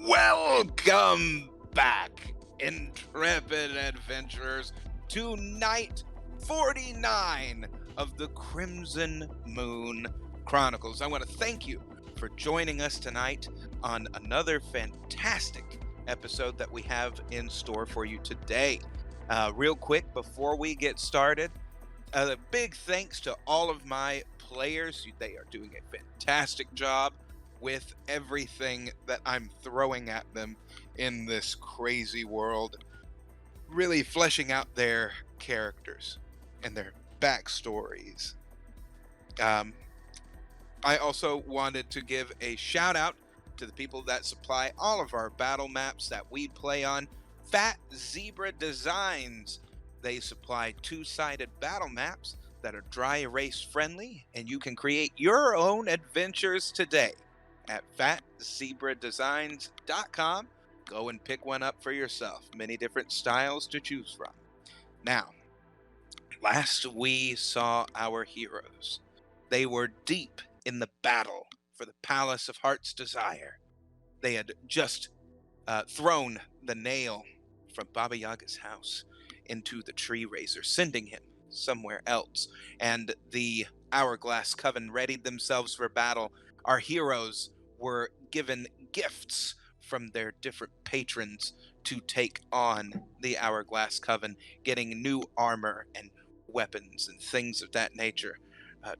Welcome back, intrepid adventurers, to night 49 of the Crimson Moon Chronicles. I want to thank you for joining us tonight on another fantastic episode that we have in store for you today. Real quick, before we get started, a big thanks to all of my players. They are doing a fantastic job with everything that I'm throwing at them in this crazy world, really fleshing out their characters and their backstories. I also wanted to give a shout out to the people that supply all of our battle maps that we play on. Fat Zebra Designs. They supply two-sided battle maps that are dry erase friendly, and you can create your own adventures today at fatzebradesigns.com. Go and pick one up for yourself. Many different styles to choose from. Now, last we saw our heroes. They were deep in the battle for the Palace of Heart's Desire. They had just thrown the nail from Baba Yaga's house into the tree raiser, sending him somewhere else. And the Hourglass Coven readied themselves for battle. Our heroes were given gifts from their different patrons to take on the Hourglass Coven, getting new armor and weapons and things of that nature,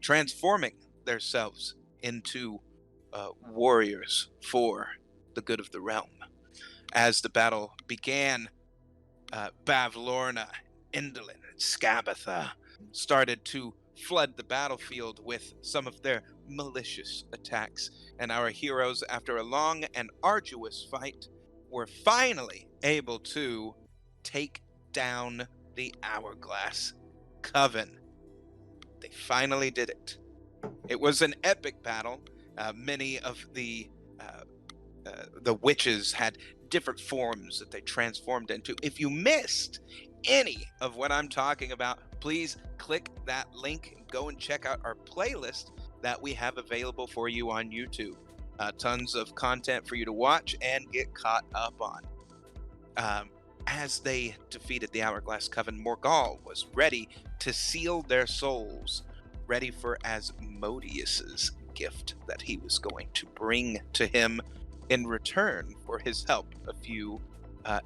transforming themselves into warriors for the good of the realm. As the battle began, Bavlorna, Indolin, and Skabatha started to flood the battlefield with some of their malicious attacks, and our heroes, after a long and arduous fight, were finally able to take down the Hourglass Coven. They finally did it. It was an epic battle. Many of the witches had different forms that they transformed into. If you missed any of what I'm talking about, please click that link and go and check out our playlist that we have available for you on YouTube. Tons of content for you to watch and get caught up on. As they defeated the Hourglass Coven, Morgal was ready to seal their souls, ready for Asmodeus's gift that he was going to bring to him in return for his help a few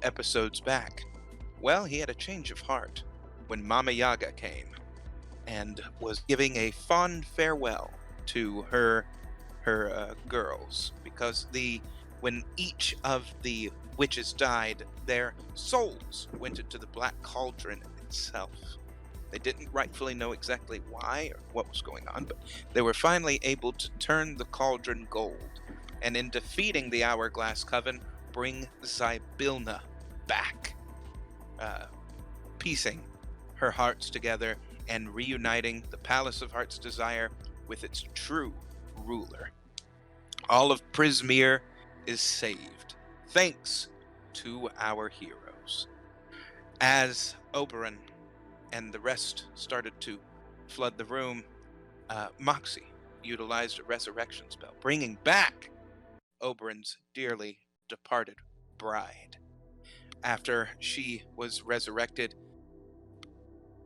episodes back. Well, he had a change of heart when Mama Yaga came and was giving a fond farewell to her girls, because when each of the witches died, their souls went into the Black Cauldron itself. They didn't rightfully know exactly why or what was going on, but they were finally able to turn the cauldron gold, and in defeating the Hourglass Coven, bring Zybilna back, piecing her hearts together and reuniting the Palace of Heart's Desire with its true ruler. All of Prismere is saved, thanks to our heroes. As Oberon and the rest started to flood the room, Moxie utilized a resurrection spell, bringing back Oberon's dearly departed bride. After she was resurrected,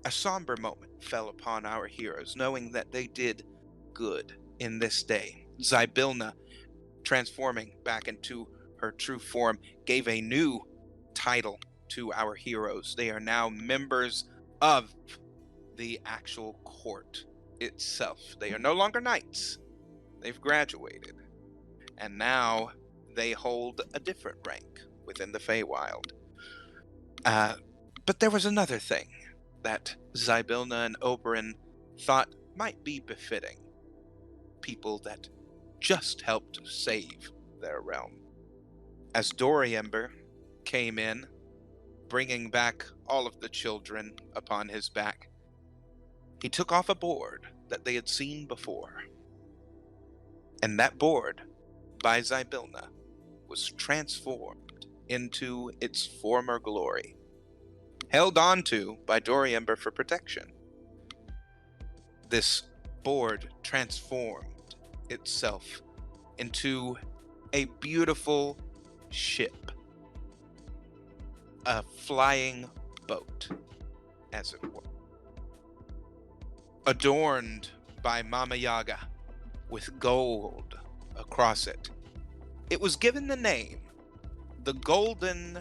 a somber moment fell upon our heroes, knowing that they did good in this day. Zybilna, transforming back into her true form, gave a new title to our heroes. They are now members of the actual court itself. They are no longer knights. They've graduated. And now they hold a different rank within the Feywild. But there was another thing that Zybilna and Oberon thought might be befitting people that just helped save their realm. As Doriember came in, bringing back all of the children upon his back, he took off a board that they had seen before. And that board, by Zybilna, was transformed into its former glory, held onto by Doriember for protection. This board transformed itself into a beautiful ship. A flying boat, as it were. Adorned by Mama Yaga with gold across it. It was given the name the Golden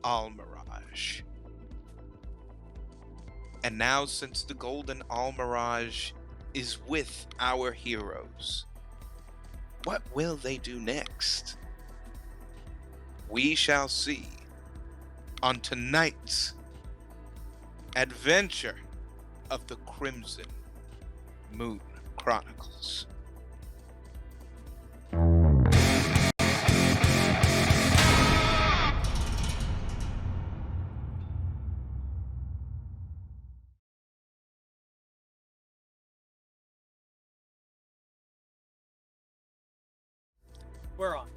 Almirage. And now, since the Golden Almirage is with our heroes, what will they do next? We shall see on tonight's adventure of the Crimson Moon Chronicles. We're on.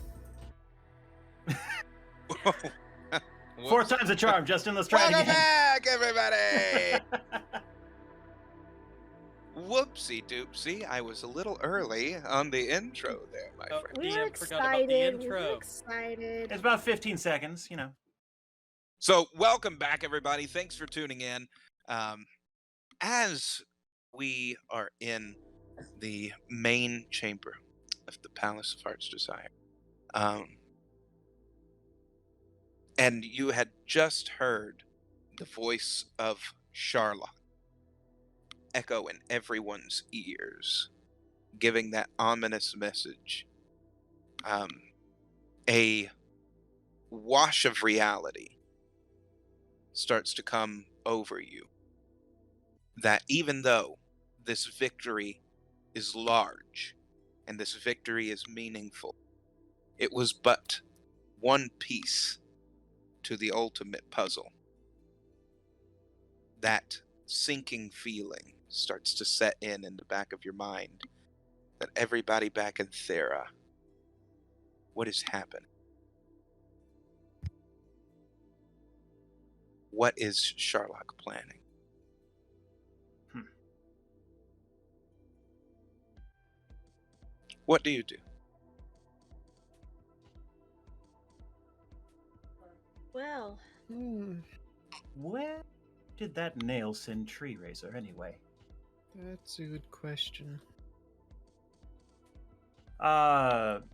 Fourth time's a charm, Justin. Let's try it Welcome again. back, everybody! Whoopsie doopsie, I was a little early on the intro there, my Oh, friend. DM We're forgot about the excited. intro. We're excited. It's about 15 seconds, you know. So, welcome back, everybody. Thanks for tuning in. As we are in the main chamber of the Palace of Heart's Desire, and you had just heard the voice of Charlotte echo in everyone's ears, giving that ominous message. A wash of reality starts to come over you. That even though this victory is large and this victory is meaningful, it was but one piece to the ultimate puzzle. That sinking feeling starts to set in the back of your mind that everybody back in Thera, what is happening? What is Sherlock planning? What do you do? Well, Where did that nail send Tree Razor anyway? That's a good question.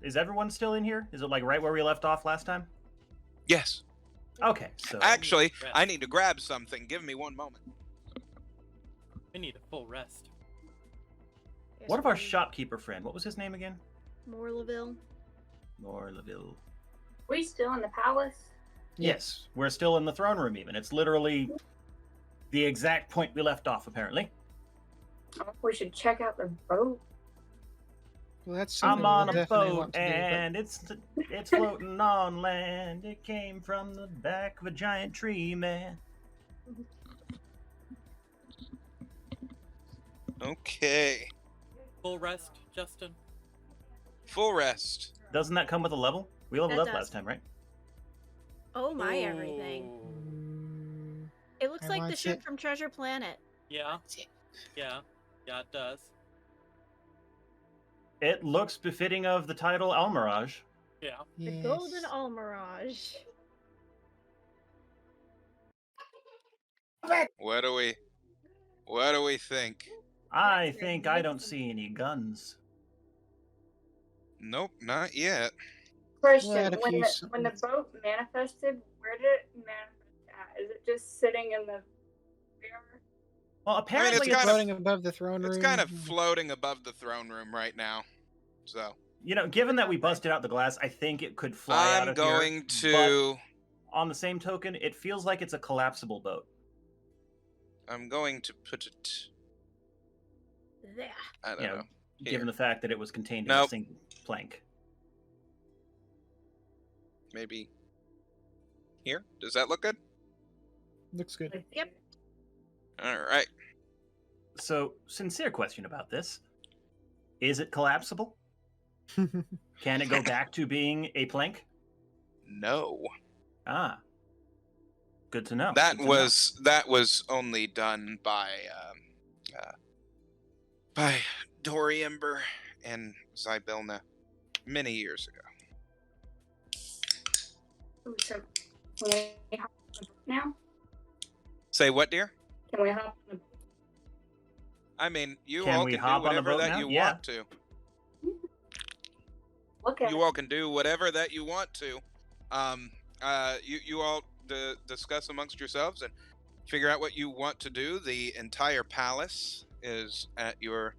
Is everyone still in here? Is it like right where we left off last time? Yes. Okay, so Actually, Rest. I need to grab something. Give me one moment. We need a full rest. what of our shopkeeper friend? What was his name again? Morlaville? Norlaville. We still in the palace? Yes, we're still in the throne room even. It's literally the exact point we left off, apparently. We should check out the boat. Well, that's something I'm on we'll a definitely boat want to do, but- and it's floating on land. It came from the back of a giant tree, man. Okay. Full rest, Justin. Full rest. Doesn't that come with a level? We leveled That up does. last time, right? Oh my everything. Ooh. It looks I like the want ship it. from Treasure Planet. Yeah. Yeah, it does. It looks befitting of the title Almirage. Yeah. The Yes. Golden Almirage. What do we think? I think I don't see any guns. Nope, not yet. Question, Well, I had a when few when the boat manifested, where did it manifest at? Is it just sitting in the rear? Well, apparently it's it's, kind of- floating above the throne room. It's kind of floating above the throne room right now. So you know, given that we busted out the glass, I think it could fly out I'm of going here. to But on the same token, it feels like it's a collapsible boat. put it, There. I don't You know, know. given Here. the fact that it was contained in a Nope. single plank. Maybe here? Does that look good? Looks good. Yep. All right. So, sincere question about this. Is it collapsible? Can it go back to being a plank? No. Ah. Good to know. That Good to was only done by Doriember and Zybilna many years ago. Ooh, so can we hop on the boat now? Say what, dear? Can we hop on the boat? I mean, you Can all we can do hop on the whatever boat that now? you Yeah. want to. Look at You it. all can do whatever that you want to. You all discuss amongst yourselves and figure out what you want to do. The entire palace is at your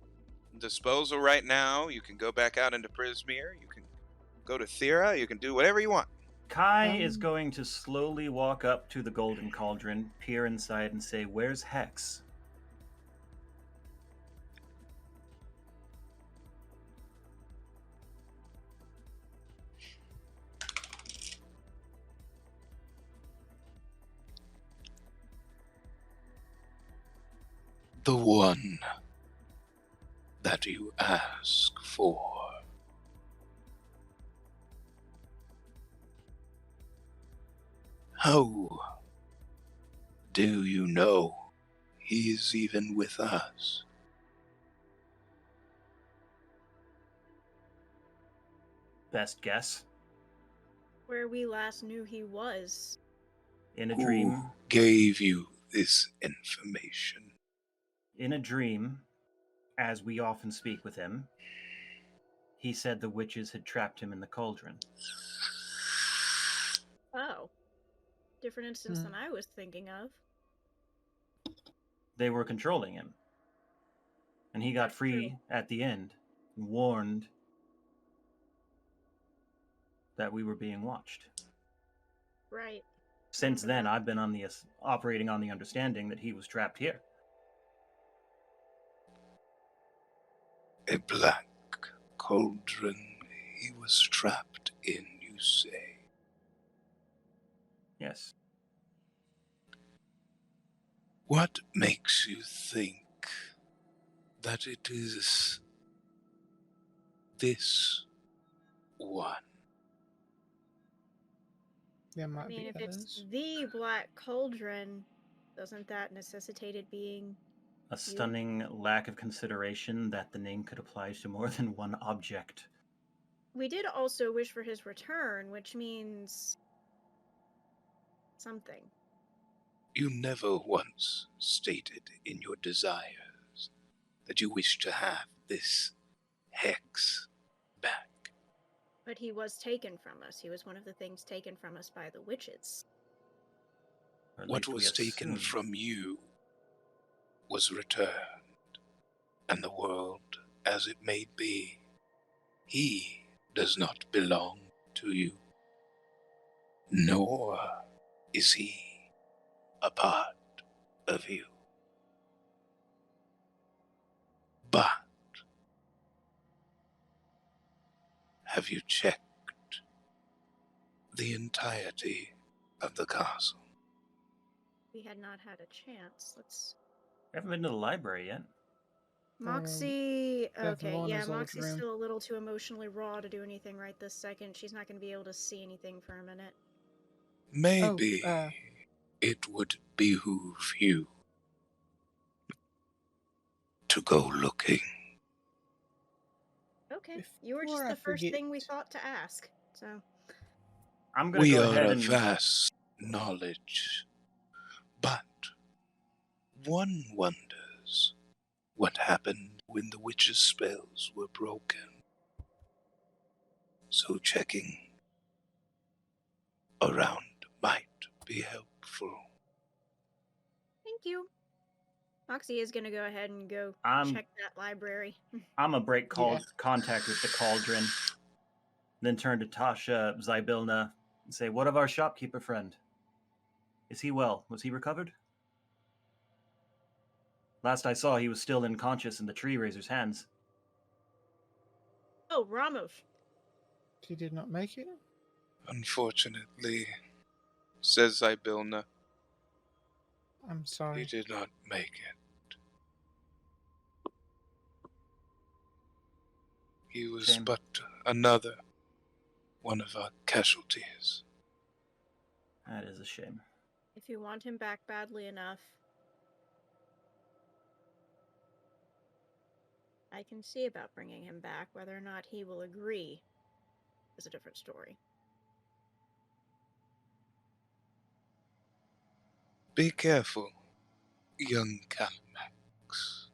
disposal right now. You can go back out into Prismere. You can go to Thera. You can do whatever you want. Kai is going to slowly walk up to the golden cauldron, peer inside, and say, "Where's Hex?" The one that you ask for. How do you know he is even with us? Best guess. Where we last knew he was. In a Who dream. gave you this information? In a dream, as we often speak with him, he said the witches had trapped him in the cauldron. Oh. Different instance than I was thinking of. They were controlling him. And he got That's free true. at the end, and warned that we were being watched. Right. Since Remember then, that. I've been on the operating on the understanding that he was trapped here. A black cauldron he was trapped in, you say? Yes. What makes you think that it is this one? There I might mean, be if it's others. the Black Cauldron, doesn't that necessitate it being... A stunning lack of consideration that the name could apply to more than one object. We did also wish for his return, which means... something. You never once stated in your desires that you wish to have this hex back. But he was taken from us. He was one of the things taken from us by the witches. Or at What least we was taken assume. from you was returned, and the world as it may be, he does not belong to you, nor is he a part of you. But have you checked the entirety of the castle? We had not had a chance. Let's... I haven't been to the library yet. Moxie... Okay, yeah, Valona's old Moxie's room. still a little too emotionally raw to do anything right this second. She's not going to be able to see anything for a minute. Maybe it would behoove you to go looking. Okay, you were just Before I the first thing we forget- thought to ask, so... I'm going to We go are ahead a and... vast knowledge, but one wonders what happened when the witch's spells were broken. So checking around might be helpful. Thank you. Moxie is going to go ahead and go check that library. I'm going to break Yeah. contact with the cauldron, then turn to Tasha Zybilna and say, "What of our shopkeeper friend? Is he well? Was he recovered? Last I saw, he was still unconscious in the tree raiser's hands." Oh, Ramos. He did not make it? Unfortunately, says Zybilna, I'm he sorry. did not make it. He was Shame. but another one of our casualties. That is a shame. If you want him back badly enough, I can see about bringing him back. Whether or not he will agree is a different story. Be careful, young Calmax.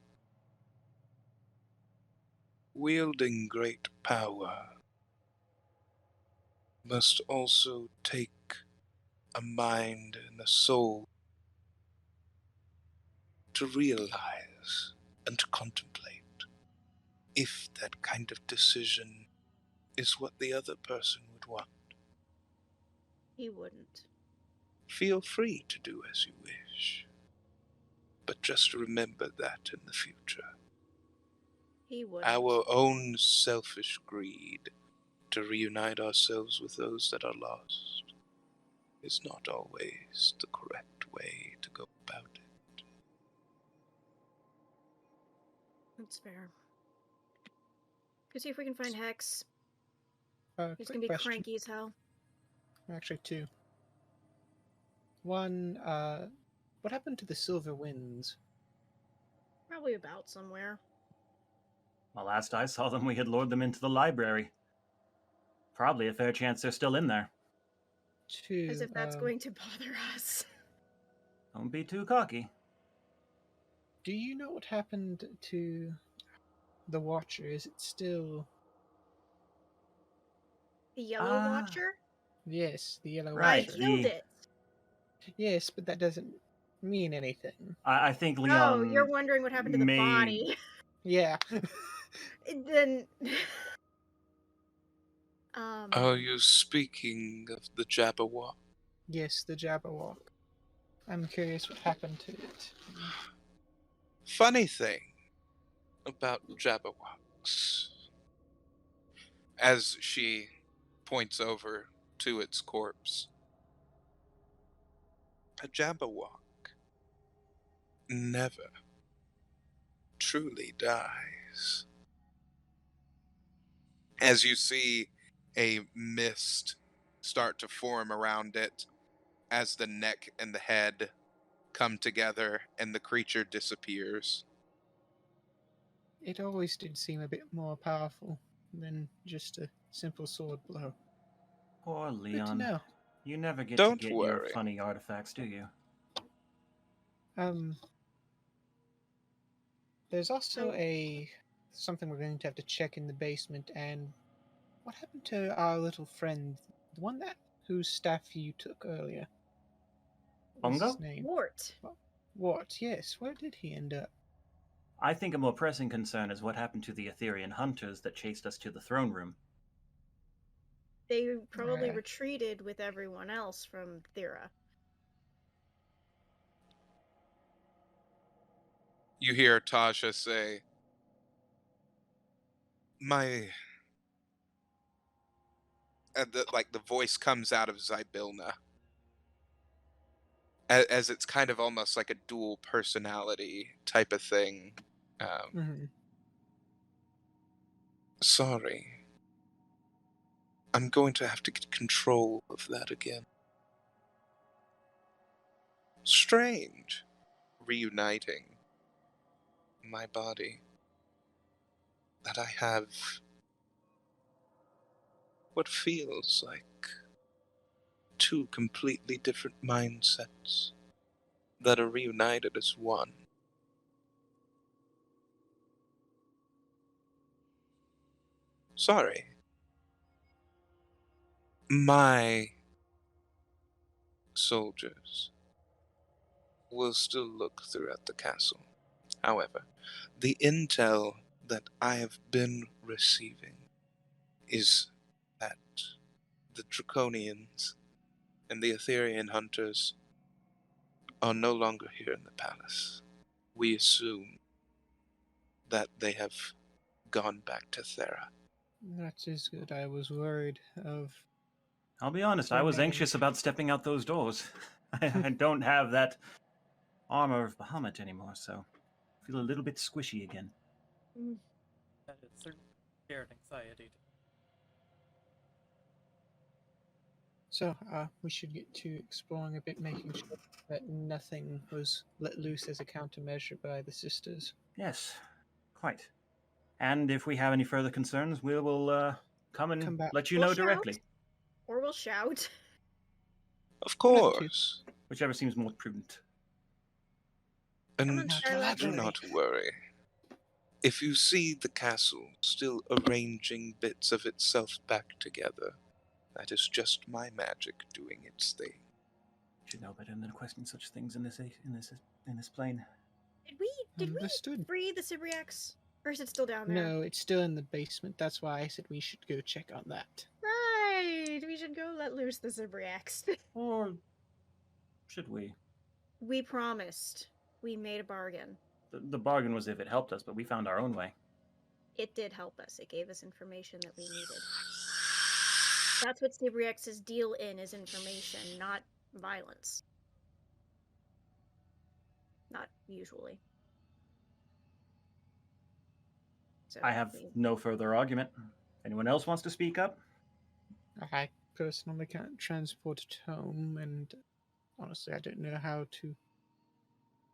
Wielding great power must also take a mind and a soul to realize and contemplate if that kind of decision is what the other person would want. He wouldn't. Feel free to do as you wish, but just remember that in the future. He wouldn't. Our own selfish greed to reunite ourselves with those that are lost is not always the correct way to go about it. That's fair. Go see if we can find Hex. He's Quick gonna be question. cranky as hell. Actually, two. One, what happened to the Silver Winds? Probably about somewhere. Well, last I saw them, we had lured them into the library. Probably a fair chance they're still in there. Two, As if that's going to bother us. Don't be too cocky. do you know what happened to the Watcher? Is it still... The Yellow Watcher? Yes, the Yellow Right, I Watcher. killed it. Yes, but that doesn't mean anything. I think Leon. Oh, you're wondering what happened to the body. Yeah. Then. Are you speaking of the Jabberwock? Yes, the Jabberwock. I'm curious what happened to it. Funny thing about Jabberwocks. As she points over to its corpse. A Jabberwock never truly dies. As you see a mist start to form around it, as the neck and the head come together and the creature disappears. It always did seem a bit more powerful than just a simple sword blow. Poor Good to Leon. know. You never get Don't to get your worry. funny artifacts, do you? There's also So- something we're going to have to check in the basement. And what happened to our little friend, the one whose staff you took earlier? What was his Bungo? name? Wart. What? Yes. Where did he end up? I think a more pressing concern is what happened to the Etherean hunters that chased us to the throne room. They probably Right. retreated with everyone else from Thera. You hear Tasha say, my... the voice comes out of Zybilna. As it's kind of almost like a dual personality type of thing. Sorry. I'm going to have to get control of that again. Strange. Reuniting my body. That I have what feels like two completely different mindsets that are reunited as one. Sorry. My soldiers will still look throughout the castle. However, the intel that I have been receiving is that the Draconians and the Etherean hunters are no longer here in the palace. We assume that they have gone back to Thera. That is good. I was worried of... I'll be honest, I was anxious about stepping out those doors. I don't have that armor of Bahamut anymore, so I feel a little bit squishy again. That is certainly shared anxiety. So, we should get to exploring a bit, making sure that nothing was let loose as a countermeasure by the sisters. Yes, quite. And if we have any further concerns, we will come back. let you We'll know shout. directly. Or we'll shout. Of course. Whichever seems more prudent. Come on, And Now to Sherlock. do elaborate. not worry. If you see the castle still arranging bits of itself back together, that is just my magic doing its thing. You should know better than to question such things in this plane. Did we Understood. free the Cybriacs? Or is it still down there? No, it's still in the basement. That's why I said we should go check on that. Right! We should go let loose the Cybriacs. Or should we? We promised. We made a bargain. The bargain was if it helped us, but we found our own way. It did help us. It gave us information that we needed. That's what Cybriacs' deal in is information, not violence. Not usually. So I have no further argument. Anyone else wants to speak up? I personally can't transport it home, and honestly, I don't know how to.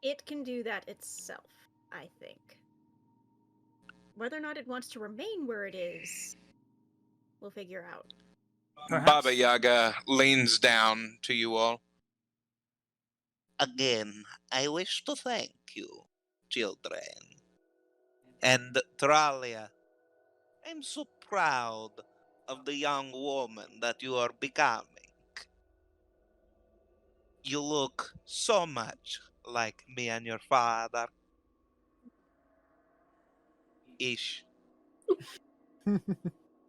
It can do that itself, I think. Whether or not it wants to remain where it is, we'll figure out. Perhaps. Baba Yaga leans down to you all. Again, I wish to thank you, children. And Tralia, I'm so proud of the young woman that you are becoming. You look so much like me and your father. Ish.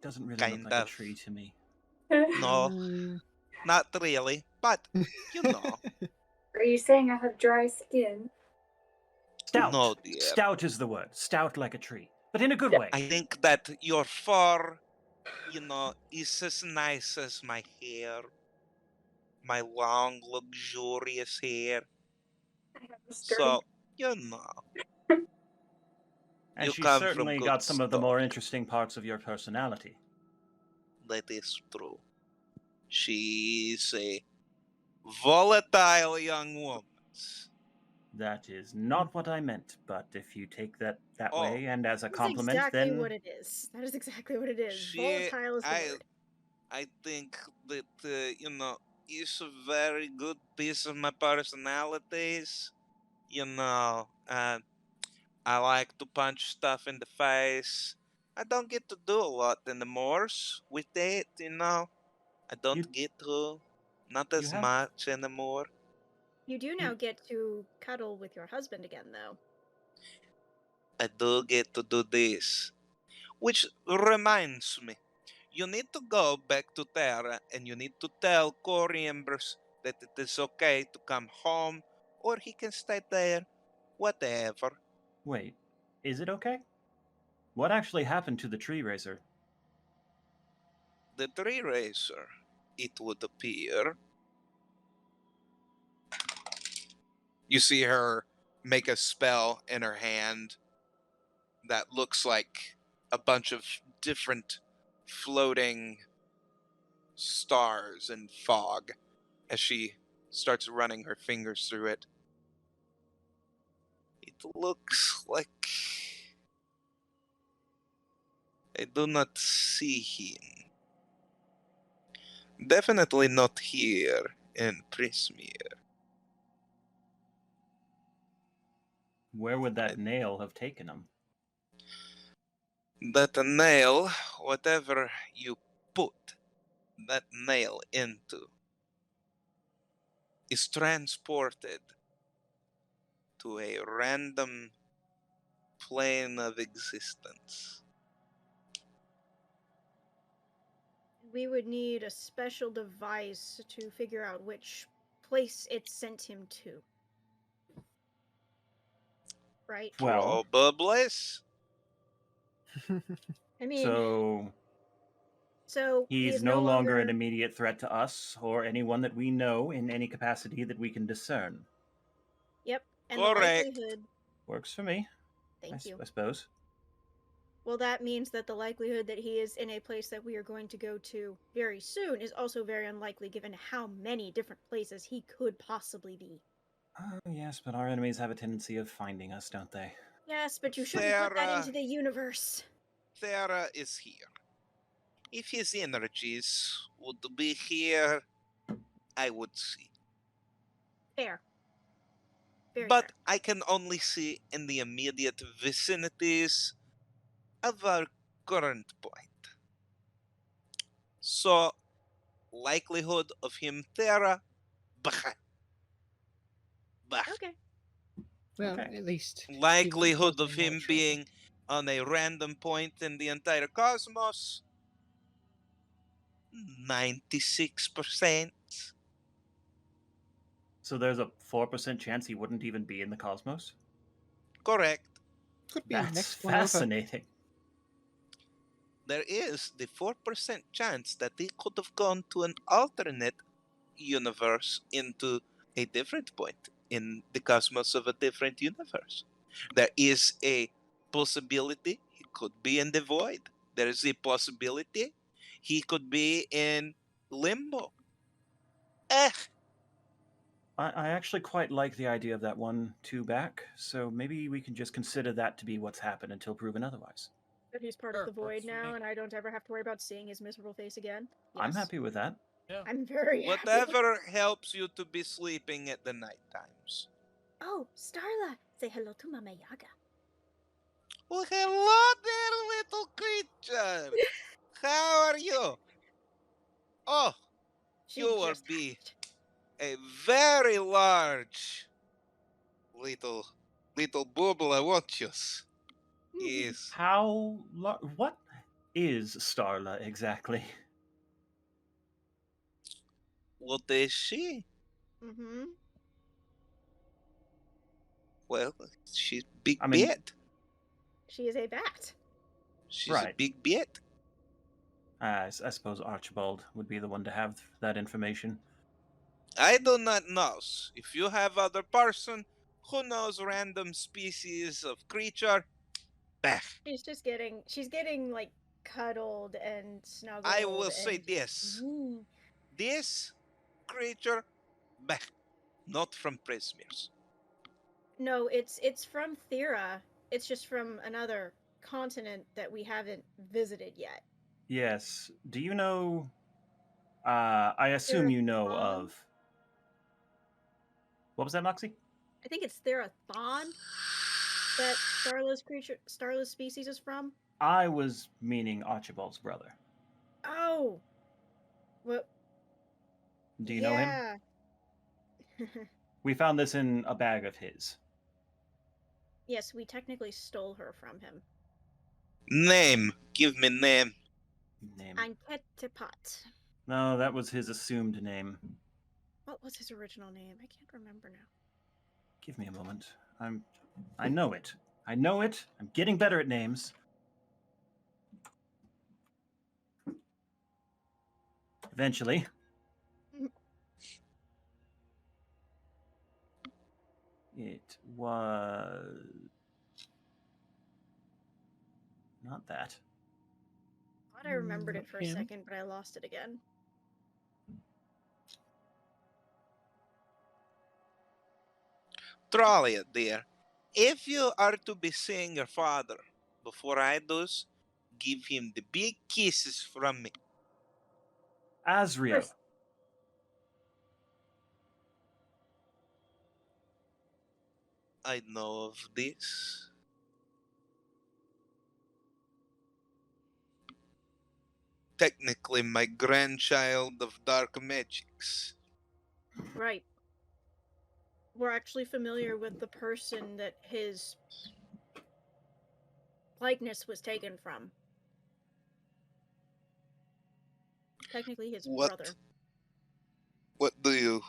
Doesn't really Kind look like a of. tree to me. No, Mm. not really, but you know. Are you saying I have dry skin? Stout. No, dear. Stout is the word. Stout like a tree, but in a good Yeah. way. I think that your fur, is as nice as my hair. My long, luxurious hair. I have a So, you know. And You she's come from certainly good got some of the more stock. interesting parts of your personality. That is true. She's a volatile young woman. That is not what I meant, but if you take that Oh. way and as a That's compliment, exactly then what it is. That is exactly what it is. She, Volatile is the word. I think that, is a very good piece of my personalities. I like to punch stuff in the face. I don't get to do a lot anymore with it, I don't You- get to. Not you as have- much anymore. You do now get to cuddle with your husband again, though. I do get to do this. Which reminds me, you need to go back to Terra and you need to tell Coriembers that it is okay to come home or he can stay there. Whatever. Wait, is it okay? What actually happened to the tree racer? The tree racer, it would appear. You see her make a spell in her hand that looks like a bunch of different floating stars and fog as she starts running her fingers through it. It looks like I do not see him. Definitely not here in Prismere. Where would that nail have taken him? That nail, whatever you put that nail into, is transported to a random plane of existence. We would need a special device to figure out which place it sent him to. Right? Well, Probably. I mean, so he he's is no longer an longer. immediate threat to us or anyone that we know in any capacity that we can discern. Yep, and Correct. the likelihood. Works for me. Thank you. I suppose. Well, that means that the likelihood that he is in a place that we are going to go to very soon is also very unlikely given how many different places he could possibly be. Oh, yes, but our enemies have a tendency of finding us, don't they? Yes, but you shouldn't put that into the universe. Thera is here. If his energies would be here, I would see. Fair. Very but fair. I can only see in the immediate vicinities of our current point. So, likelihood of him there, bah, bah. Okay. Well, Okay. at least he wasn't Likelihood causing of any more him trouble. being on a random point in the entire cosmos, 96%. So there's a 4% chance he wouldn't even be in the cosmos? Correct. Could be That's next one over. fascinating. There is the 4% chance that he could have gone to an alternate universe into a different point in the cosmos of a different universe. There is a possibility he could be in the void. There is a possibility he could be in limbo. Eh, I actually quite like the idea of that 1-2 back, so maybe we can just consider that to be what's happened until proven otherwise. That he's part Sure, of the works void for now, me. and I don't ever have to worry about seeing his miserable face again. I'm Yes. happy with that. Yeah. I'm very happy. whatever helps you to be sleeping at the night times. Oh, Starla! Say hello to Mama Yaga. Well, hello there, little creature. How are you? Oh, She you will just be hatched. a very large little bubble, won't you? Yes. What is Starla exactly? What is she? Mm-hmm. Well, she's big I mean, bit. She is a bat. She's a right. big bit. I suppose Archibald would be the one to have that information. I do not know. If you have other person who knows random species of creature, bah. She's getting like cuddled and snuggled I will say and this. mm. This creature, bah, not from Prismirs. No, it's from Thera. It's just from another continent that we haven't visited yet. Yes. Do you know? I assume you know Therathon? of. What was that, Moxie? I think it's Therathon that Starless species is from. I was meaning Archibald's brother. Oh, what? Do you know him? Yeah. We found this in a bag of his. Yes, we technically stole her from him. Name. Give me name. Name. Anketipat. No, that was his assumed name. What was his original name? I can't remember now. Give me a moment. I know it. I know it. I'm getting better at names. Eventually. It was not that. I thought I remembered it Not for a him. second, but I lost it again. Trolley, dear. If you are to be seeing your father before I do, give him the big kisses from me. Azriel. First- I know of this. Technically, my grandchild of dark magics. Right. We're actually familiar with the person that his likeness was taken from. Technically his brother. What do you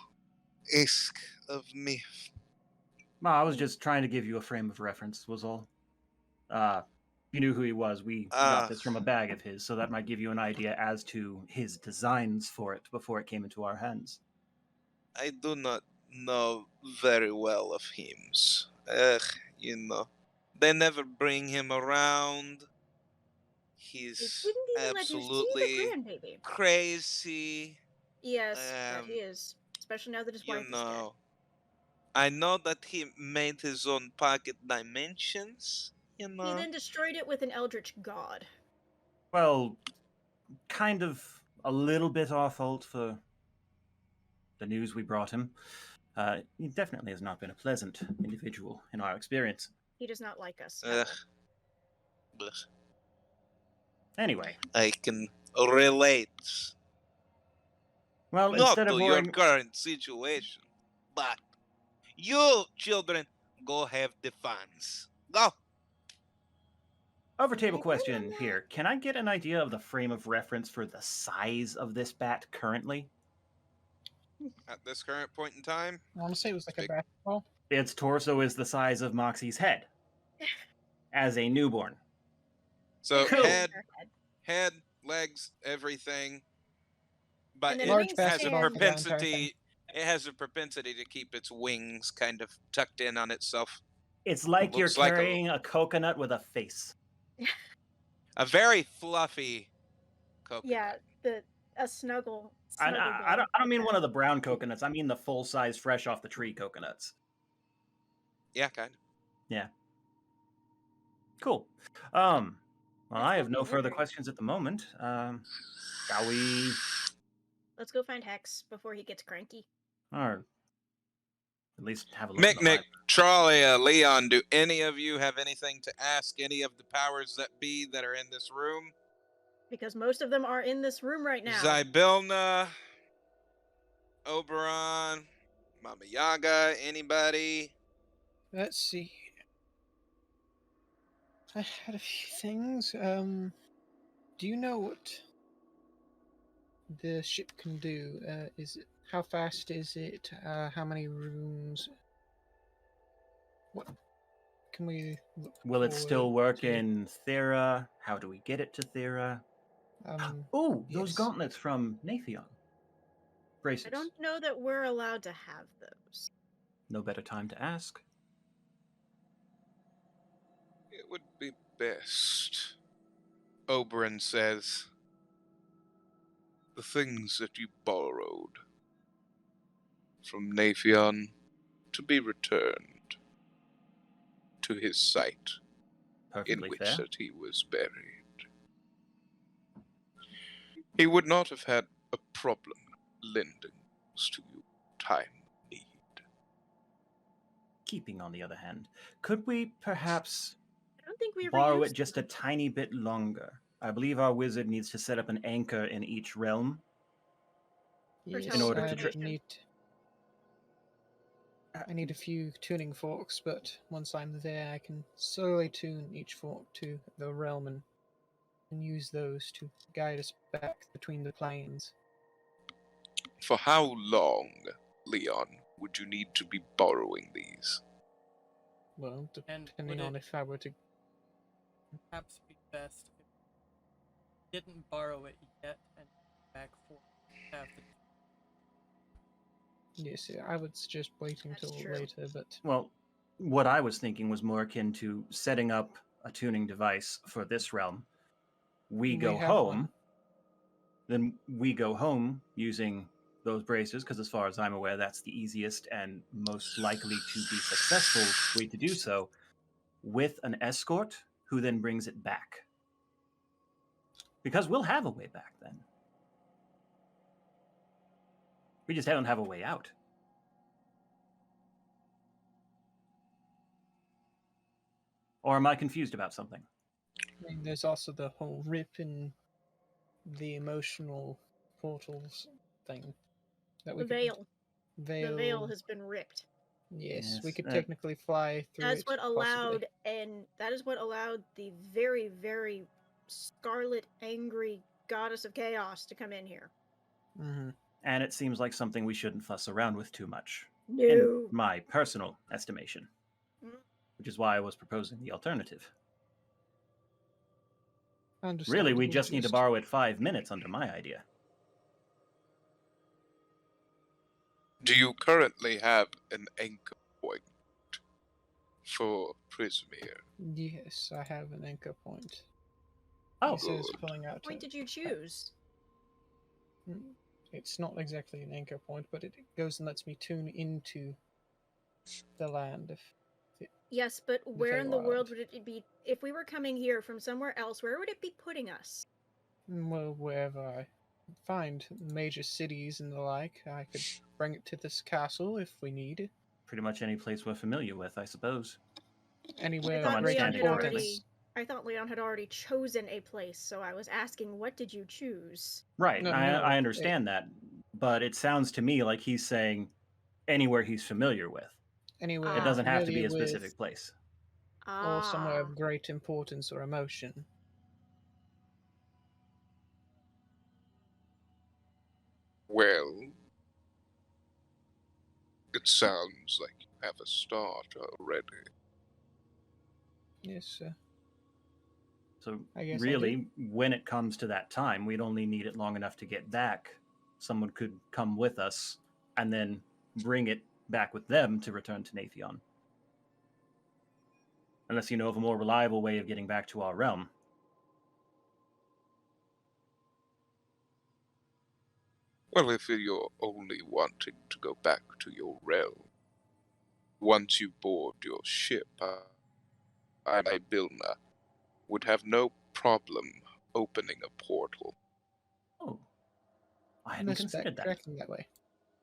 ask of me? No, I was just trying to give you a frame of reference, was all. You knew who he was. We got this from a bag of his, so that might give you an idea as to his designs for it before it came into our hands. I do not know very well of him. Ugh, you know. They never bring him around. They He's didn't even let you see the absolutely grandbaby. crazy. Yes, that he Um, is. Especially now that his you wife is dead. know. I know that he made his own pocket dimensions, you He know. then destroyed it with an eldritch god. Well, kind of a little bit our fault for the news we brought him. He definitely has not been a pleasant individual in our experience. He does not like us. Ugh. Ugh. Anyway, I can relate. well, Not instead of to your worrying... current situation, but you children go have the funs. Go. Over-table question here. Can I get an idea of the frame of reference for the size of this bat currently? At this current point in time, I want to say it was like a Big. basketball. Its torso is the size of Moxie's head as a newborn. so Cool. head, legs, everything. But And the it Large wingspan- has a basketball for that entire thing. propensity. It has a propensity to keep its wings kind of tucked in on itself. It's like you're Looks like a- carrying a coconut with a face. A very fluffy coconut. Yeah, a snuggle. I bug. don't mean one of the brown coconuts. I mean the full-size, fresh off the tree coconuts. Yeah, kind of. Cool. Well, That's I have no fucking further weird. questions at the moment. Shall we... Let's go find Hex before he gets cranky. Or at least have a look at the Mick, library. Charlie, Leon, do any of you have anything to ask any of the powers that be that are in this room? Because most of them are in this room right now. Zybilna, Oberon, Mama Yaga, anybody? Let's see. I had a few things. Do you know what the ship can do? Is it how fast is it? How many rooms? What can we look Will it still forward work to? in Thera? How do we get it to Thera? Oh, those Yes. gauntlets from Nathion. Braces. I don't know that we're allowed to have those. No better time to ask. It would be best, Oberon says, the things that you borrowed from Nathion to be returned to his site in Perfectly which fair. that he was buried. He would not have had a problem lending those to you time of need. Keeping, on the other hand, could we perhaps I don't think we ever borrow it used just a them. tiny bit longer? I believe our wizard needs to set up an anchor in each realm. For Yes, in order to I tra- need a few tuning forks, but once I'm there, I can slowly tune each fork to the realm and use those to guide us back between the planes. For how long, Leon, would you need to be borrowing these? Well, And depending would on it- if I were to. Perhaps be best if you didn't borrow it yet and back for have the Yes, I would suggest waiting That's till true. later, but Well, what I was thinking was more akin to setting up a tuning device for this realm. We go have home, one. then we go home using those braces, because as far as I'm aware, that's the easiest and most likely to be successful way to do so, with an escort who then brings it back. Because we'll have a way back then. We just don't have a way out. Or am I confused about something? I mean, there's also the whole rip in the emotional portals thing. That we The could veil. Veil. The veil has been ripped. Yes, we Yes, could that- technically fly through That's it. what possibly. allowed, and that is what allowed the very, very scarlet, angry goddess of chaos to come in here. Mhm. And it seems like something we shouldn't fuss around with too much, No. in my personal estimation. Mm. Which is why I was proposing the alternative. Understandable, Really, we just need to borrow it 5 minutes under my idea. Do you currently have an anchor point for Prismere? Yes, I have an anchor point. Oh, He says, good. pulling out. What point did you choose? It's not exactly an anchor point, but it goes and lets me tune into the land. Yes, but where in the world Feywild. would it be? If we were coming here from somewhere else, where would it be putting us? Well, wherever I find major cities and the like. I could bring it to this castle if we need. Pretty much any place we're familiar with, I suppose. Anywhere From of great understanding importance. I thought Leon had already chosen a place, so I was asking, what did you choose? Right, No, I understand that, but it sounds to me like he's saying anywhere he's familiar with. Anywhere It doesn't have to be familiar a with, specific place. or somewhere Ah. of great importance or emotion. Well, it sounds like you have a start already. Yes, sir. So I guess I really, when it comes to that time, we'd only need it long enough to get back. Someone could come with us and then bring it back with them to return to Nathion. Unless you know of a more reliable way of getting back to our realm. Well, if you're only wanting to go back to your realm, once you board your ship, I, Bilna, would have no problem opening a portal. Oh, I I hadn't respect considered that. tracking that way.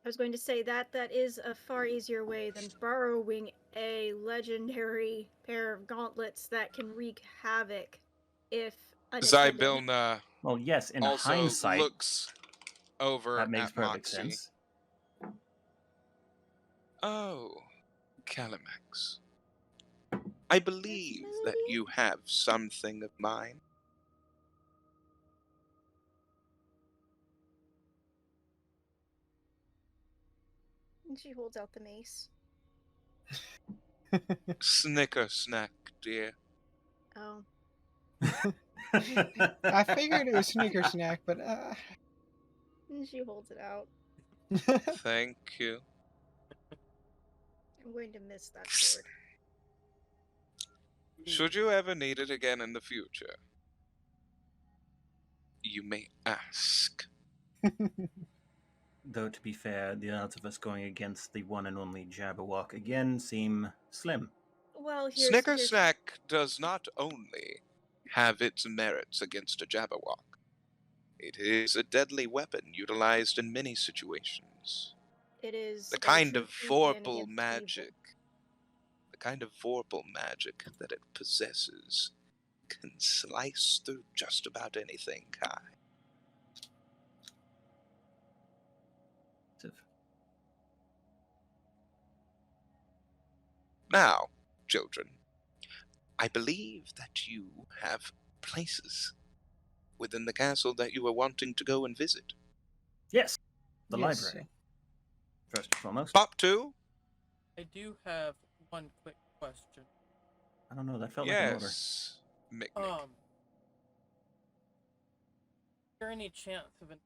I was going to say that is a far easier way than borrowing a legendary pair of gauntlets that can wreak havoc if unattended. Zybilna Well, yes, in also hindsight, looks over that makes at perfect Moxie. sense. Oh, Calimax. I believe that you have something of mine. And she holds out the mace. Snicker snack, dear. Oh. I figured it was sneaker snack, but And she holds it out. Thank you. I'm going to miss that sword. Should you ever need it again in the future, you may ask. Though, to be fair, the odds of us going against the one and only Jabberwock again seem slim. Well, Snicker snack does not only have its merits against a Jabberwock, it is a deadly weapon utilized in many situations. it is The a kind true of champion vorpal against magic, the kind of vorpal magic that it possesses can slice through just about anything, Kai. Now, children, I believe that you have places within the castle that you are wanting to go and visit. Yes, the Yes, library. First and foremost. Pop 2? I do have one quick question. I don't know, that felt like an order. Yes, Mick. Is there any chance of an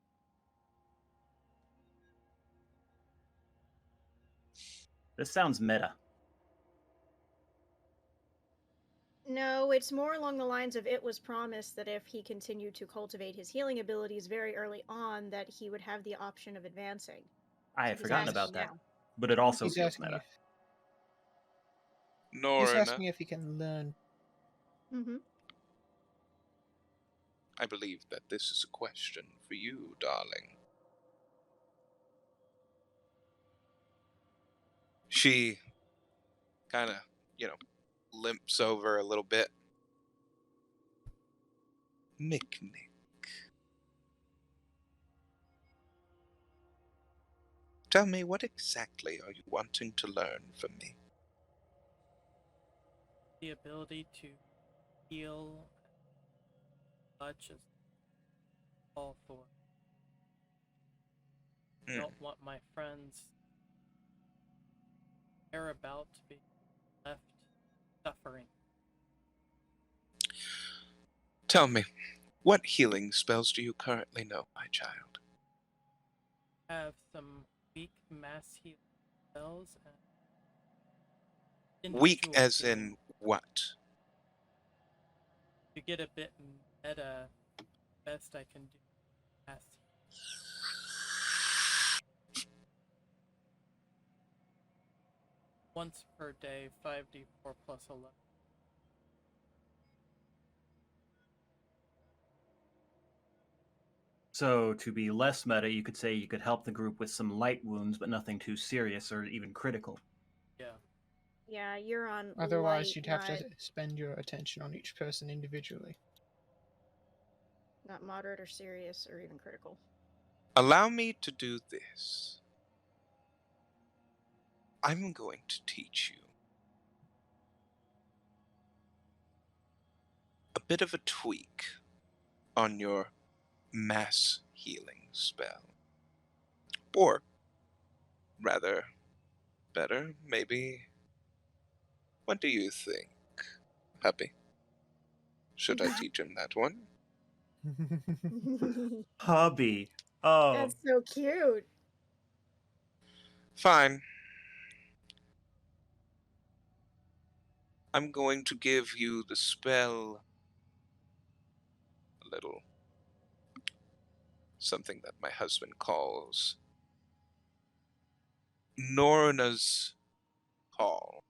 This sounds meta. No, it's more along the lines of it was promised that if he continued to cultivate his healing abilities very early on, that he would have the option of advancing. I had He's forgotten asking about that, now. but it also he's feels asking meta. if he's Norina, asking if he can learn. Mm-hmm. I believe that this is a question for you, darling. She kind of, limps over a little bit. Mick. Tell me, what exactly are you wanting to learn from me? the ability to heal much as all for? I don't want my friends care about to be left suffering. Tell me, what healing spells do you currently know, my child? I have some weak mass healing spells and Weak individual as healing. in what? To get a bit meta, best I can do. Mass once per day, 5d4 plus 11. So, to be less meta, you could say you could help the group with some light wounds, but nothing too serious or even critical. Yeah. Yeah, you're on Otherwise, light, you'd have not, to spend your attention on each person individually. not moderate or serious or even critical. Allow me to do this. I'm going to teach you a bit of a tweak on your mass healing spell. Or, rather, better, maybe. What do you think, Happy? Should I teach him that one? Hubby. Oh. That's so cute. Fine. I'm going to give you the spell. A little something that my husband calls Norna's Call.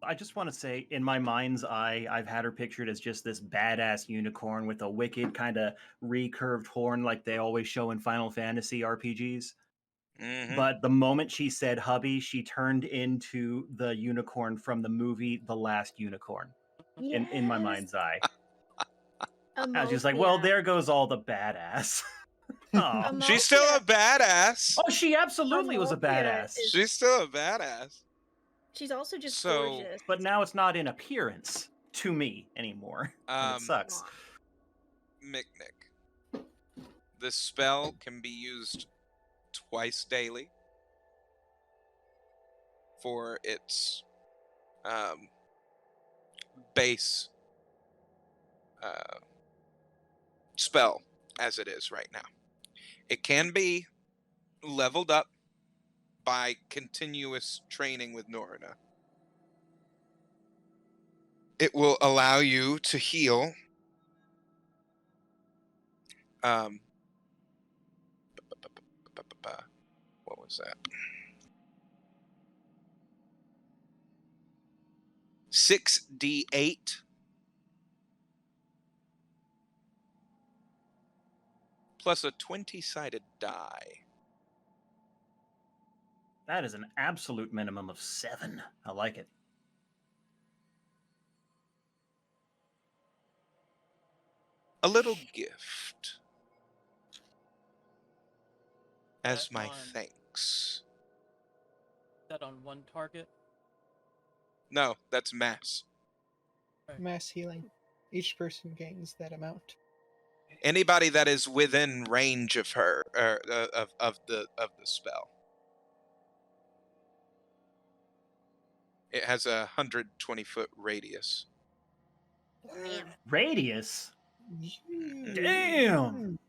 I just want to say, in my mind's eye, I've had her pictured as just this badass unicorn with a wicked kind of recurved horn like they always show in Final Fantasy RPGs. Mm-hmm. But the moment she said hubby, she turned into the unicorn from the movie The Last Unicorn in my mind's eye. I was just like, well, there goes all the badass. Oh. She's still a badass. Oh, she absolutely was a badass. She's still a badass. She's also just So- gorgeous. But now it's not in appearance to me anymore. And it sucks. Mick. This spell can be used twice daily for its base spell as it is right now. It can be leveled up by continuous training with Norna. It will allow you to heal what was that? 6d8 plus a 20-sided die. That is an absolute minimum of 7. I like it. A little gift as my on- thanks. Is that on one target? No, that's mass. Mass healing. Each person gains that amount. Anybody that is within range of her or of the spell. It has a 120-foot radius. Damn. Radius? Mm. Damn!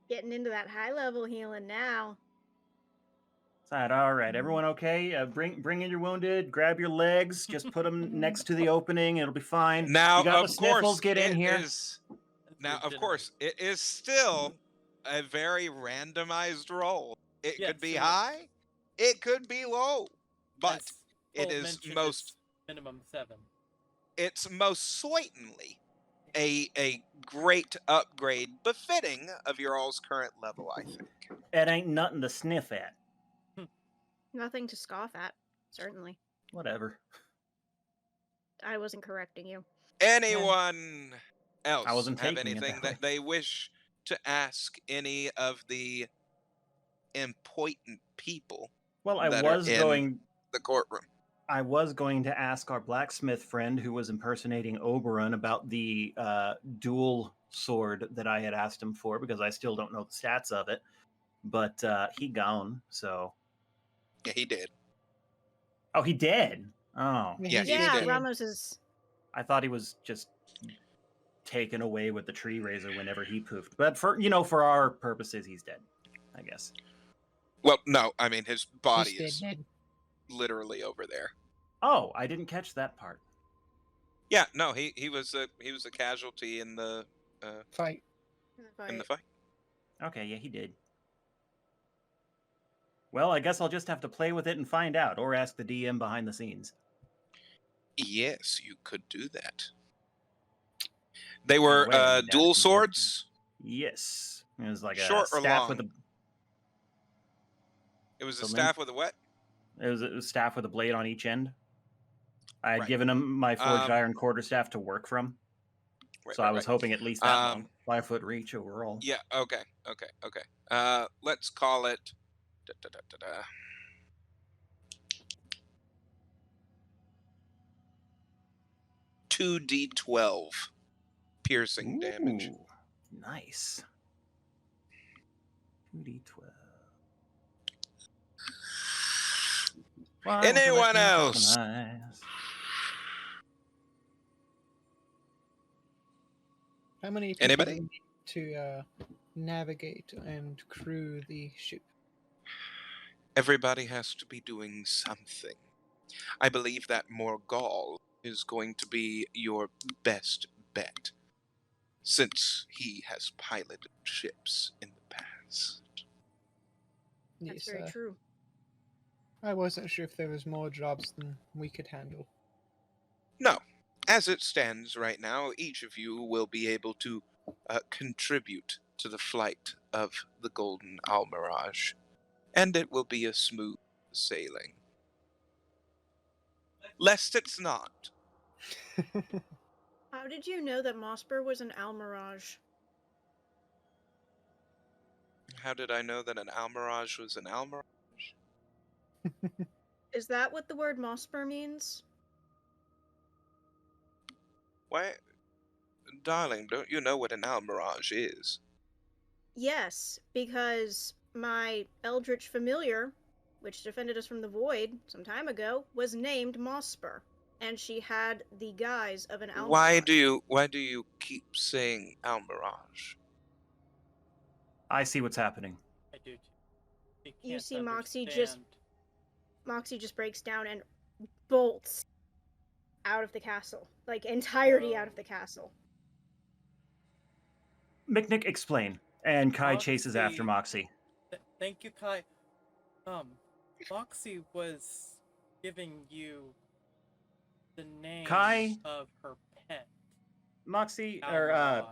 Getting into that high level healing now. All right, everyone okay? Bring in your wounded, grab your legs, just put them next to the opening, it'll be fine. Now, you got of the sniffles, course, get in it here. is- Now, of course, it is still a very randomized roll. It Yes, could be it is. high, it could be low, but As it Cole is mentioned, most it's minimum 7. it's most certainly a great upgrade befitting of your all's current level, I think. It ain't nothing to sniff at. Nothing to scoff at, certainly. Whatever. I wasn't correcting you. Anyone else I wasn't have taking it anything that way. that they wish to ask any of the important people Well, I that was are in going the courtroom? I was going to ask our blacksmith friend who was impersonating Oberon about the dual sword that I had asked him for because I still don't know the stats of it. But he gone, so. Yeah, he did. Oh, he did? Oh. Yeah, he's he Yeah, did. Ramos is. I thought he was just taken away with the tree razor whenever he poofed. But for our purposes, he's dead, I guess. Well, no, I mean his body He's is dead. literally over there. Oh, I didn't catch that part. Yeah, no, he was a casualty in the Fight. fight. Okay, yeah, he did. Well, I guess I'll just have to play with it and find out, or ask the DM behind the scenes. Yes, you could do that. They were way, I mean, dual damage control. swords? Yes. It was like Short a or staff long? with a. It was a So staff with a what? It was a staff with a blade on each end. I had Right. given him my forged iron quarterstaff to work from, so I was hoping at least that long, 5-foot reach overall. Yeah. Okay. Let's call it. 2d12 piercing damage. Nice. 2d12. Anyone else? How many people Anybody? do we need to navigate and crew the ship? Everybody has to be doing something. I believe that Morgal is going to be your best bet, since he has piloted ships in the past. That's Yes, very true. I wasn't sure if there was more jobs than we could handle. No. As it stands right now, each of you will be able to contribute to the flight of the Golden Almirage, and it will be a smooth sailing. Lest it's not. How did you know that Mosper was an Almirage? How did I know that an Almirage was an Almirage? Is that what the word Mosper means? Why, darling, don't you know what an Almirage is? Yes, because my eldritch familiar, which defended us from the void some time ago, was named Mosper, and she had the guise of an Almirage. Why do you keep saying Almirage? I see what's happening. I do too. He You can't see Moxie understand. just breaks down and bolts out of the castle, like entirety out of the castle. McNick, explain. And Kai chases after Moxie. Thank you, Kai. Moxie was giving you the name Kai? of her pet. Moxie, Almirage.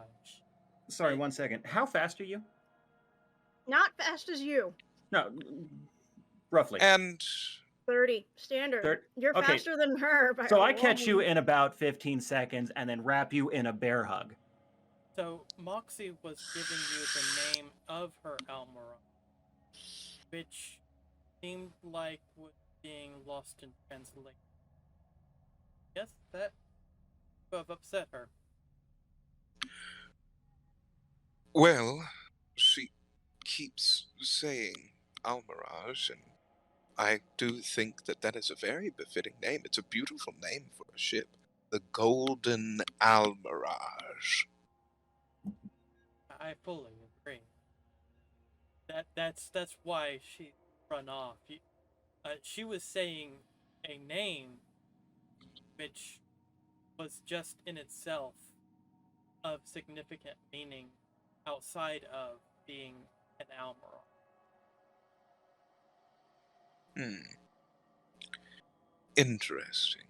sorry, 1 second. How fast are you? Not fast as you. No, roughly. And 30 standard. You're okay. faster than her. By So I catch you in about 15 seconds and then wrap you in a bear hug. So Moxie was giving you the name of her Almirage, which seemed like was being lost in translation. Yes, that would have upset her. well, she keeps saying Almirage, and I do think that that is a very befitting name. It's a beautiful name for a ship. The Golden Almirage. I fully agree. That's why she run off. She was saying a name which was just in itself of significant meaning outside of being an Almirage. Interesting.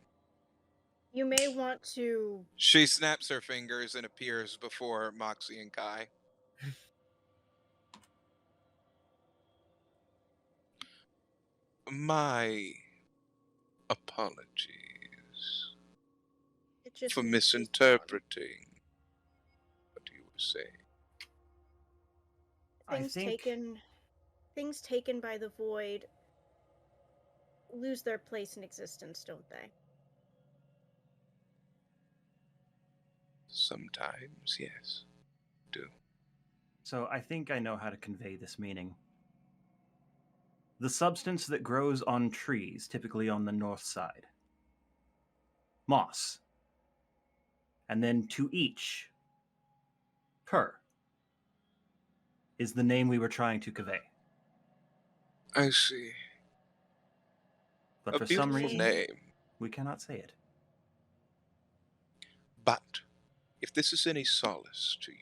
You may want to... She snaps her fingers and appears before Moxie and Kai. My apologies for misinterpreting what you were saying. Things taken by the void lose their place in existence, don't they? Sometimes, yes, do. So I think I know how to convey this meaning. The substance that grows on trees, typically on the north side. Moss. And then to each, per, is the name we were trying to convey. I see. But A for some beautiful reason, name. we cannot say it. But if this is any solace to you,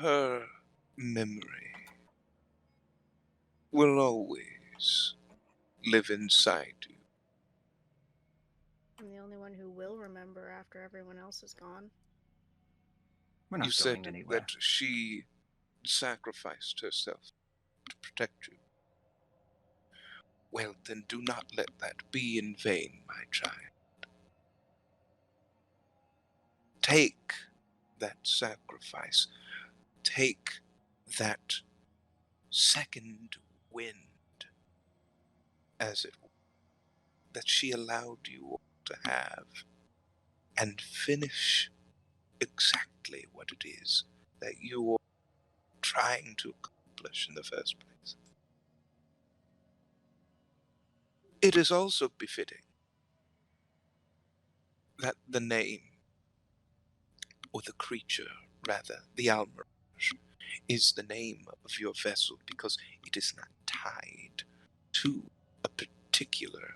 her memory will always live inside you. I'm the only one who will remember after everyone else is gone. We're not You going said anywhere. that she sacrificed herself to protect you. Well, then do not let that be in vain, my child. Take that sacrifice. Take that second wind, as it were, that she allowed you to have, and finish exactly what it is that you were trying to accomplish in the first place. It is also befitting that the name, or the creature, rather, the Almirage, is the name of your vessel because it is not tied to a particular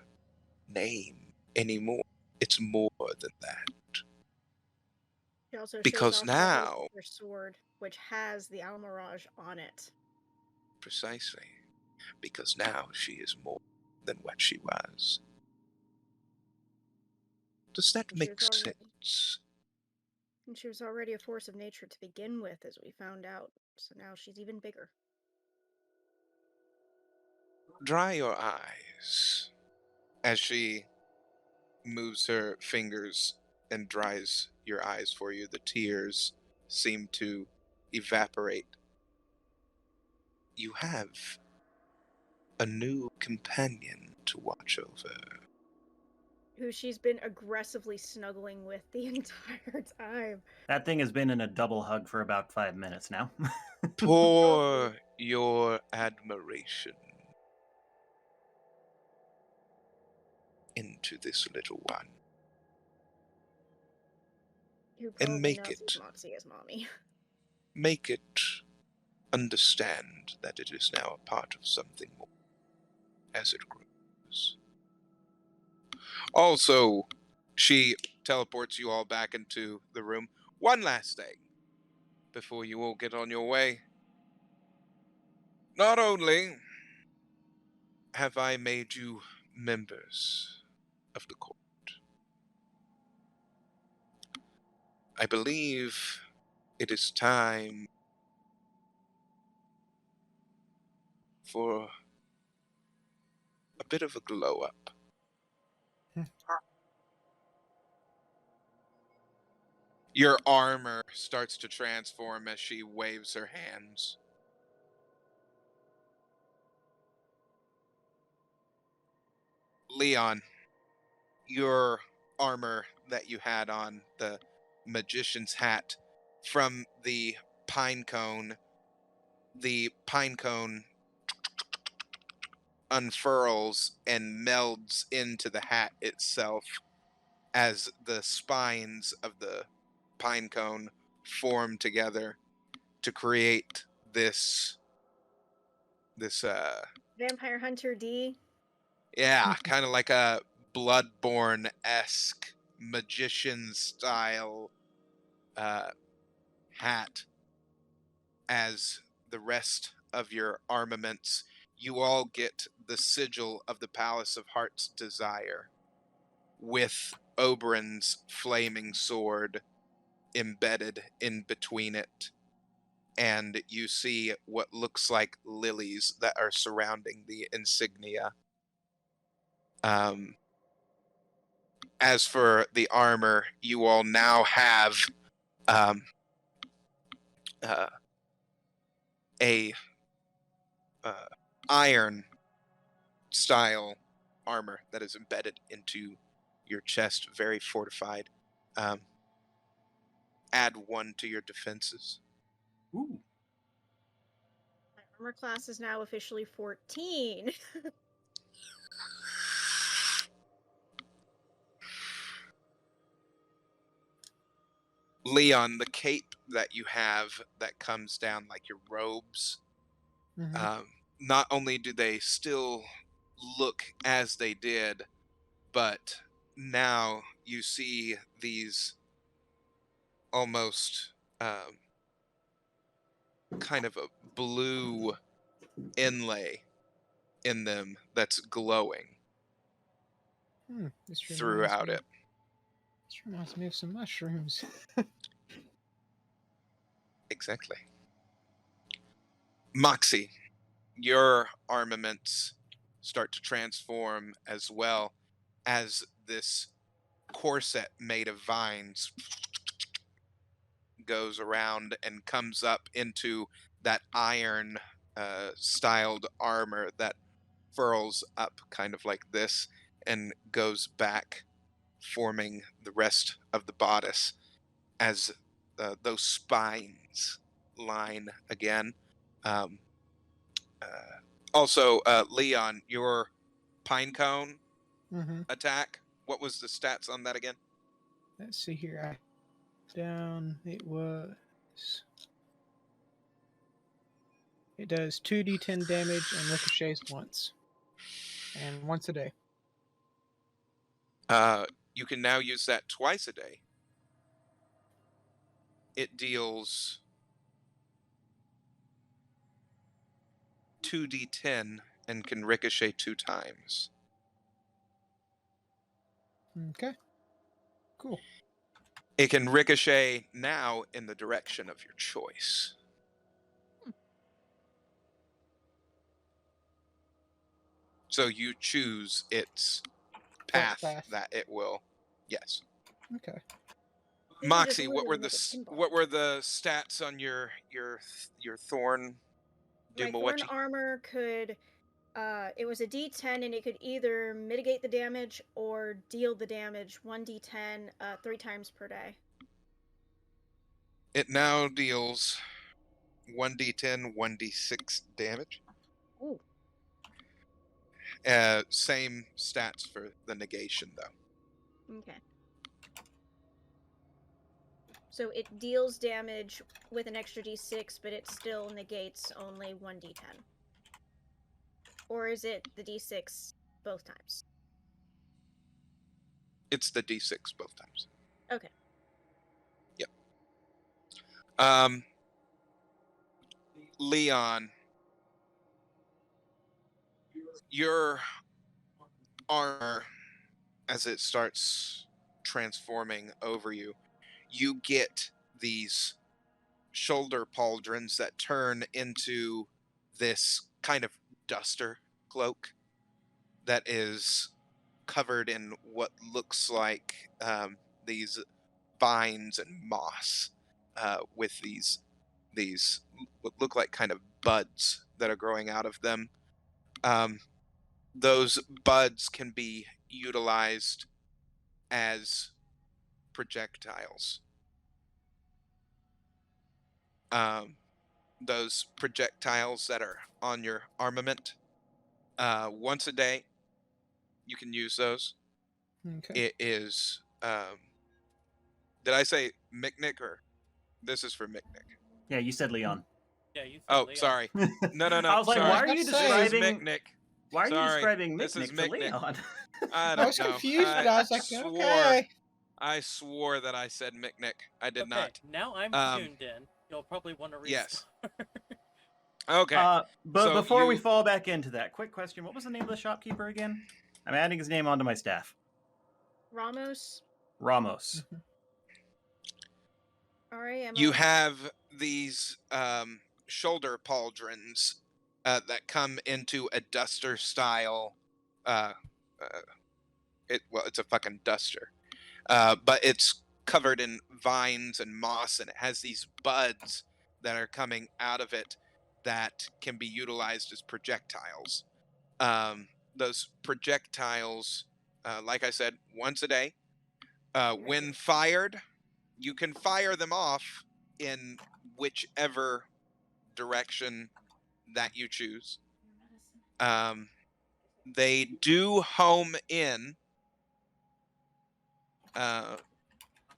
name anymore. It's more than that. She also shows Because off the hilt now, of her sword, which has the Almirage on it. precisely, because now she is more than what she was. Does that And she make was already, sense? and she was already a force of nature to begin with, as we found out. So now she's even bigger. Dry your eyes as she moves her fingers and dries your eyes for you. The tears seem to evaporate. You have a new companion to watch over. Who she's been aggressively snuggling with the entire time. That thing has been in a double hug for about 5 minutes now. Pour your admiration into this little one Who and probably now sees Moxie as mommy. make it understand that it is now a part of something more as it grows. Also, she teleports you all back into the room. One last thing before you all get on your way. Not only have I made you members of the court, I believe it is time for a bit of a glow up. Your armor starts to transform as she waves her hands. Leon, your armor that you had on, the magician's hat, from the pine cone unfurls and melds into the hat itself as the spines of the pine cone form together to create this Vampire Hunter D. yeah, kind of like a Bloodborne-esque magician style hat. As the rest of your armaments, you all get the sigil of the Palace of Heart's Desire with Oberon's flaming sword embedded in between it. And you see what looks like lilies that are surrounding the insignia. As for the armor, you all now have um, uh, a iron style armor that is embedded into your chest, very fortified. Um, add 1 to your defenses. Ooh. My armor class is now officially 14. Leon, the cape that you have that comes down like your robes, not only do they still look as they did, but now you see these almost kind of a blue inlay in them that's glowing This reminds throughout me it. Reminds me of some mushrooms. Exactly. Moxie, your armaments start to transform as well as this corset made of vines goes around and comes up into that iron styled armor that furls up kind of like this and goes back, forming the rest of the bodice as those spines line again. Um, Leon, your pine cone Mm-hmm. attack, what was the stats on that again? Let's see here. It was. It does 2d10 damage and ricochets once. And once a day. You can now use that twice a day. It deals 2d10 and can ricochet 2 times. Okay. Cool. It can ricochet now in the direction of your choice. So you choose its path that it will. Yes. Okay. You can just Moxie, what literally were make it the pinball. stats on your thorn? My thorn armor could it was a d10 and it could either mitigate the damage or deal the damage 1d10 3 times per day. It now deals 1d10, 1d6 damage. Ooh. Same stats for the negation, though. Okay. So it deals damage with an extra d6, but it still negates only 1d10. Or is it the d6 both times? It's the d6 both times. Okay. Yep. Leon, your armor, as it starts transforming over you, you get these shoulder pauldrons that turn into this kind of duster cloak that is covered in what looks like these vines and moss with these what look like kind of buds that are growing out of them. Those buds can be utilized as projectiles. Those projectiles that are on your armament, once a day, you can use those. Okay. It is. Did I say Micnic or this is for Micnic? Yeah, you said Leon. Yeah, you said Oh, Leon. sorry. No. I was like, sorry. why are you This is describing? Micnic. Why are you Sorry, describing this is Micnic to Micnic. Leon? I I was don't know. confused, but I was like, okay. I swore that I said Micnic. I did Okay, not. now I'm tuned in. You'll probably want to restart. Yes. Okay. But So before we you- fall back into that, quick question: what was the name of the shopkeeper again? I'm adding his name onto my staff. Ramos. Ramos. R-A-M-O-S. You have these shoulder pauldrons that come into a duster style. It's a fucking duster, but it's covered in vines and moss, and it has these buds that are coming out of it that can be utilized as projectiles. Those projectiles, like I said, once a day. When fired, you can fire them off in whichever direction that you choose. They do home in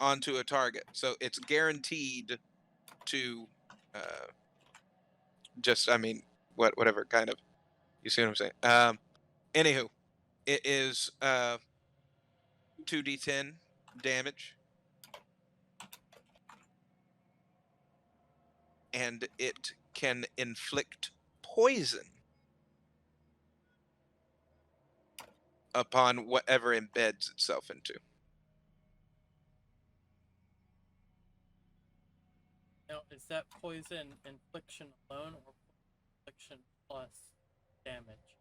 onto a target, so it's guaranteed to whatever kind of, you see what I'm saying. Anywho, it is 2d10 damage, and it can inflict poison upon whatever embeds itself into. Now, is that poison infliction alone or infliction plus damage?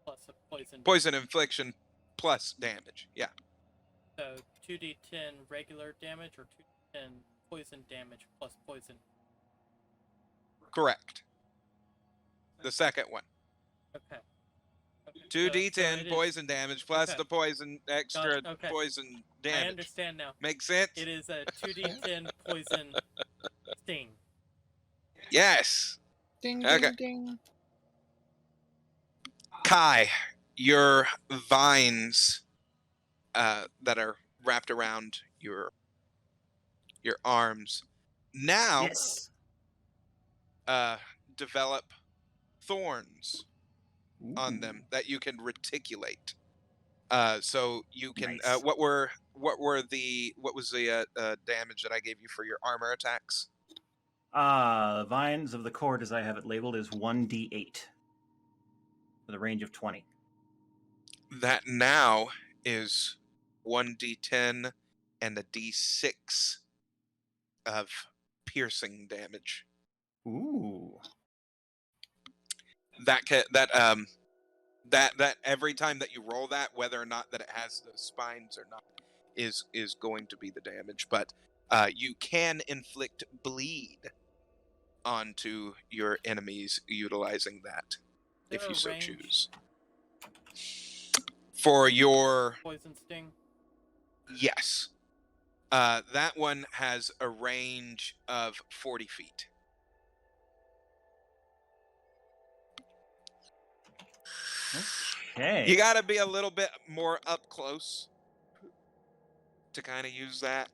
Plus a poison Poison infliction plus damage. Yeah. So 2d10 regular damage or 2d10 poison damage plus poison? Correct. The second one. Okay. 2d10 poison damage plus the poison extra poison damage. I understand now. Makes sense? It is a 2d10 poison sting. Yes. Ding, Okay. ding, ding. Kai, your vines that are wrapped around your arms now Yes. develop thorns on Ooh. them that you can reticulate. So you can. Nice. What was the damage that I gave you for your armor attacks? Vines of the Cord, as I have it labeled, is 1d8 with a range of 20. That now is 1d10 and a d6 of piercing damage. Ooh. That every time that you roll that, whether or not that it has the spines or not, is going to be the damage. But you can inflict bleed onto your enemies utilizing that, if you so choose. For your poison sting? Yes. That one has a range of 40 feet. Okay. You got to be a little bit more up close to kind of use that.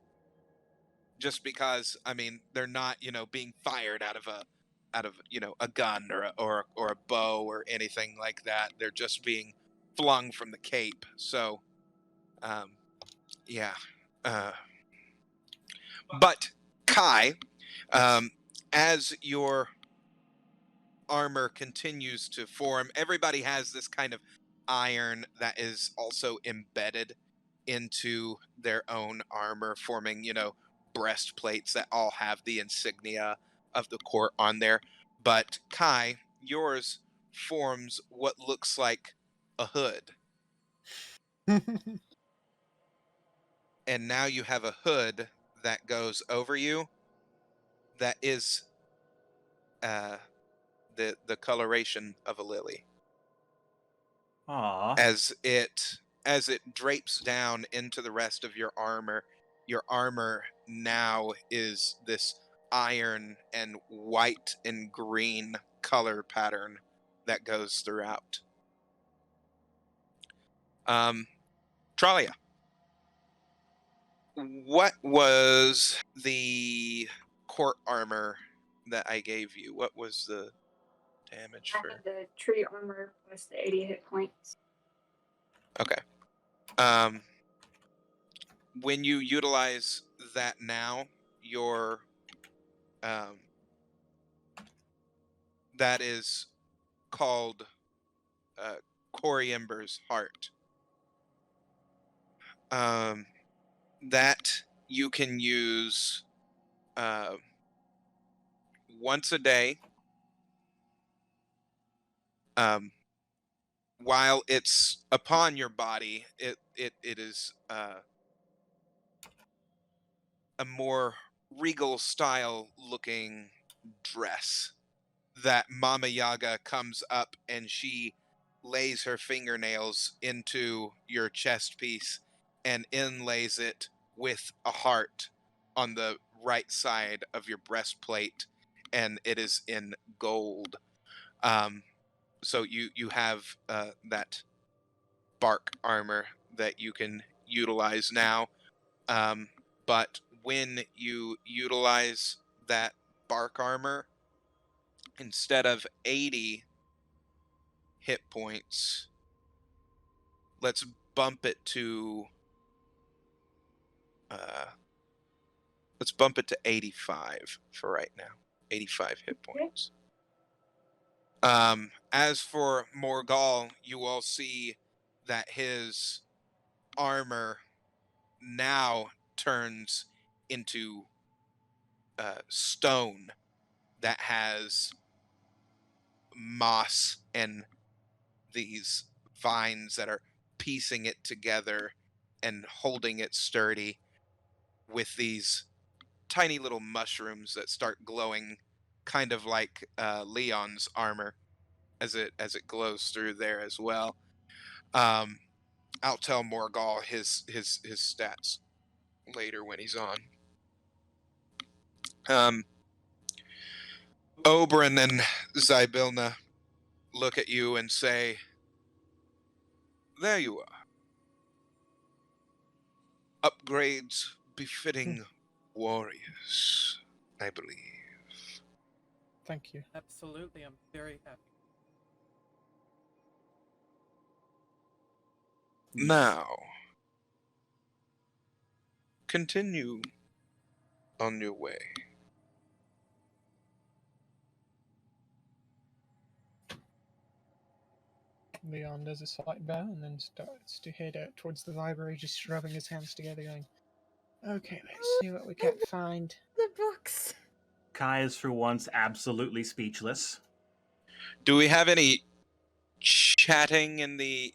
Just because, I mean, they're not, being fired out of a gun or a bow or anything like that. They're just being flung from the cape. So, yeah. But Kai, as your armor continues to form, everybody has this kind of iron that is also embedded into their own armor, forming, breastplates that all have the insignia of the court on there. But Kai, yours forms what looks like a hood. And now you have a hood that goes over you that is the coloration of a lily. Aww. As it drapes down into the rest of your armor now is this iron and white and green color pattern that goes throughout. Tralia, what was the court armor that I gave you? What was the damage I for? had the tree armor plus the 80 hit points. Okay. When you utilize that now, your that is called Coriamber's Heart. That you can use once a day. While it's upon your body, it is a more regal style looking dress that Mama Yaga comes up and she lays her fingernails into your chest piece and inlays it with a heart on the right side of your breastplate, and it is in gold. So you have that bark armor that you can utilize now. But when you utilize that bark armor, instead of 80 hit points, let's bump it to 85 for right now. 85 hit points. As for Morgal, you all see that his armor now turns into stone that has moss and these vines that are piecing it together and holding it sturdy, with these tiny little mushrooms that start glowing, kind of like Leon's armor as it glows through there as well. Um, I'll tell Morgal his stats later when he's on. Oberyn and Zybilna look at you and say, "There you are. Upgrades befitting warriors, I believe." Thank you. Absolutely, I'm very happy. Now, continue on your way. Leon does a slight bow and then starts to head out towards the library, just rubbing his hands together, going, "Okay, let's see what we can find." The books. Kai is for once absolutely speechless. Do we have any chatting in the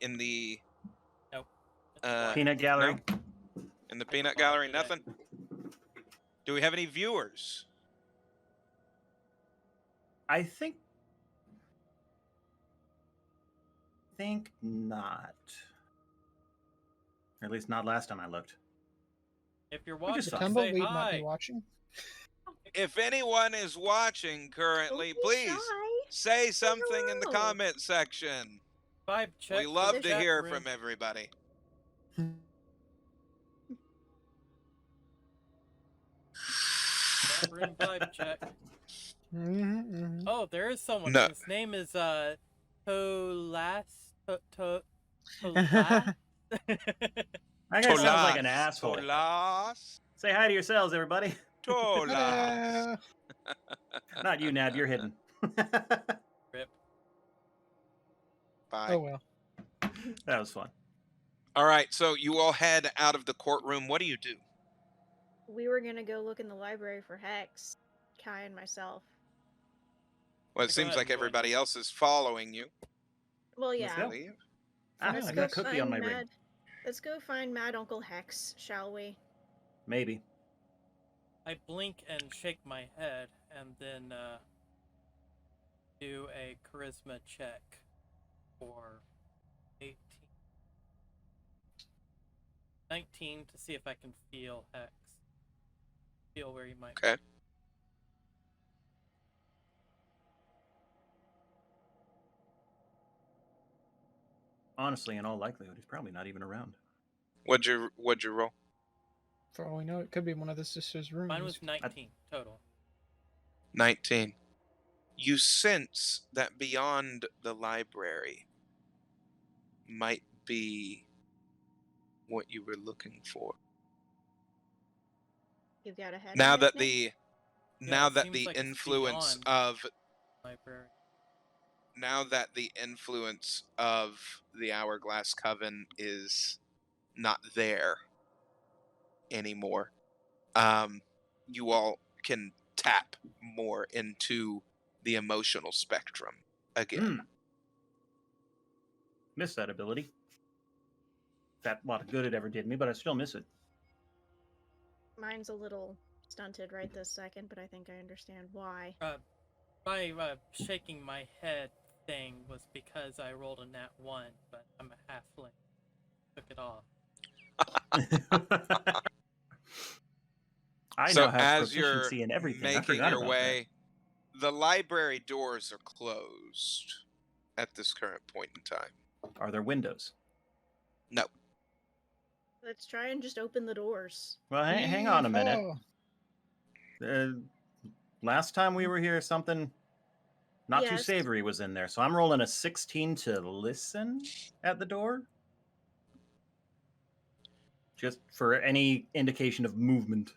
Nope. Peanut gallery. no? In the peanut Fine gallery? today. Nothing. Do we have any viewers? I think not. Or at least not last time I looked. If you're just watching, saw- say Tumbleweed might hi. be watching. If anyone is watching currently, Don't be please shy. say something in the hello. comment section. Vibe check. We for love the to chat hear room. from everybody. Chat room vibe check. Mm-hmm. Oh, there is someone. No. His name is Tolas. Tolas. That guy sounds like an Tolas. asshole. Tolas. Say hi to yourselves, everybody. Tolas. Not you, Nab. You're hidden. Rip. Bye. Oh well. That was fun. All right, so you all head out of the courtroom. What do? We were gonna go look in the library for Hex, Kai and myself. Well, it Go seems ahead like and join everybody me. else is following you. Well, Let's yeah. go. Leave. Ah, Let's I go got Cookie on find my ring. Mad. Let's go find Mad Uncle Hex, shall we? Maybe. I blink and shake my head, and then do a charisma check for 18. 19 to see if I can feel Hex. Feel where he might be. Okay. Honestly, in all likelihood, he's probably not even around. What'd you roll? For all we know, it could be one of the sisters' rooms. Mine was 19 total. 19. You sense that beyond the library might be what you were looking for. You've got a head. Now on it, that Nick? the Yeah, now it that seems the like it's influence beyond of library. now that the influence of the Hourglass Coven is not there anymore, you all can tap more into the emotional spectrum again. Miss that ability. That lot of good it ever did me, but I still miss it. Mine's a little stunted right this second, but I think I understand why. My shaking my head thing was because I rolled a nat 1, but I'm a halfling. Took it off. I So now have as you're proficiency in everything. I making forgot your about way, the library doors are closed at this current point in time. that. Are there windows? No. Let's try and just open the doors. Well, hang on a minute. Yeehaw. Last time we were here, something not too Yes. savory was in there. So I'm rolling a 16 to listen at the door. Just for any indication of movement.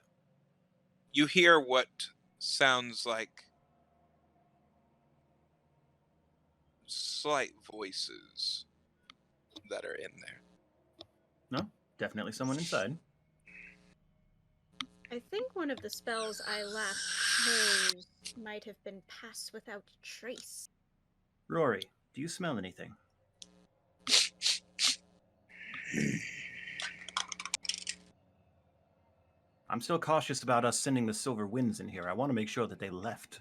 You hear what sounds like slight voices that are in there. No, definitely someone inside. I think one of the spells I last chose might have been Pass Without Trace. Rory, do you smell anything? I'm still cautious about us sending the Silver Winds in here. I want to make sure that they left.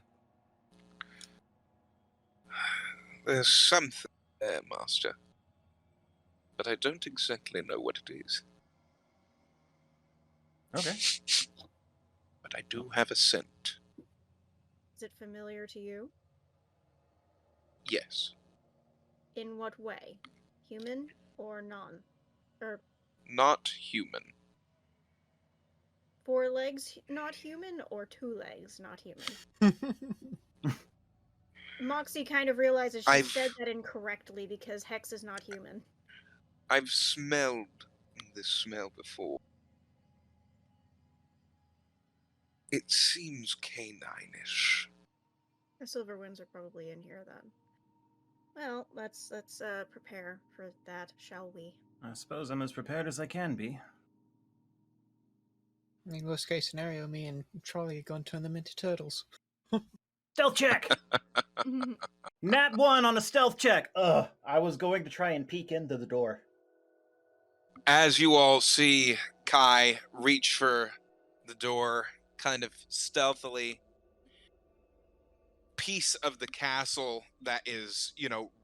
There's something there, Master. But I don't exactly know what it is. Okay. But I do have a scent. Is it familiar to you? Yes. In what way? Human or non? Or Not human. 4 legs not human or 2 legs not human? Moxie kind of realizes she said that incorrectly because Hex is not human. I've smelled this smell before. It seems canine-ish. The Silver Winds are probably in here then. Well, let's prepare for that, shall we? I suppose I'm as prepared as I can be. In worst case scenario, me and Charlie are going to turn them into turtles. Stealth check! Nat 1 on a stealth check! Ugh, I was going to try and peek into the door. As you all see Kai reach for the door, kind of stealthily, piece of the castle that is,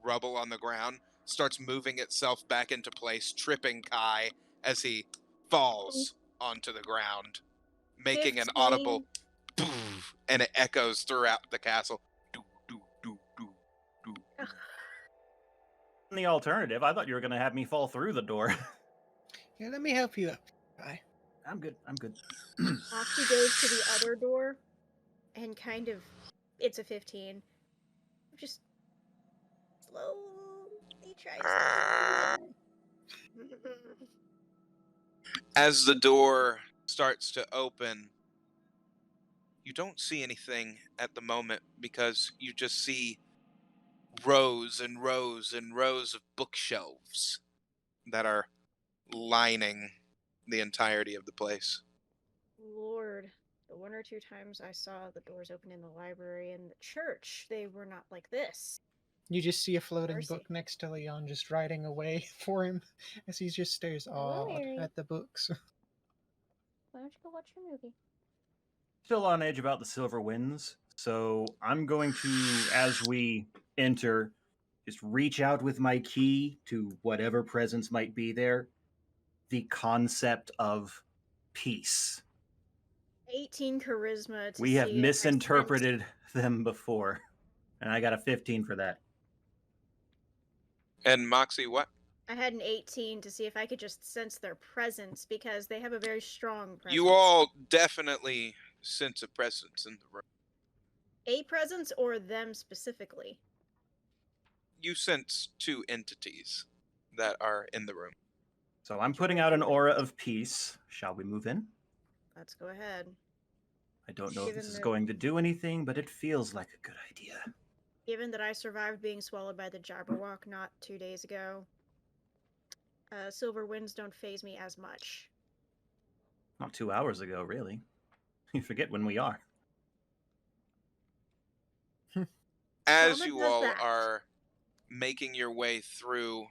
rubble on the ground starts moving itself back into place, tripping Kai as he falls onto the ground, making an audible poof, and it echoes throughout the castle. Do, do, do, do, do. In the alternative, I thought you were going to have me fall through the door. Yeah, let me help you up, Kai. I'm good. Moxie goes to the other door and kind of, it's a 15. Just slowly tries to As the door starts to open, you don't see anything at the moment because you just see rows and rows and rows of bookshelves that are lining the entirety of the place. Lord, the 1 or 2 times I saw the doors open in the library and the church, they were not like this. You just see a floating Mercy. book next to Leon just writing away for him as he just stares awed Larry. at the books. Why don't you go watch your movie? Still on edge about the Silver Winds, so I'm going to, as we enter, just reach out with my key to whatever presence might be there. The concept of peace. 18 charisma to We see have if I misinterpreted them before, and I got a 15 for that. And Moxie, what? I had an 18 to see if I could just sense their presence because they have a very strong presence. You all definitely sense a presence in the room. A presence or them specifically? You sense 2 entities that are in the room. So I'm putting out an aura of peace. Shall we move in? Let's go ahead. I don't know if this Given is that- going to do anything, but it feels like a good idea. Given that I survived being swallowed by the Jabberwock not 2 days ago, Silver Winds don't phase me as much. Not 2 hours ago, really. You forget when we are. As Trauma you does all that. are making your way through,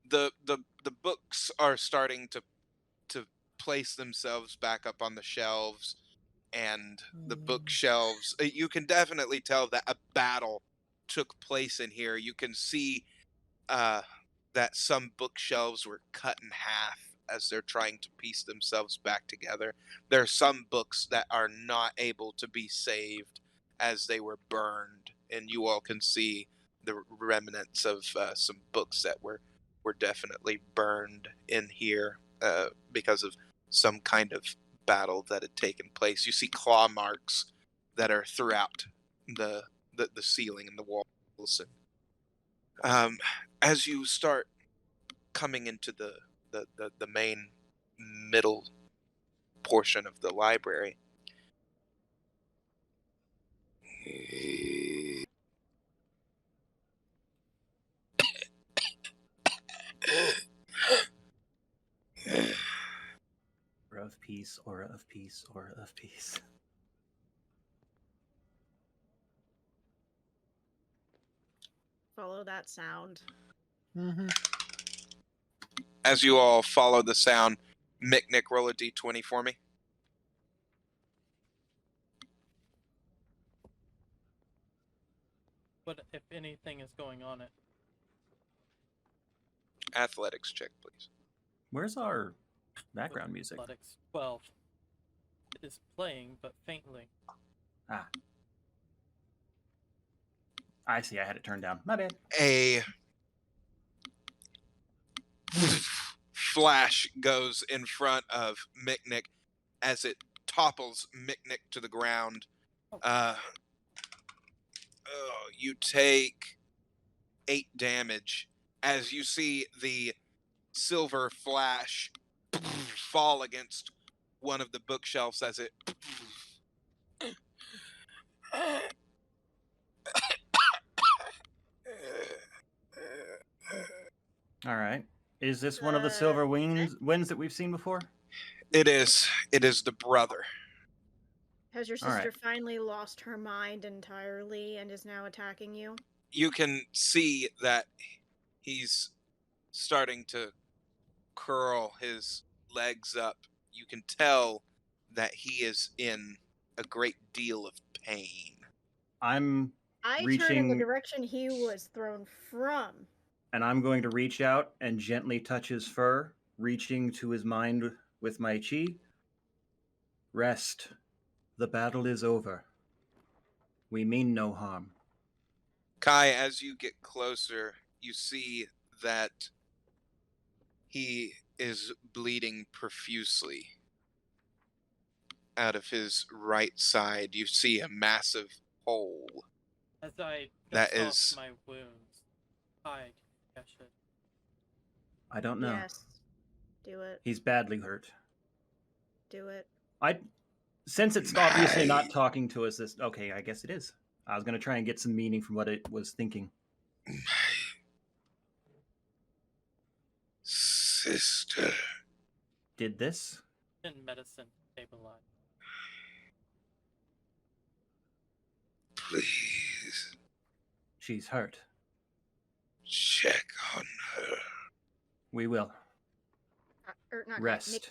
the books are starting to place themselves back up on the shelves, and the bookshelves, you can definitely tell that a battle took place in here. You can see that some bookshelves were cut in half as they're trying to piece themselves back together. There are some books that are not able to be saved as they were burned, and you all can see the remnants of some books that were definitely burned in here because of some kind of battle that had taken place. You see claw marks that are throughout the ceiling and the walls. And as you start coming into the main middle portion of the library, Aura of peace, aura of peace, aura of peace. Follow that sound. Mm-hmm. As you all follow the sound, Mick, roll a d20 for me. What, if anything, is going on it? Athletics check, please. Where's our background music? Athletics 12. It is playing, but faintly. Ah. I see, I had it turned down. My bad. A flash goes in front of Mick as it topples Mick to the ground. You take 8 damage as you see the silver flash fall against one of the bookshelves as it All right. Is this one of the silver winds that we've seen before? It is the brother. Has your All right. sister finally lost her mind entirely and is now attacking you? You can see that he's starting to curl his legs up. You can tell that he is in a great deal of pain. I turn in the reaching, direction he was thrown from. and I'm going to reach out and gently touch his fur, reaching to his mind with my chi. Rest. The battle is over. We mean no harm. Kai, as you get closer, you see that he is bleeding profusely. Out of his right side, you see a massive hole. As I That dust is- off my wounds, I should. I don't know. Yes. Do it. He's badly hurt. Do it. Since it's obviously not talking to us, okay, I guess it is. I was going to try and get some meaning from what it was thinking. Sister. Did this? In medicine, stabilize. Please She's hurt. check on her. We will. Not Rest.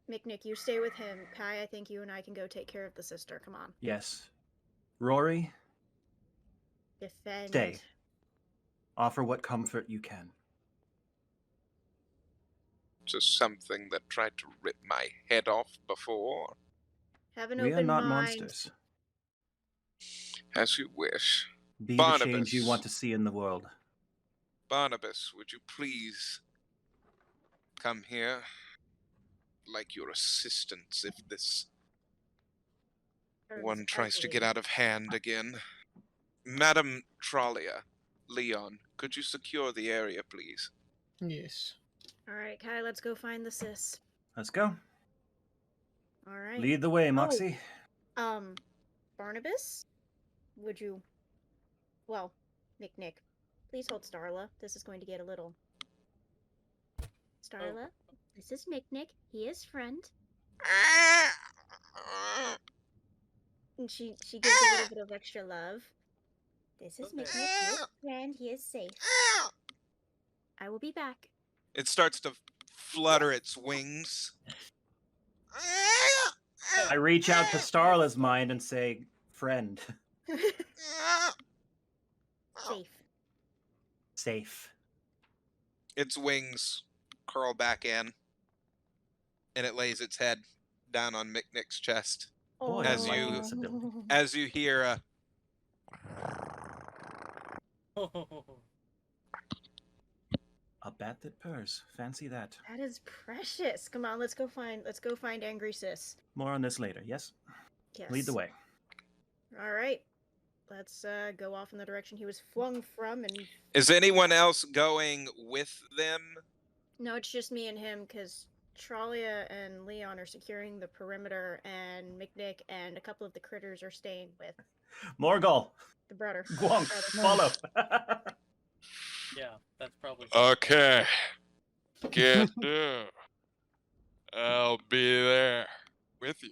Nick, you stay with him. Kai, I think you and I can go take care of the sister. Come on. Yes. Rory, Defend. stay. Offer what comfort you can. To something that tried to rip my head off before. Have an We are open not mind. monsters. As you wish. Be Barnabas. the change you want to see in the world. Barnabas, would you please come here? Like your assistance if this one tries to get out of hand again. Madam Tralia, Leon, could you secure the area, please? Yes. All right, Kai, let's go find the sis. Let's go. All right. Lead the way, Moxie. Barnabas? Would you... Well, Nick, please hold Starla. This is going to get a little... Starla, this is Nick. He is friend. And she gives a little bit of extra love. This is Nick. He is friend. He is safe. I will be back. It starts to flutter its wings. I reach out to Starla's mind and say, friend. Safe. Safe. Its wings curl back in, and it lays its head down on Micknick's chest. Boy, As I like you- this ability. As you hear a A bat that purrs. Fancy that. That is precious. Come on, let's go find Angry Sis. More on this later, yes? Yes. Lead the way. All right. Let's go off in the direction he was flung from. And Is anyone else going with them? no, it's just me and him because Tralia and Leon are securing the perimeter, and Mick and a couple of the critters are staying with Morgul. the brother. Gwonk. Follow. Yeah, that's probably. Okay. Get there. I'll be there. with you.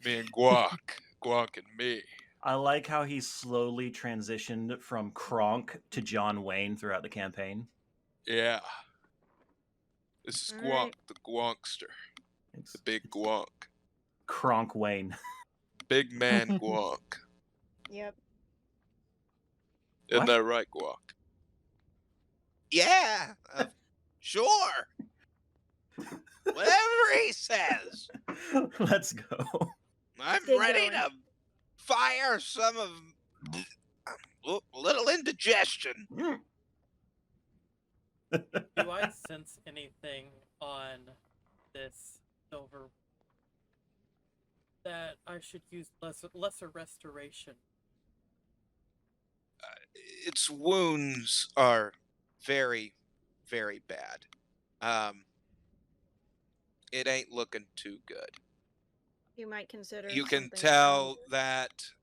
Me and Guac. Guac and me. I like how he slowly transitioned from Kronk to John Wayne throughout the campaign. Yeah. This is All Guac, right. the Guankster. It's The big Guac. Kronk Wayne. Big man Guac. Yep. Isn't What? that right, Guac? Yeah, sure. Whatever he says. Let's go. I'm Get ready going. to fire some of a little indigestion. Do I sense anything on this silver that I should use lesser restoration? Its wounds are very, very bad. It ain't looking too good. You might consider. You can something tell else.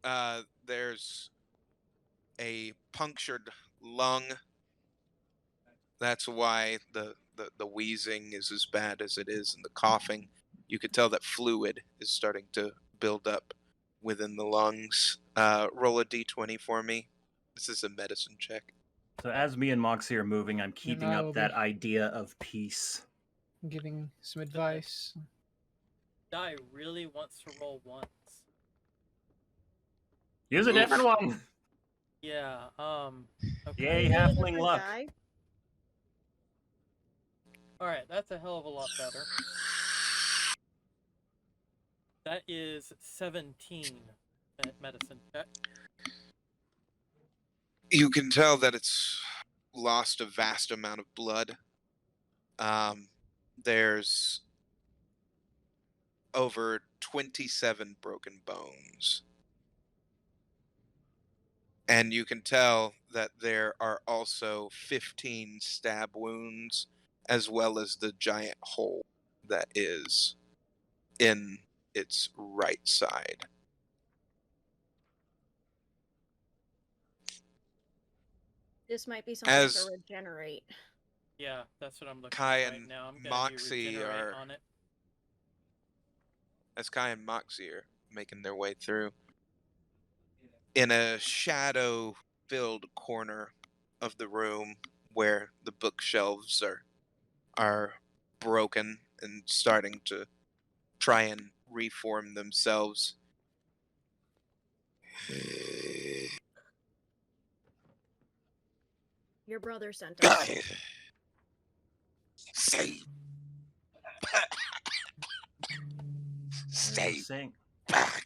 that there's a punctured lung. That's why the wheezing is as bad as it is, and the coughing. You could tell that fluid is starting to build up within the lungs. Roll a d20 for me. This is a medicine check. So as me and Moxie are moving, I'm And keeping I up will that be idea of peace. giving some advice. Die really wants to roll once. Use a Oof. different one. Yeah, okay. Yay, Use a halfling different luck. die. Alright, that's a hell of a lot better. That is 17 at medicine check. You can tell that it's lost a vast amount of blood. There's over 27 broken bones. And you can tell that there are also 15 stab wounds, as well as the giant hole that is in its right side. This might be something As to regenerate. Yeah, that's what I'm looking Kai at right and now. I'm gonna Moxie do regenerate are- on it. As Kai and Moxie are making their way through, in a shadow-filled corner of the room where the bookshelves are broken and starting to try and reform themselves. Your brother sent us. Stay. Stay Saying, back.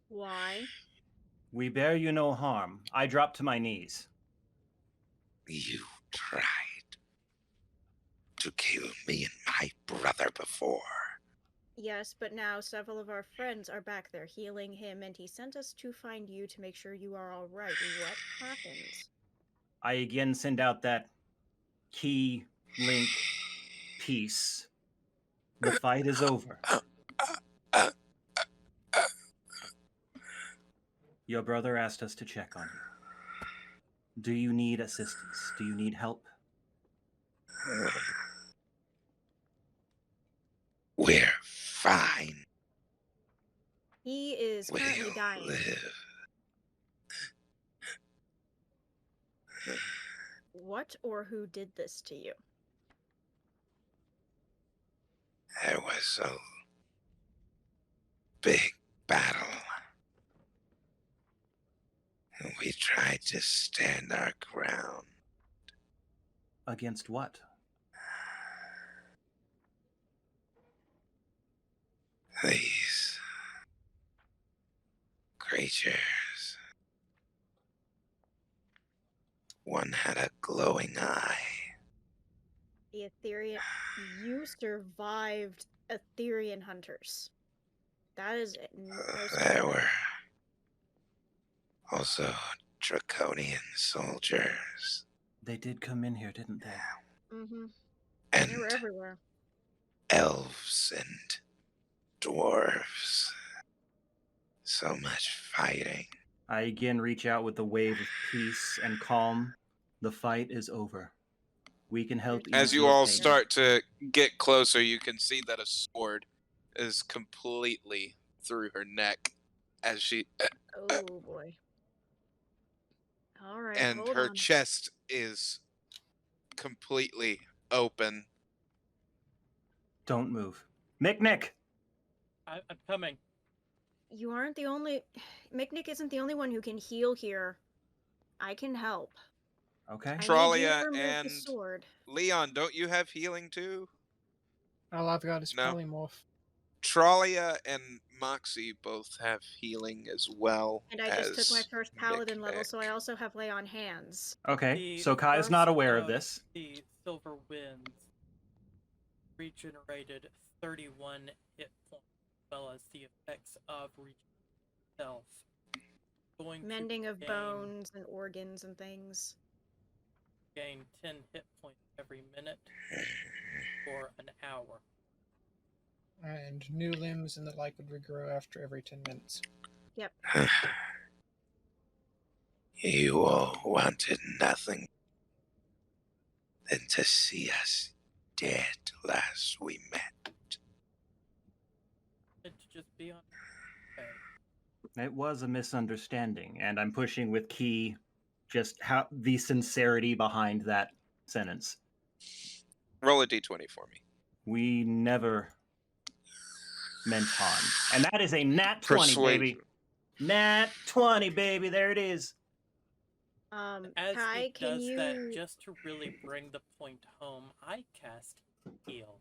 Why? we bear you no harm. I dropped to my knees. You tried to kill me and my brother before. Yes, but now several of our friends are back there healing him, and he sent us to find you to make sure you are all right. What happens? I again send out that key link piece. The fight is over. Your brother asked us to check on you. Do you need assistance? Do you need help? We're fine. He is currently dying. What or who did this to you? There was a big battle. And we tried to stand our ground. Against what? These creatures. One had a glowing eye. The Etherean. You survived Etherean hunters. That is no There small were also draconian soldiers. They did come in here, didn't they? Mm-hmm. And They were everywhere. elves and dwarves. So much fighting. I again reach out with the wave of peace and calm. The fight is over. We can help As ease you your all pain. start to get closer, you can see that a sword is completely through her neck as she Oh boy. All right, and hold her on. chest is completely open. Don't move. Nick! I'm coming. You aren't the only. Miknik isn't the only one who can heal here. I can help. Okay. I need you to Tralia remove the and sword. Leon, don't you have healing too? All I've got is No. polymorph. Tralia and Moxie both have healing as well. And I just took my as first paladin level, Mick. so I also have lay on hands. Okay, The so Kai is not first aware of this. The Silver Winds regenerated 31 hit points, as well as the effects of regeneration itself. Mending of bones and organs and things. Gain 10 hit points every minute for an hour. And new limbs and the like would regrow after every 10 minutes. Yep. You all wanted nothing than to see us dead last we met. To just be on. It was a misunderstanding, and I'm pushing with key just how the sincerity behind that sentence. Roll a d20 for me. We never meant harm. And that is a nat 20, baby. Nat 20, baby. There it is. As Kai, it can does you... that, just to really bring the point home, I cast heal.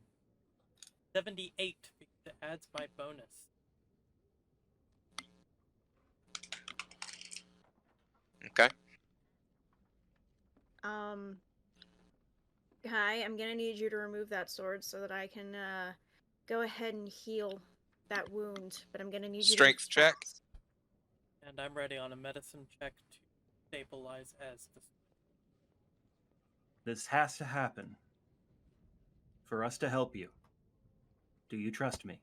78 because it adds my bonus. Okay. Kai, I'm gonna need you to remove that sword so that I can go ahead and heal that wound. But I'm gonna need you to Strength check. And I'm ready on a medicine check to stabilize as the. This has to happen for us to help you. Do you trust me?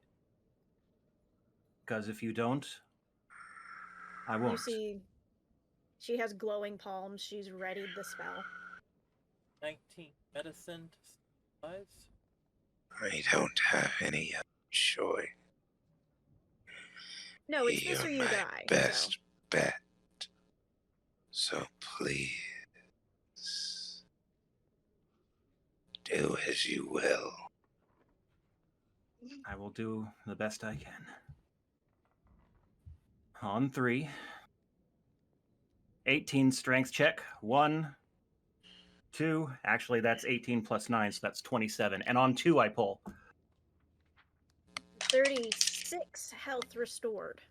Because if you don't, I won't. You see, she has glowing palms. She's readied the spell. 19 medicine to stabilize. I don't have any other choice. No, it's this or you my die. best bet. So please, do as you will. I will do the best I can. On 3. 18 strength check. 1, 2. Actually, that's 18 plus 9, so that's 27. And on 2, I pull. 36 health restored.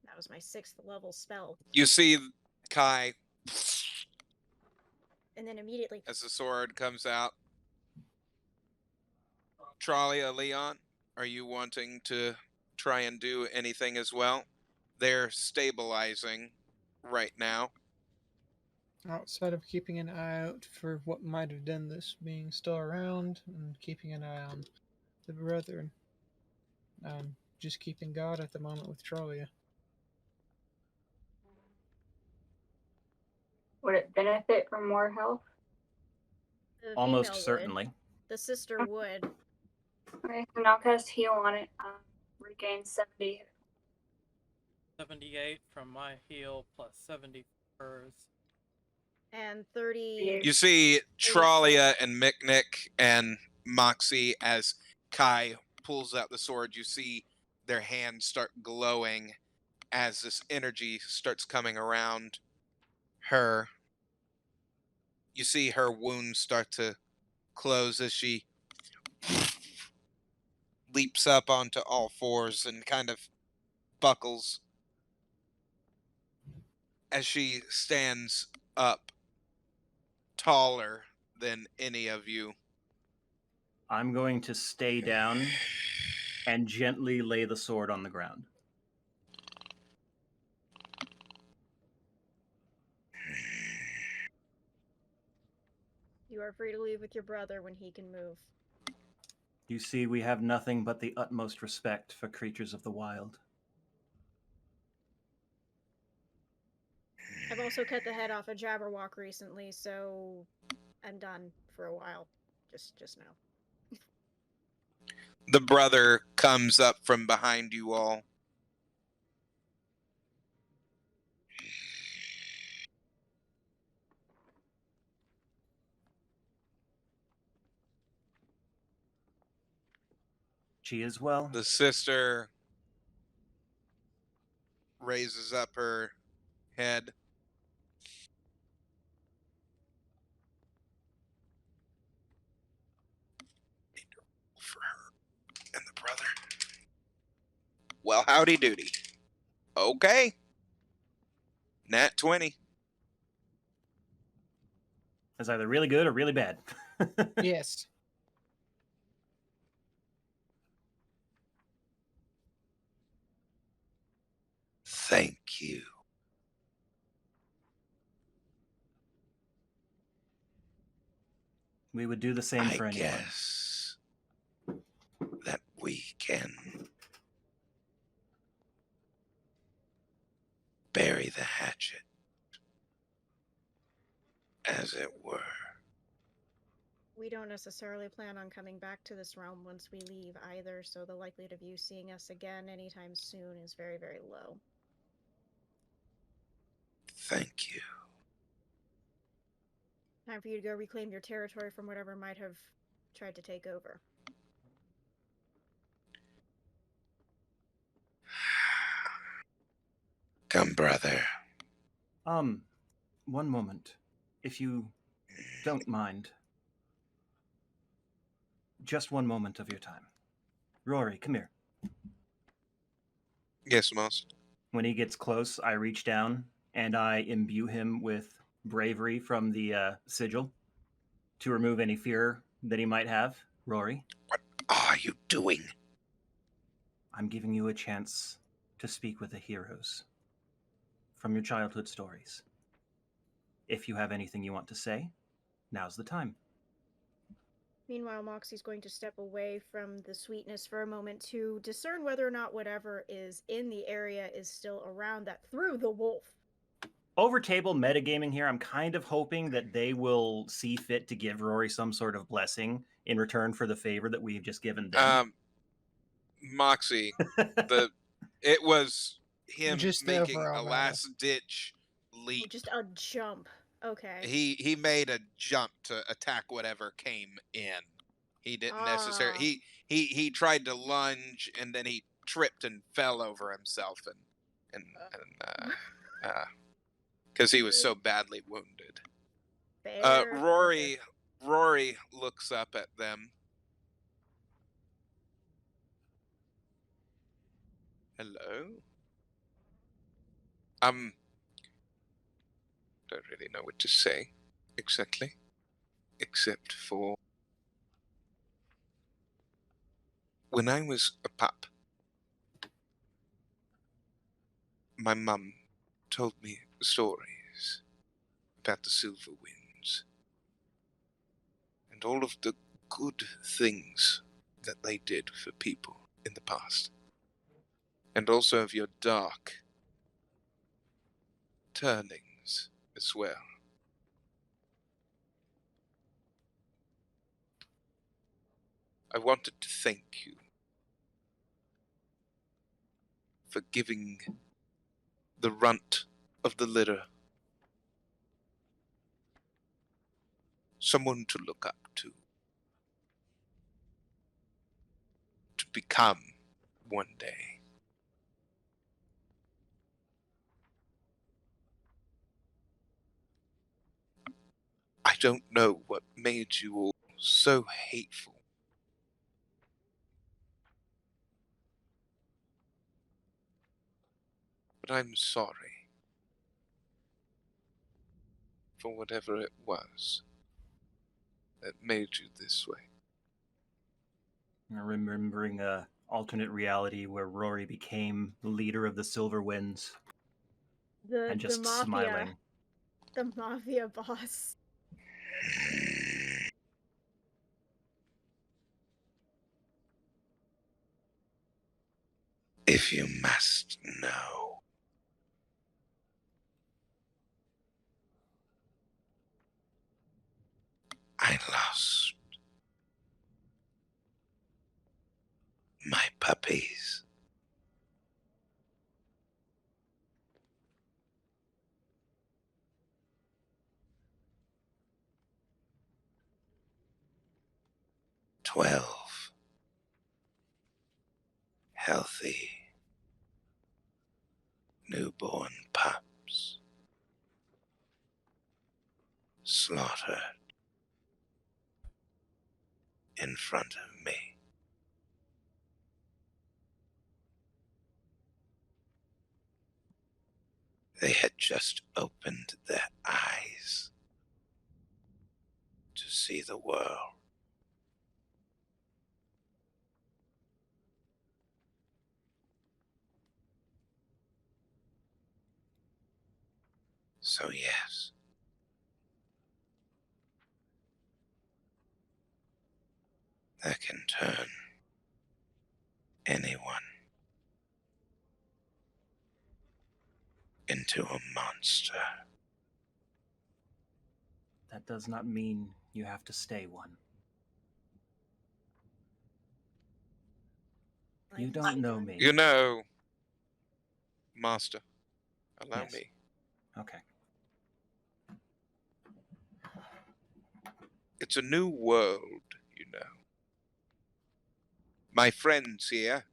That was my 6th level spell. You see Kai And then immediately... as the sword comes out. Tralia, Leon, are you wanting to try and do anything as well? They're stabilizing right now. Outside of keeping an eye out for what might have done this being still around, and keeping an eye on the brethren, just keeping God at the moment with Trolia. Would it benefit from more health? The Almost female certainly. would. The sister would. Okay, then I'll cast heal on it. Regain 70. 78 from my heal plus 70 for hers. And 30... You see Tralia and Miknik and Moxie as Kai pulls out the sword. You see their hands start glowing as this energy starts coming around her. You see her wounds start to close as she leaps up onto all fours and kind of buckles as she stands up taller than any of you. I'm going to stay down and gently lay the sword on the ground. You are free to leave with your brother when he can move. You see, we have nothing but the utmost respect for creatures of the wild. I've also cut the head off a Jabberwock recently, so I'm done for a while. Just now. The brother comes up from behind you all. She is well. The sister raises up her head. For her and the brother. Well, howdy doody. Okay. Nat 20. It's either really good or really bad. Yes. Thank you. We would do the same for I anyone. guess that we can bury the hatchet, as it were. We don't necessarily plan on coming back to this realm once we leave either, so the likelihood of you seeing us again anytime soon is very, very low. Thank you. Time for you to go reclaim your territory from whatever might have tried to take over. Come, brother. One moment. If you don't mind. Just one moment of your time. Rory, come here. Yes, Moss. When he gets close, I reach down and I imbue him with bravery from the sigil to remove any fear that he might have. Rory, What are you doing? I'm giving you a chance to speak with the heroes from your childhood stories. If you have anything you want to say, now's the time. Meanwhile, Moxie's going to step away from the sweetness for a moment to discern whether or not whatever is in the area is still around that threw the wolf. Over table metagaming here, I'm kind of hoping that they will see fit to give Rory some sort of blessing in return for the favor that we've just given them. Moxie, it was him Just the making overall a matter. last-ditch leap. Just a jump. Okay. He made a jump to attack whatever came in. He didn't necessarily. He tried to lunge and then he tripped and fell over himself and because he was so badly wounded. Fair. Rory looks up at them. Hello. Don't really know what to say exactly, except for when I was a pup, my mum told me stories about the Silver Winds and all of the good things that they did for people in the past, and also of your dark turnings as well. I wanted to thank you for giving the runt of the litter someone to look up to become one day. I don't know what made you all so hateful. But I'm sorry for whatever it was that made you this way. Remembering a alternate reality where Rory became the leader of the Silver Winds and just the mafia. smiling. The mafia boss. If you must know, I lost puppies. "12 healthy newborn pups slaughtered in front of me. They had just opened their eyes to see the world. So yes, that can turn anyone into a monster." That does not mean you have to stay one. You don't know me. You know, Master, allow Yes. me. Okay. It's a new world, you know. My friends here,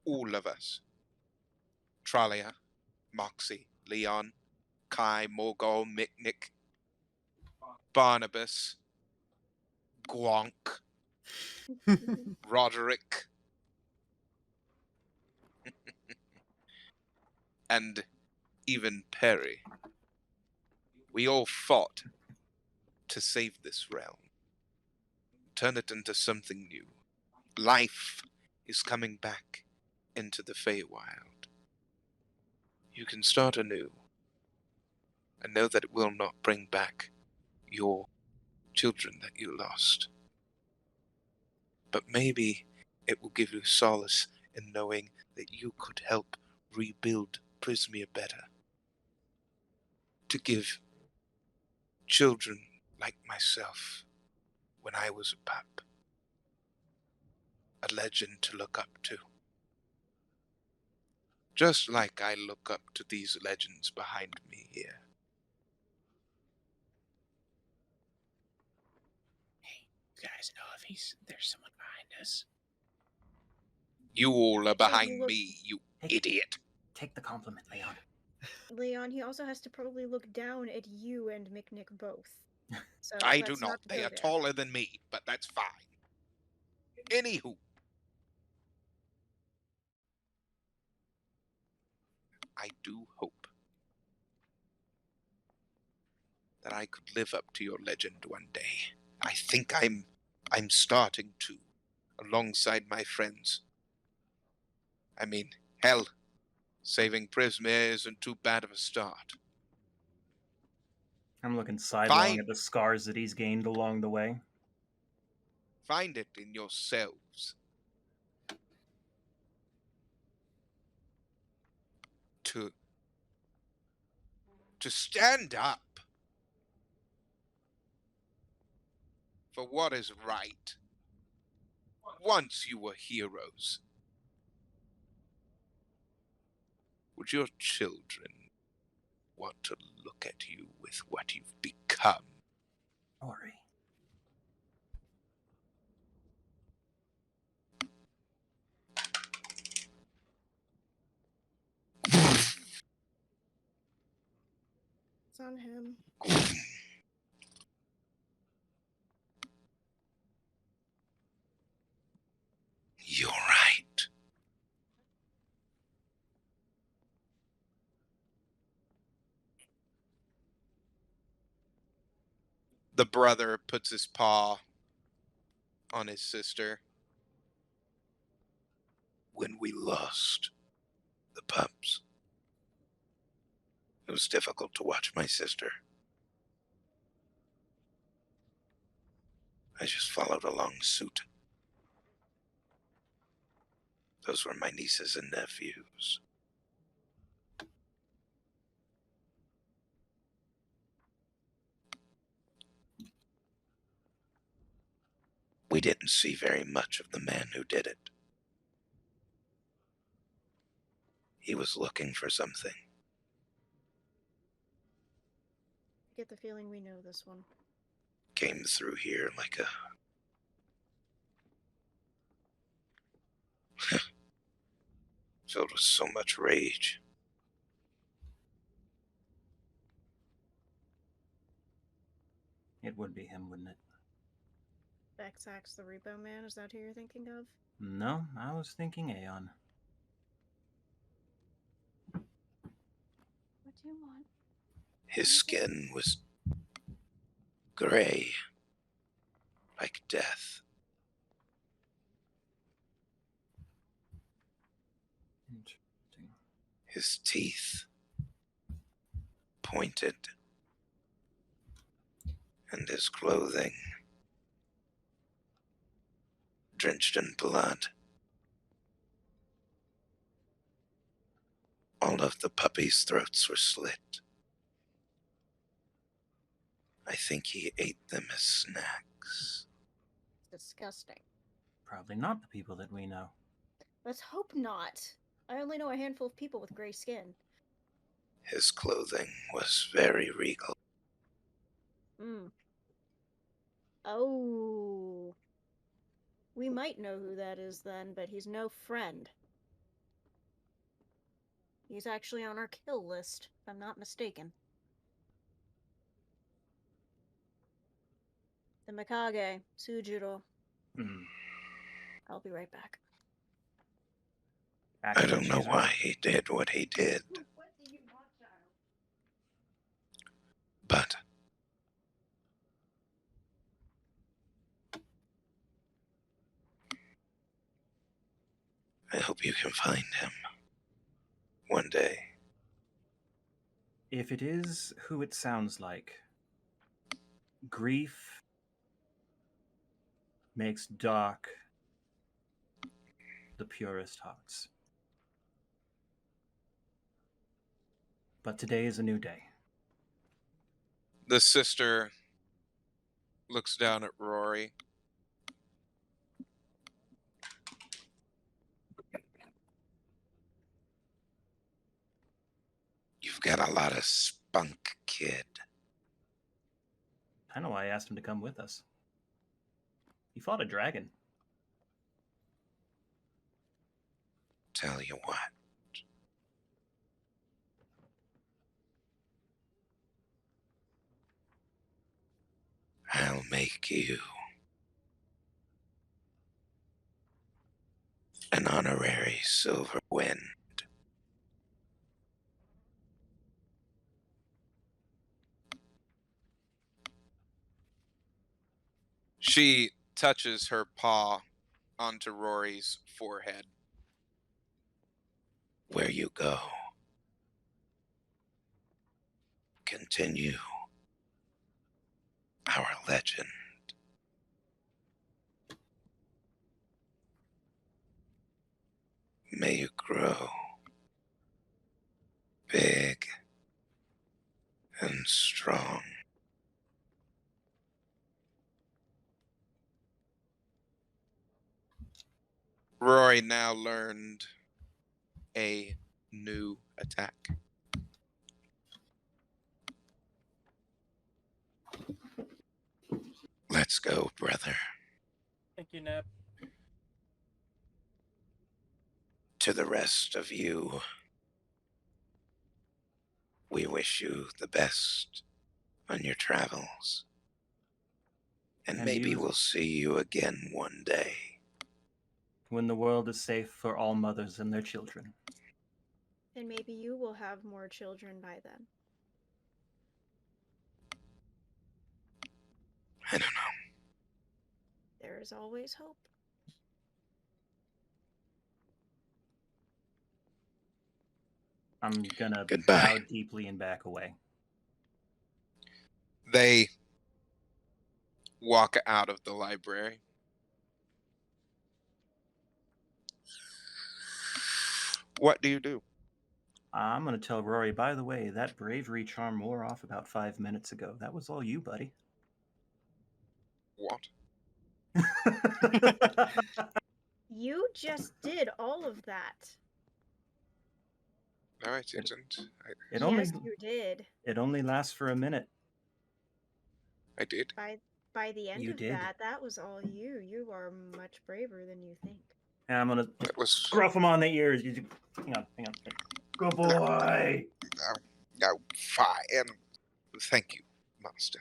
all of us, Tralia, Moxie, Leon, Kai, Morgul, Mick, Barnabas, Gwonk, Roderick, and even Perry. We all fought to save this realm, turn it into something new. Life is coming back into the Feywild. You can start anew, and know that it will not bring back your children that you lost. But maybe it will give you solace in knowing that you could help rebuild Prismia better. To give children like myself, when I was a pup, a legend to look up to. Just like I look up to these legends behind me here. You guys know if there's someone behind us? You all are behind look- me, you Hey. idiot. Take the compliment, Leon. Leon, he also has to probably look down at you and Mick both. So I do let's not. They go are there. taller than me, but that's fine. Anywho, I do hope that I could live up to your legend one day. I think I'm starting to, alongside my friends. I mean, hell, saving Prismia isn't too bad of a start. I'm looking sidelong Fine. at the scars that he's gained along the way. Find it in yourselves to stand up for what is right. Once you were heroes. Would your children want to look at you with what you've become? Ori. It's on him. You're right. The brother puts his paw on his sister. When we lost the pups, it was difficult to watch my sister. I just followed along suit. Those were my nieces and nephews. We didn't see very much of the man who did it. He was looking for something. I get the feeling we know this one. Came through here like a... filled with so much rage. It would be him, wouldn't it? Vexax the Repo Man, is that who you're thinking of? No, I was thinking Aeon. What do you want? His skin was gray, like death. Interesting. His teeth pointed, and his clothing drenched in blood. All of the puppies' throats were slit. I think he ate them as snacks. Disgusting. Probably not the people that we know. Let's hope not. I only know a handful of people with gray skin. His clothing was very regal. Oh. We might know who that is then, but he's no friend. He's actually on our kill list, if I'm not mistaken. The Mikage, Sujiro. I'll be right back. I don't know why he did what he did. What do you want, child? But I hope you can find him one day. If it is who it sounds like, grief makes dark the purest hearts. But today is a new day. The sister looks down at Rory. You've got a lot of spunk, kid. I know why I asked him to come with us. He fought a dragon. Tell you what. I'll make you an honorary silver wind. She touches her paw onto Rory's forehead. Where you go, continue our legend. May you grow big and strong. Rory now learned a new attack. Let's go, brother. Thank you, Neb. To the rest of you, we wish you the best on your travels. And maybe we'll see you again one day. When the world is safe for all mothers and their children. And maybe you will have more children by then. I don't know. There is always hope. I'm gonna Goodbye. bow deeply and back away. They walk out of the library. What do you do? I'm gonna tell Rory, by the way, that bravery charm wore off about 5 minutes ago. That was all you, buddy. What? You just did all of that. No, I didn't. It Yes, only you did. it only lasts for a minute. I did. By the end You of did. that was all you. You are much braver than you think. And I'm gonna That was scruff him on the ears. Hang on. Good boy. no fine. Thank you, Master.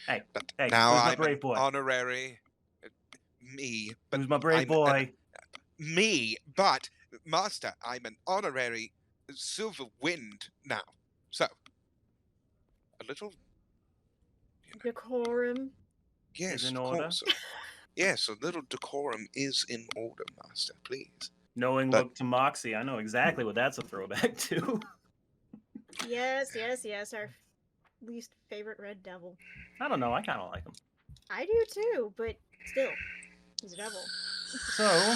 Hey, But hey, now who's my I'm brave an boy? honorary me. But Who's my brave I'm boy? me. But Master, I'm an honorary Silver Wind now. So a little, Decorum. yes, in of order? course. Yes, a little decorum is in order, Master. Please. Knowing But look to Moxie, I know exactly what that's a throwback to. Yes. Our least favorite red devil. I don't know. I kind of like him. I do too, but still, he's a devil. So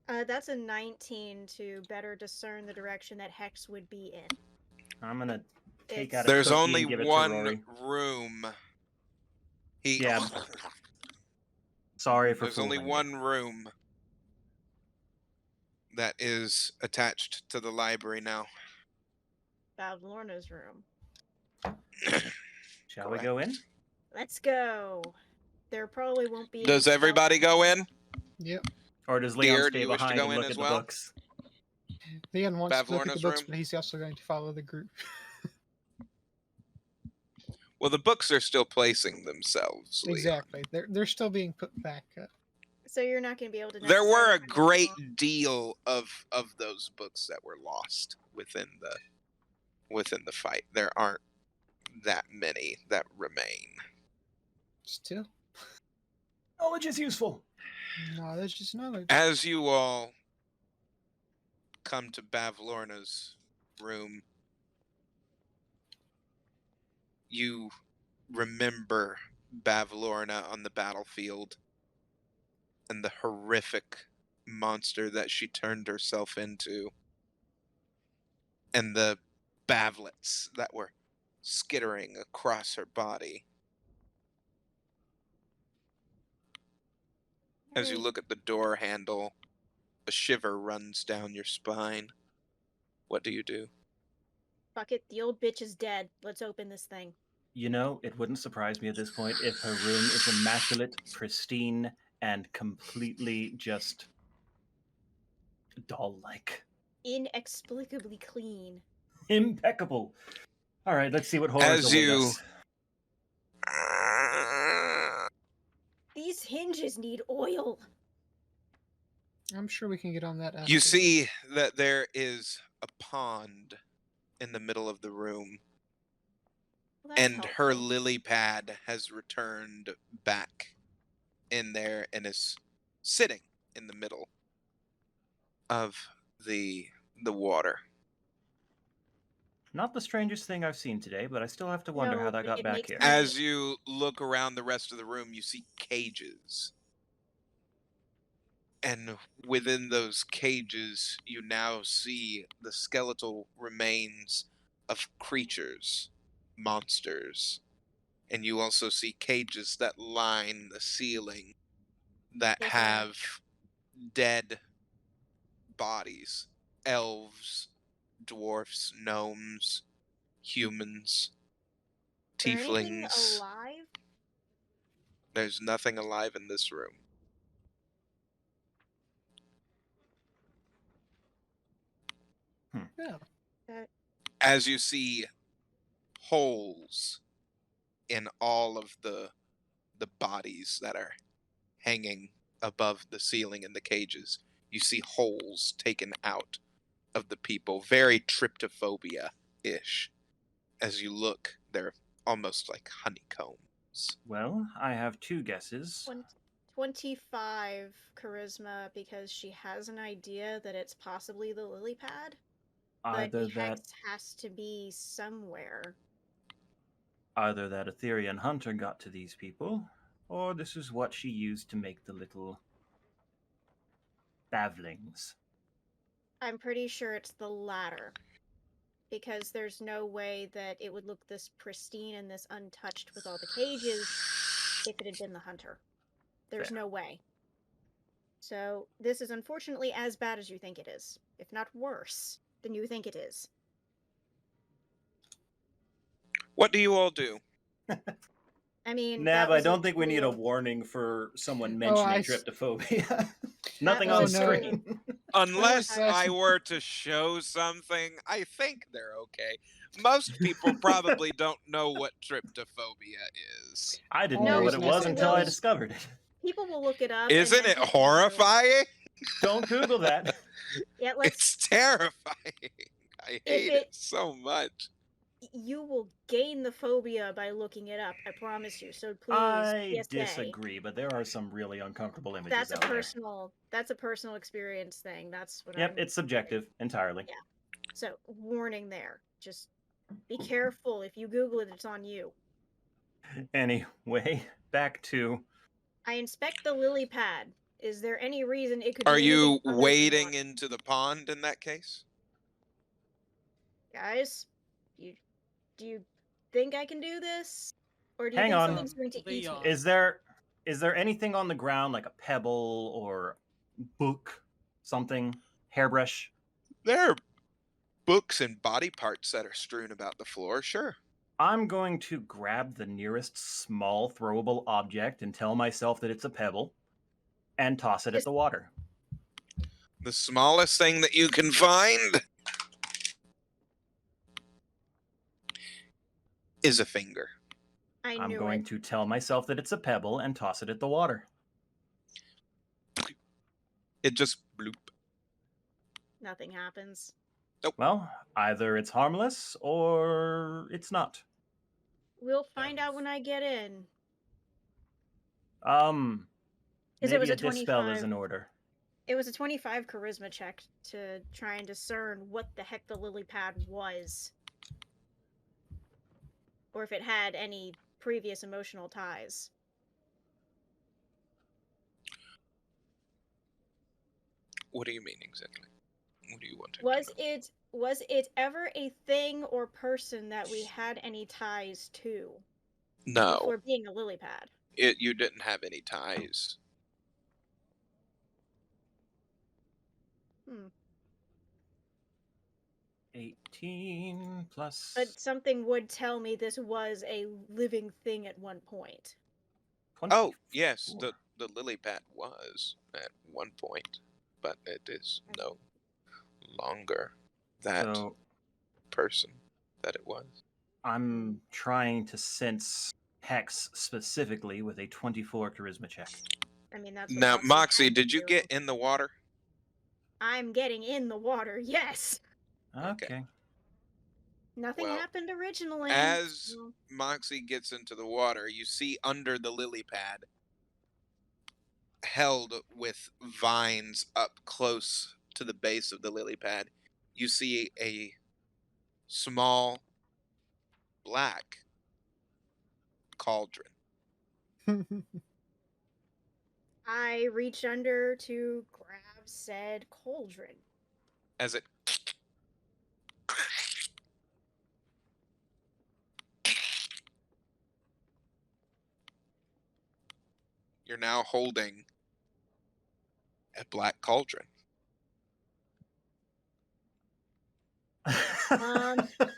That's a 19 to better discern the direction that Hex would be in. I'm gonna take It's- out a there's cookie only and give it to one Rory. room. He. Yeah. Sorry for There's only fooling you. one room that is attached to the library now. Lorna's room. Shall we go in? Let's go. There probably won't be. Does any everybody spells go in in? Yep. Or does Leon Dear, do stay you wish to behind go and in look as at the well? books? Leon wants to look at the Bavlorna's books, room? but he's also going to follow the group. Well, the books are still placing themselves. Leon. Exactly. They're still being put back up. So you're not going to be able to. There were a necessarily great find them deal of those books that were lost within the fight. There aren't that many that remain. Still. Knowledge is useful. Knowledge is knowledge. As you all come to Bavlorna's room, you remember Bavlorna on the battlefield and the horrific monster that she turned herself into, and the bavlets that were skittering across her body. As you look at the door handle, a shiver runs down your spine. What do you do? Fuck it, the old bitch is dead. Let's open this thing. You know, it wouldn't surprise me at this point if her room is immaculate, pristine, and completely just doll-like. Inexplicably clean. Impeccable. All right, let's see what horrors As await you us. These hinges need oil. I'm sure we can get on that after. You see that there is a pond in the middle of the room, Well, that's and her helpful. lily pad has returned back in there and is sitting in the middle of the water. Not the strangest thing I've seen today, but I still have to wonder No, how that but got it back makes here. me- As you look around the rest of the room, you see cages. And within those cages, you now see the skeletal remains of creatures, monsters. And you also see cages that line the ceiling that Listen. have dead bodies. Elves, dwarfs, gnomes, humans, Is there anything tieflings. alive? There's nothing alive in this room. Yeah. As you see holes in all of the bodies that are hanging above the ceiling in the cages, you see holes taken out of the people, very tryptophobia-ish. As you look, they're almost like honeycombs. Well, I have two guesses. 25 charisma because she has an idea that it's possibly the lily pad. But Either the that hex has to be somewhere. Etherean Hunter got to these people, or this is what she used to make the little bavlings. I'm pretty sure it's the latter. Because there's no way that it would look this pristine and this untouched with all the cages if it had been the hunter. There's Fair. no way. So this is unfortunately as bad as you think it is, if not worse. than you think it is. What do you all do? I mean, Nab, that I was don't think we need a tool. warning for someone I mentioning s- tryptophobia. Nothing was on a screen. Unless Oh, I were to show something, I think they're okay. Most people probably don't know what tryptophobia is. I didn't Only know No, what reason it I was said until that I is discovered it. people will look it up. and Isn't then it just know. horrifying? Don't Google that. Yeah, let's. It's terrifying. I If hate it so much. You will gain the phobia by looking it up. I promise you. So please, I PSA. disagree, but there are some really uncomfortable images That's a out there. personal. That's a personal experience thing. That's what Yep, I'm. it's subjective entirely. Yeah. So warning there. Just be careful. If you Google it, it's on you. Anyway, back to I inspect the lily pad. Is there any reason it could Are be anything you other than wading water? into the pond in that case? Guys? Do you think I can do this? Or do you Hang think on. something's going to eat me? Leon. is there anything on the ground like a pebble or book, something, hairbrush? There are books and body parts that are strewn about the floor, sure. I'm going to grab the nearest small throwable object and tell myself that it's a pebble and toss it at Just- the water. The smallest thing that you can find is a finger. I knew I'm going it. to tell myself that it's a pebble and toss it at the water. It just bloop. Nothing happens. Well, either it's harmless or it's not. We'll find out when I get in. Maybe it was a a dispel 25. is in order. It was a 25 charisma check to try and discern what the heck the lily pad was. Or if it had any previous emotional ties. What do you mean exactly? What do you want to Was it ever a thing or person that we had any ties to? know? No, Before being a lily pad. you didn't have any ties. 18 plus. But something would tell me this was a living thing at one point. 24. Oh, yes, the lily pad was at one point, but it is no longer that So person that it was. I'm trying to sense Hex specifically with a 24 charisma check. I mean, that's what Now, Moxie, had did to you do. get in the water? I'm getting in the water, yes! Okay. Nothing Well, happened originally. As Well, Moxie gets into the water, you see under the lily pad, held with vines up close to the base of the lily pad, you see a small black cauldron. I reached under to grab said cauldron. As it you're now holding a black cauldron.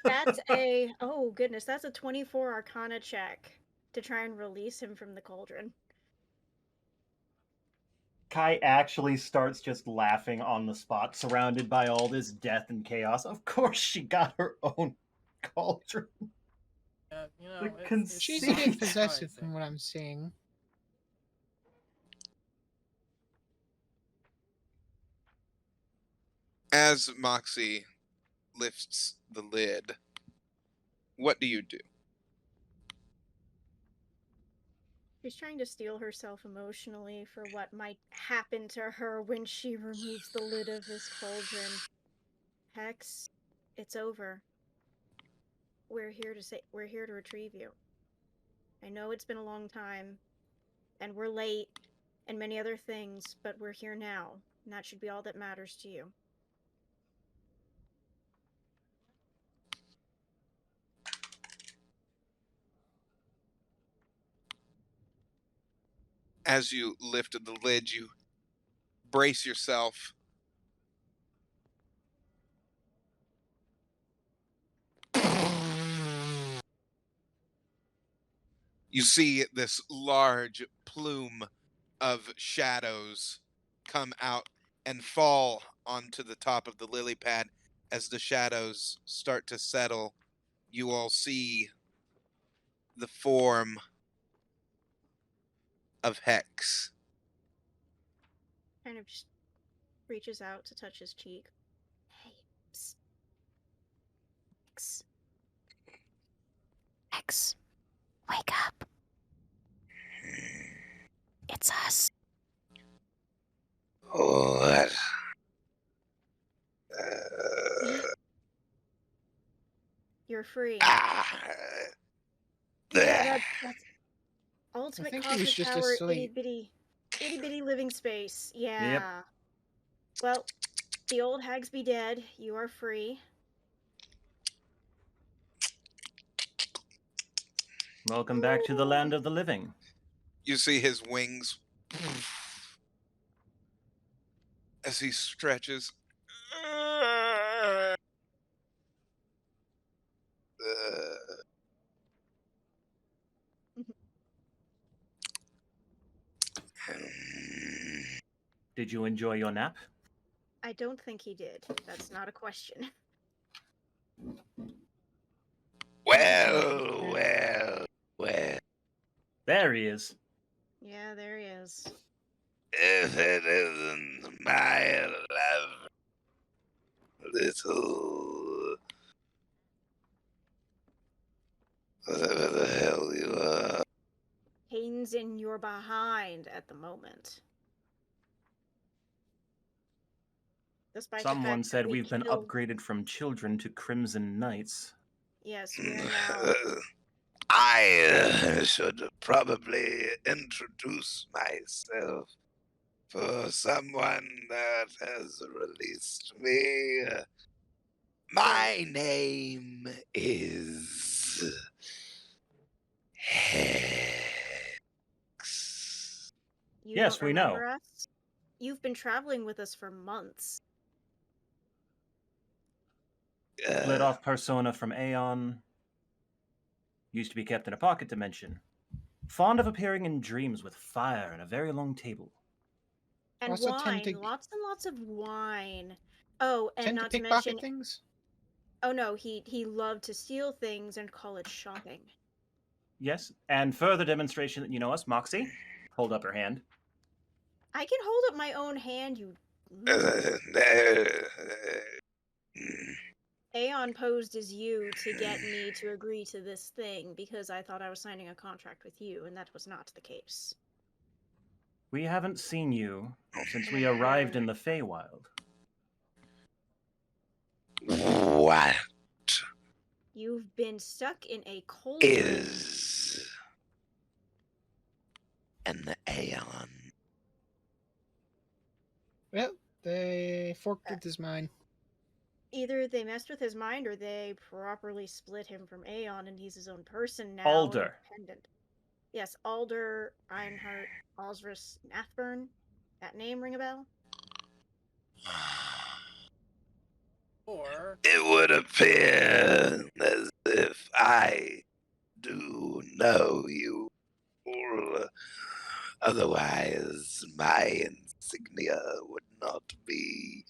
That's a oh goodness, that's a 24 Arcana check to try and release him from the cauldron. Kai actually starts just laughing on the spot, surrounded by all this death and chaos. Of course, she got her own cauldron. You know, The it's She's a conceit. bit possessive surprising. from what I'm seeing. As Moxie lifts the lid, what do you do? She's trying to steel herself emotionally for what might happen to her when she removes the lid of this cauldron. Hex, it's over. We're here to retrieve you. I know it's been a long time, and we're late, and many other things, but we're here now, and that should be all that matters to you. As you lift the lid, you brace yourself. You see this large plume of shadows come out and fall onto the top of the lily pad. As the shadows start to settle, you all see the form of Hex. Kind of just reaches out to touch his cheek. Hey, psst. X. X. Wake up. It's us. What? You're free. Ah, Yeah, that's I ultimate think he was cosmic just power, asleep. itty bitty living space. Yeah. Yep. Well, the old hags be dead. You are free. Welcome back to the land of the living. You see his wings as he stretches. Did you enjoy your nap? I don't think he did. That's not a question. Well. There he is. Yeah, there he is. If it isn't my love, little whatever the hell you are. Pains in your behind at the moment. Despite the Someone fact that said we we've been killed... upgraded from children to Crimson Knights. Yes, we are now... I should probably introduce myself for someone that has released me. My name is Hex. You Yes, don't we know. remember us? You've been traveling with us for months. Split off persona from Aeon. Used to be kept in a pocket dimension. Fond of appearing in dreams with fire and a very long table. And Also wine. tend to- Lots and lots of wine. Oh, and Tend to not to pickpocket mention... things? Oh no, he loved to steal things and call it shopping. Yes, and further demonstration that you know us, Moxie. Hold up her hand. I can hold up my own hand, you... Aeon posed as you to get me to agree to this thing because I thought I was signing a contract with you, and that was not the case. We haven't seen you since we arrived in the Feywild. What You've been stuck in a cauldron. is an Aeon? Well, they forked with his mind. Either they messed with his mind or they properly split him from Aeon and he's his own person now. Alder. Independent. Yes, Alder, Einhart, Osrus, Nathburn. That name ring a bell? Or It would appear as if I do know you. Otherwise, my insignia would not be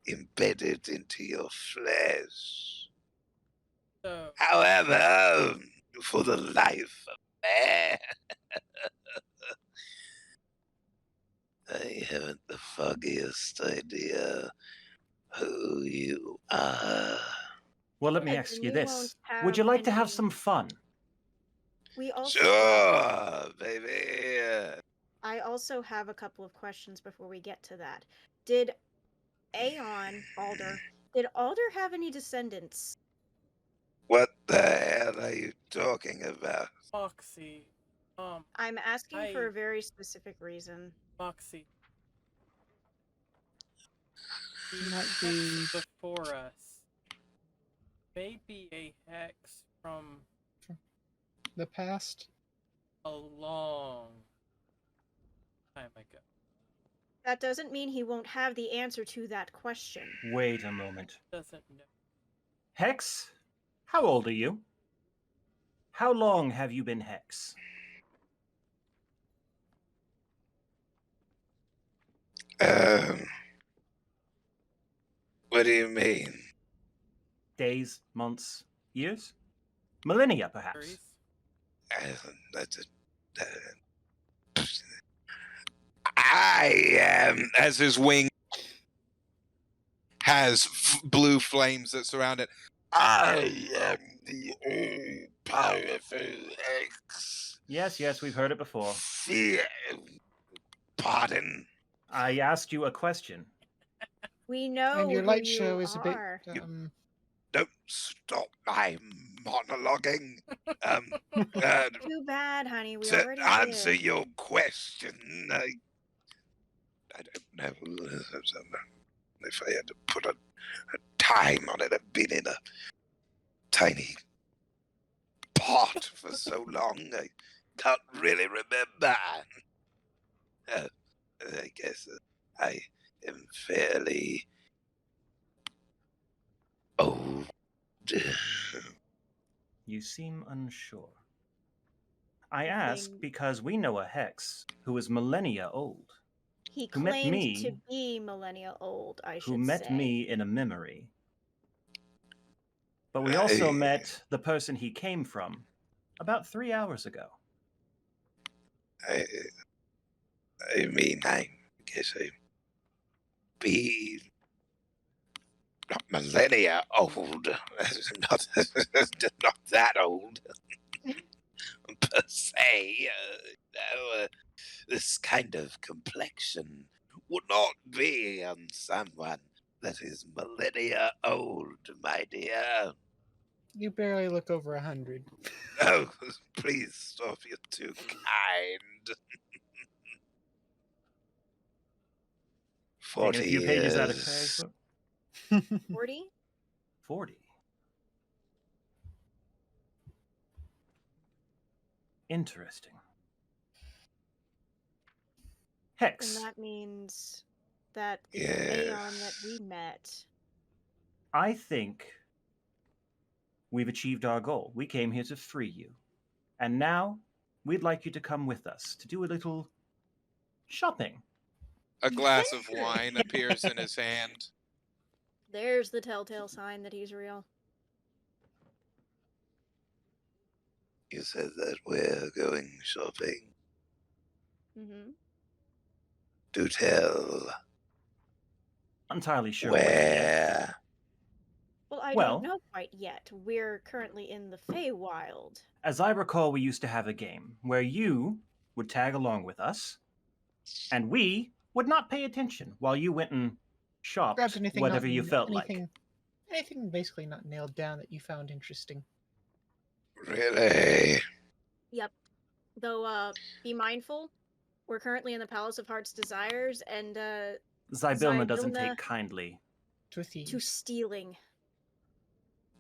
embedded into your flesh. so However, for the life of man, I haven't the foggiest idea who you are. Well, let me Good, ask then you we this. won't Would you have like to have any- some fun? We also Sure, baby. I also have a couple of questions before we get to that. Did did Alder have any descendants? What the hell are you talking about? Moxie, I'm asking for I- a very specific reason. Moxie. Might The be- hex before us may be a hex from The past? a long time ago. That doesn't mean he won't have the answer to that question. Wait a moment. Doesn't know. Hex? How old are you? How long have you been Hex? Um, what do you mean? Days, months, years? Millennia, perhaps. Trees. That's a, I am, as his wing has blue flames that surround it. I am the all powerful X. Yes, we've heard it before. Fear. Pardon. I asked you a question. We know And your who light you show is a bit. are. Don't stop my monologuing. Too bad, honey. We To already answer did. your question, I don't know if I had to put a time on it. I've been in a tiny pot for so long, I can't really remember. I guess I am fairly old. You seem unsure. I The ask thing- because we know a hex who is millennia old, He who met claimed me- to be millennia old, I should who met say. me in a memory. But we also met the person he came from about 3 hours ago. I mean, I guess I be not millennia old, not not that old per se. No, this kind of complexion would not be on someone that is millennia old, my dear. You barely look over 100. Oh, please stop! You're too kind. Taking 40 a few pages out of years. Craig's book. 40? 40. Interesting. And Hex. that means that the Yes. Aeon that we met. I think we've achieved our goal. We came here to free you. And now we'd like you to come with us to do a little shopping. A glass of wine appears in his hand. There's the telltale sign that he's real. You said that we're going shopping. Mm-hmm. Do tell. Entirely sure where yet. Where? Well, I Well- don't know quite yet. We're currently in the Feywild. As I recall, we used to have a game where you would tag along with us, and we would not pay attention while you went and shopped Grabbed anything whatever not, you felt anything, like. Anything basically not nailed down that you found interesting. Really? Yep. Though, be mindful. We're currently in the Palace of Heart's Desires, and Zybilna doesn't Zybilna- take kindly. To a thief. to stealing.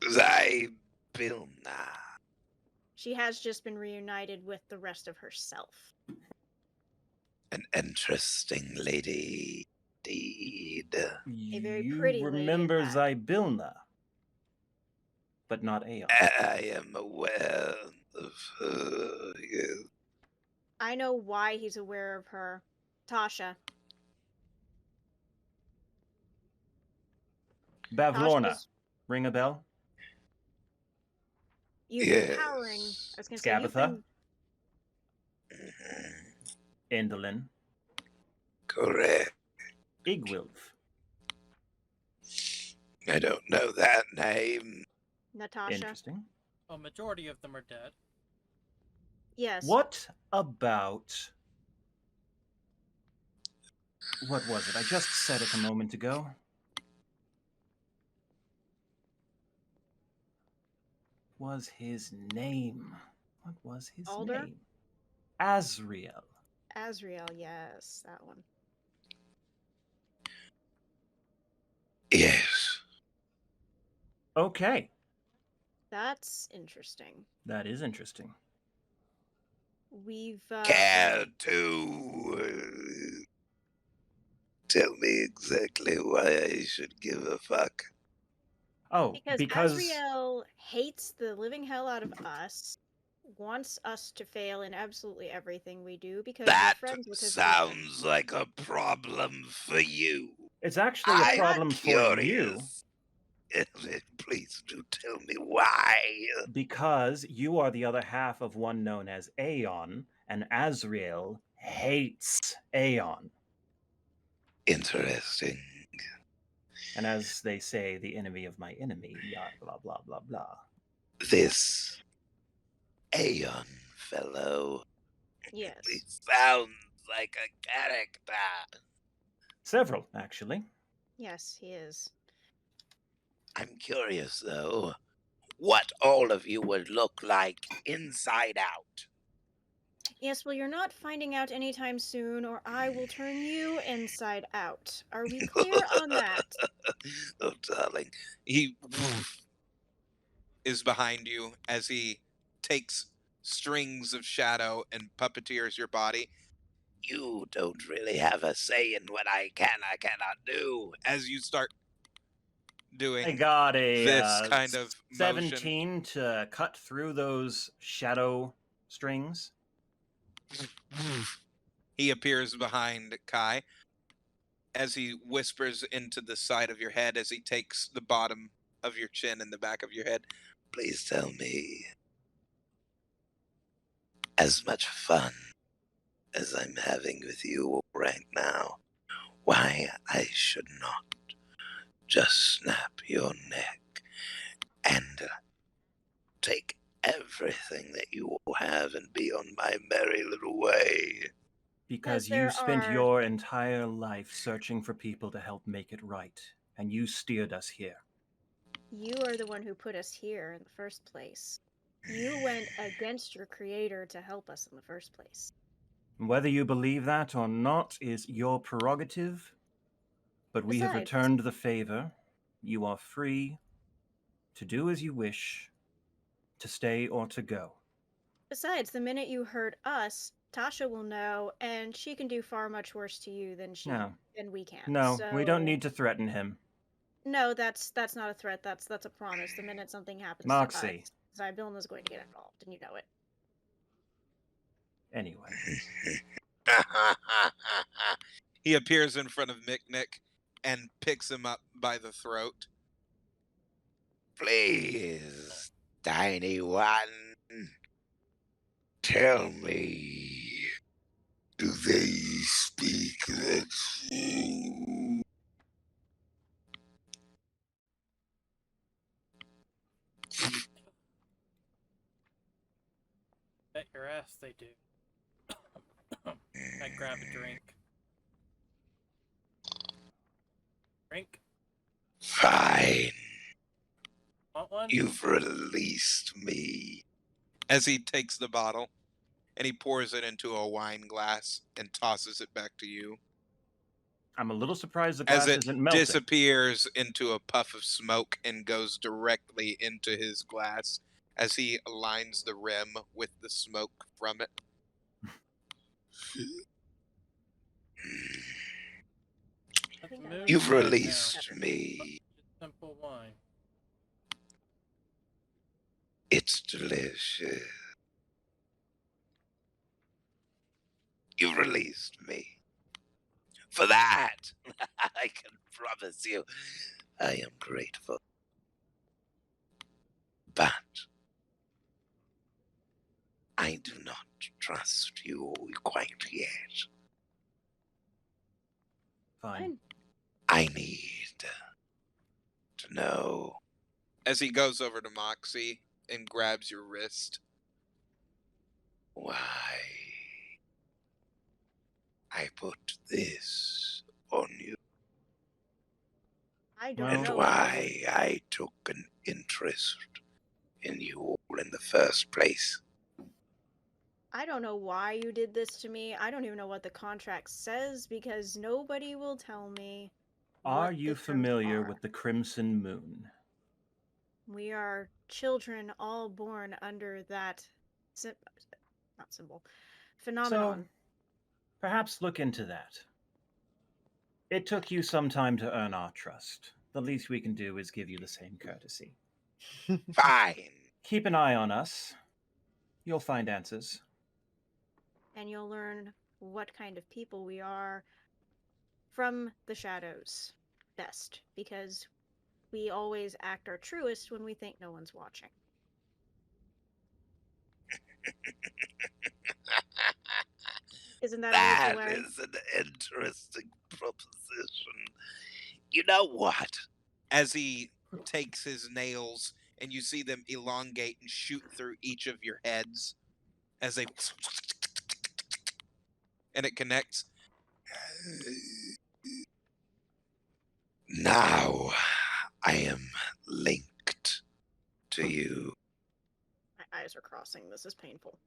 Zybilna. She has just been reunited with the rest of herself. An interesting lady. Indeed. very You pretty lady at remember that. Zybilna, but not Aeon. I am aware of her. Yes. I know why he's aware of her. Tasha. Bavlorna, Tasha's- ring a bell? You've been powering. I was gonna say you've Scabatha? been Mhm. Indolin, Correct. Igwilv. I don't know that name. Natasha. Interesting. A majority of them are dead. Yes. What about... What was it? I just said it a moment ago. Was his name? What was his Alder? name? Azriel. Azriel, yes, that one. Yes. Okay, That's interesting. that is interesting. We've Care to tell me exactly why I should give a fuck? Oh, because because Azriel hates the living hell out of us. wants us to fail in absolutely everything we do because we're That friends with his agent. sounds like a problem for you. It's actually a I'm problem for you curious. Please do tell me why. because you are the other half of one known as Aeon, and Azrael hates Aeon. Interesting. And as they say, the enemy of my enemy, blah, blah, blah, blah. This Aeon fellow. Yes. He sounds like a character. Several, actually. Yes, he is. I'm curious, though, what all of you would look like inside out. Yes, well, you're not finding out anytime soon, or I will turn you inside out. Are we clear on that? Oh, darling. He is behind you as he takes strings of shadow and puppeteers your body. You don't really have a say in what I cannot do. As you start doing I got this a kind of motion. 17 to cut through those shadow strings. He appears behind Kai as he whispers into the side of your head as he takes the bottom of your chin and the back of your head. Please tell me, as much fun as I'm having with you right now, why I should not just snap your neck and take everything that you have and be on my merry little way. Because there you spent are- your entire life searching for people to help make it right, and you steered us here. You are the one who put us here in the first place. You went against your creator to help us in the first place. Whether you believe that or not is your prerogative, but we have Besides- returned the favor. You are free to do as you wish, to stay or to go. Besides, the minute you hurt us, Tasha will know, and she can do far much worse to you than we can. No, so... we don't need to threaten him. No, that's not a threat. That's a promise. The minute something happens Moxie. to us, Zybilna's going to get involved, and you know it. Anyway. He appears in front of Mick and picks him up by the throat. Please, tiny one, tell me, do they speak the truth? Bet your ass they do. I grab a drink. Drink? Fine. Want one? You've released me. As he takes the bottle and he pours it into a wine glass and tosses it back to you. I'm a little surprised the glass As it isn't melting. disappears into a puff of smoke and goes directly into his glass as he aligns the rim with the smoke from it. You've released me. Simple wine. It's delicious. You've released me. For that, I can promise you, I am grateful. But I do not trust you quite yet. Fine. I need to know. As he goes over to Moxie and grabs your wrist. Why I put this on you. I don't And know. why I took an interest in you all in the first place. I don't know why you did this to me. I don't even know what the contract says because nobody will tell me. Are you familiar with the Crimson Moon? We are children all born under that phenomenon. So, perhaps look into that. It took you some time to earn our trust. The least we can do is give you the same courtesy. Fine. Keep an eye on us. You'll find answers. And you'll learn what kind of people we are from the shadows best, because we always act our truest when we think no one's watching. Isn't that always the That way? is an interesting proposition. You know what? As he takes his nails and you see them elongate and shoot through each of your heads as they and it connects. Now I am linked to you. My eyes are crossing. This is painful.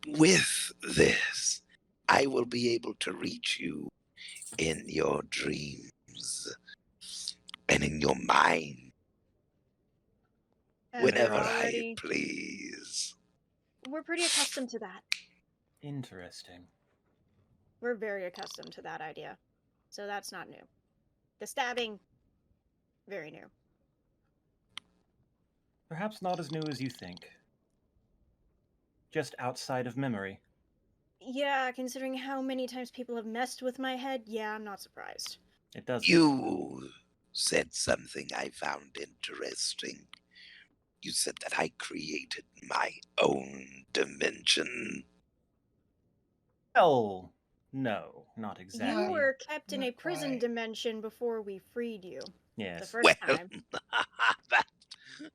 With this, I will be able to reach you in your dreams and in your mind And whenever I please. we're pretty accustomed to that. Interesting. We're very accustomed to that idea. So that's not new. The stabbing, very new. Perhaps not as new as you think. Just outside of memory. Yeah, considering how many times people have messed with my head, yeah, I'm not surprised. It does. You said something I found interesting. You said that I created my own dimension. Well, no, not exactly. You were kept in Not a prison quite. dimension before we freed you. The Yes. first time.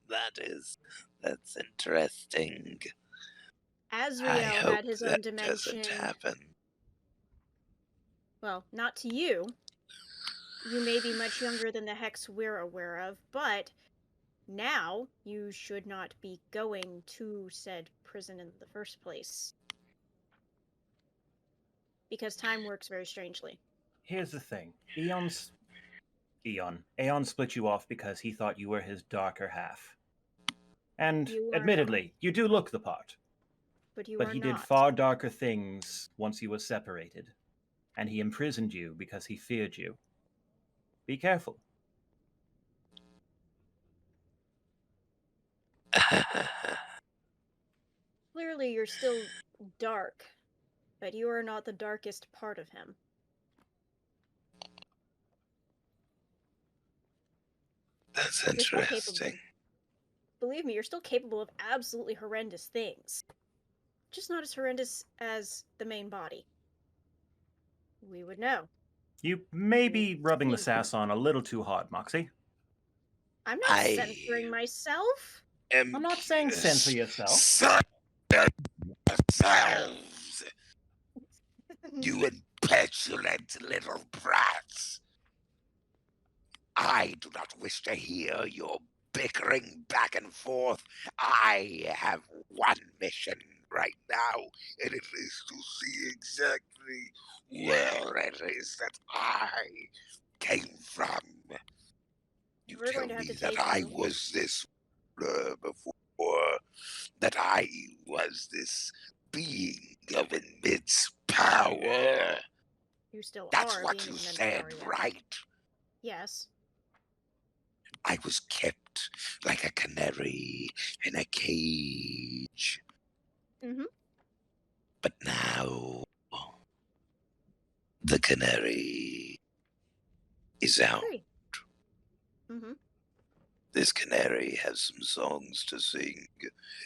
that's interesting. I Azrael hope had his that own dimension. doesn't happen. Well, not to you. You may be much younger than the Hex we're aware of, but now you should not be going to said prison in the first place. Because time works very strangely. Here's the thing. Aeon split you off because he thought you were his darker half. And You are admittedly, you do look the part. But you But are he not. did far darker things once you were separated. And he imprisoned you because he feared you. Be careful. Clearly you're still dark, but you are not the darkest part of him. That's You're still capable. interesting. Believe me, you're still capable of absolutely horrendous things. Just not as horrendous as the main body. We would know. You may be rubbing the sass on a little too hard, Moxie. I'm not censoring myself. I'm not saying censor yourself. Censor yourselves, you impetulant little brats. I do not wish to hear your bickering back and forth. I have one mission right now, and it is to see exactly where it is that I came from. You We're tell going to have me to that take I you. was this before, that I was this being of immense power. You still That's are what being you immense said, power, yes. right? Yes. I was kept like a canary in a cage. Mm-hmm. But now, the canary is out. Free. Mm-hmm. This canary has some songs to sing,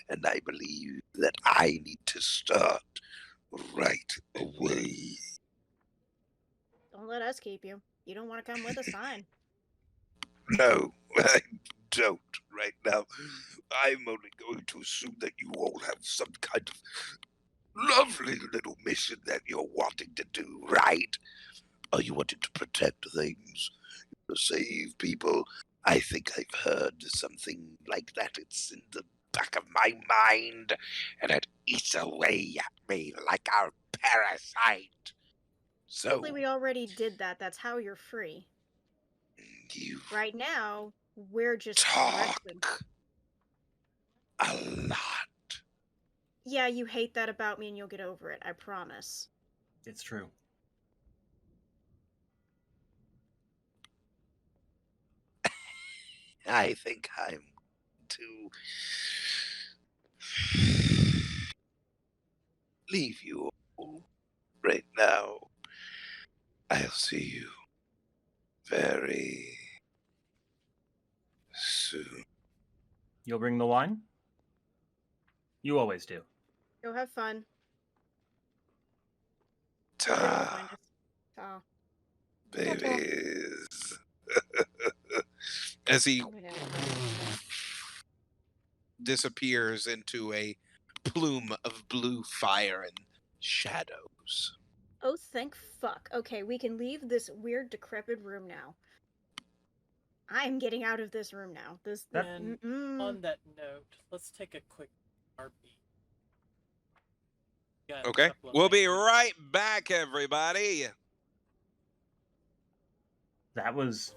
and I believe that I need to start right away. Don't let us keep you. You don't want to come with us, fine. No, I don't right now. I'm only going to assume that you all have some kind of lovely little mission that you're wanting to do, right? Are you wanting to protect things, to save people? I think I've heard something like that. It's in the back of my mind, and it eats away at me like a parasite. So, Hopefully we already did that. That's how you're free. you Right now, we're just talk resting. a lot. Yeah, you hate that about me and you'll get over it, I promise. It's true. I think I'm too leave you right now. I'll see you very soon. You'll bring the wine? You always do. Go have fun. Ta, Ta. babies. As he disappears into a plume of blue fire and shadows. Oh, thank fuck. Okay, we can leave this weird, decrepit room now. I'm getting out of this room now. And on that note, let's take a quick heartbeat. Got a Okay, couple of we'll be things. right back, everybody. That was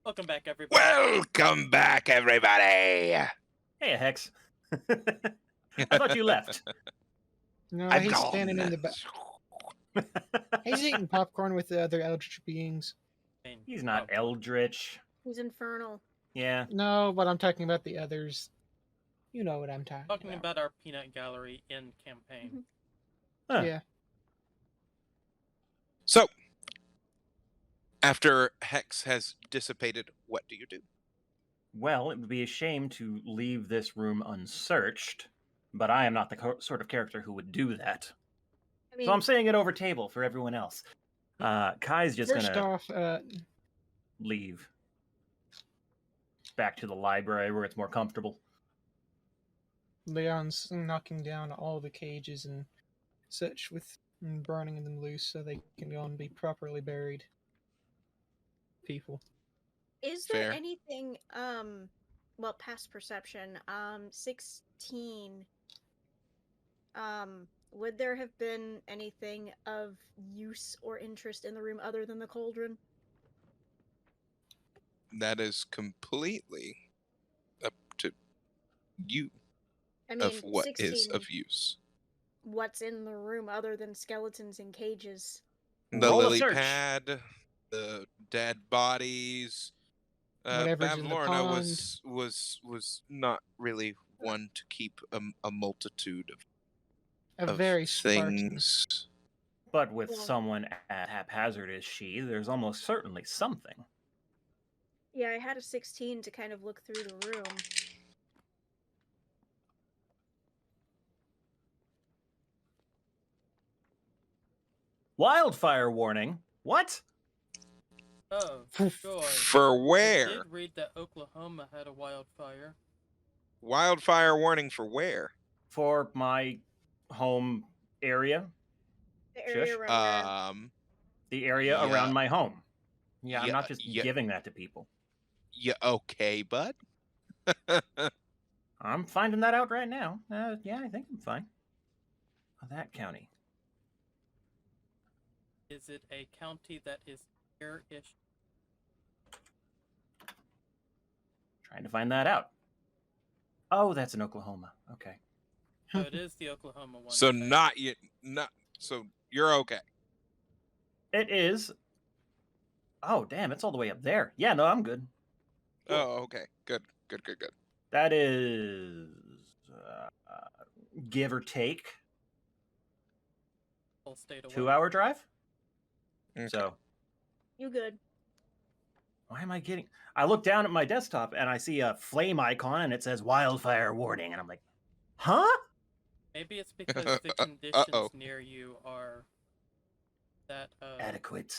Welcome back, everybody. Welcome back, everybody. Hey, Hex. I thought you left. No, I'm he's gone. standing in the back. He's eating popcorn with the other eldritch beings. I mean, He's not oh, eldritch. He's infernal. Yeah. No, but I'm talking about the others. You know what I'm talking about our peanut gallery in campaign. Huh. Yeah. So, after Hex has dissipated, what do you do? Well, it would be a shame to leave this room unsearched, but I am not the sort of character who would do that. I mean, So I'm saying it over table for everyone else. Kai's just First gonna off, leave back to the library where it's more comfortable. Leon's knocking down all the cages and such and burning them loose so they can go and be properly buried. People. is there Fair. anything, well, past perception, 16, would there have been anything of use or interest in the room other than the cauldron? That is completely up to you I mean, of what is 16, of use. what's in the room other than skeletons in cages? The Roll a lily search. pad, the dead bodies. Whatever's in the Bavlorna pond. was not really one to keep a multitude A of very Spartan. things. But with Yeah. someone as haphazard as she, there's almost certainly something. Yeah, I had a 16 to kind of look through the room. Wildfire warning? What? Oh, sure. For I where? did read that Oklahoma had a wildfire. Wildfire warning for where? For my home area? The area Shush. around where? The area Yeah. around my home. Yeah, I'm Yeah, not just yeah. giving that to people. Yeah, okay, bud. I'm finding that out right now. Yeah, I think I'm fine. That county. Is it a county that is near-ish? Trying to find that out. Oh, that's in Oklahoma. Okay. So it is the Oklahoma one. So okay. not yet. Not so you're okay. It is. Oh, damn, it's all the way up there. Yeah, no, I'm good. Oh, okay. Good. That is give or take Whole state away. 2-hour drive. Okay. So You good. why am I getting? I look down at my desktop and I see a flame icon and it says wildfire warning, and I'm like, huh? Maybe it's because the conditions Uh-oh. near you are that Adequate.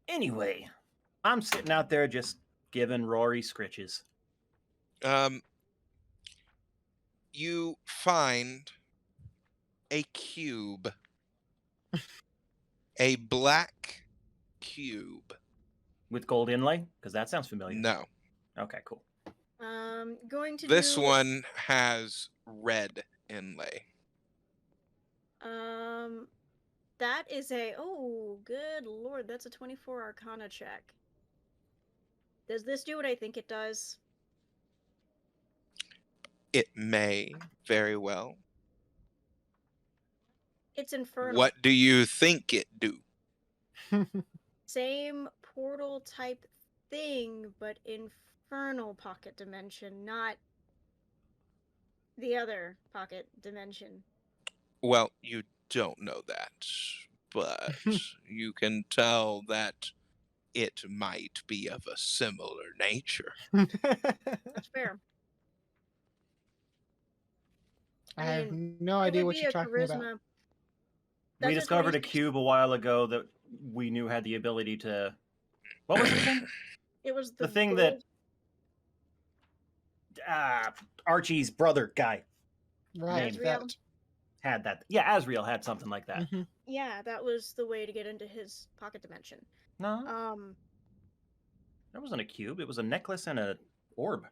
Anyway, I'm sitting out there just giving Rory scritches. You find a cube. A black cube. With gold inlay? Because that sounds familiar. No. Okay, cool. Going to This do, one has red inlay. that is a, oh, good lord, that's a 24 Arcana check. Does this do what I think it does? It may very well. It's infernal. What do you think it do? Same portal type thing, but infernal pocket dimension, not the other pocket dimension. Well, you don't know that, but you can tell that it might be of a similar nature. That's fair. I have mean, no It idea would what be you're a talking charisma. about. That's We a discovered a 26 cube a while ago that we knew had the ability to. What was the thing? It was The thing that Archie's brother guy Right. Name That. had that. Yeah, Asriel had something like that. Mhm. Yeah, that was the way to get into his pocket dimension. No, that wasn't a cube. It was a necklace and a orb.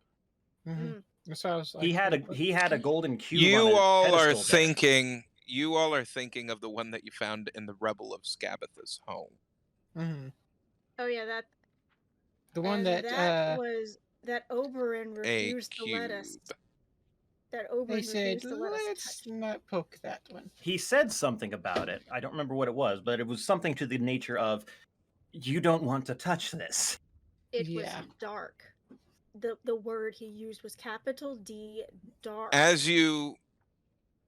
Mhm. So I was like, He had a golden cube. You on a all are pedestal there. thinking of the one that you found in the Rebel of Scabatha's home. Mm-hmm. Oh yeah, that The one and that that was that Oberon A refused to let us. cube. That they Oberon said, refused to let us let's touch. not poke that one. He said something about it. I don't remember what it was, but it was something to the nature of, "You don't want to touch this." It was Yeah. dark. The word he used was capital D, dark. As you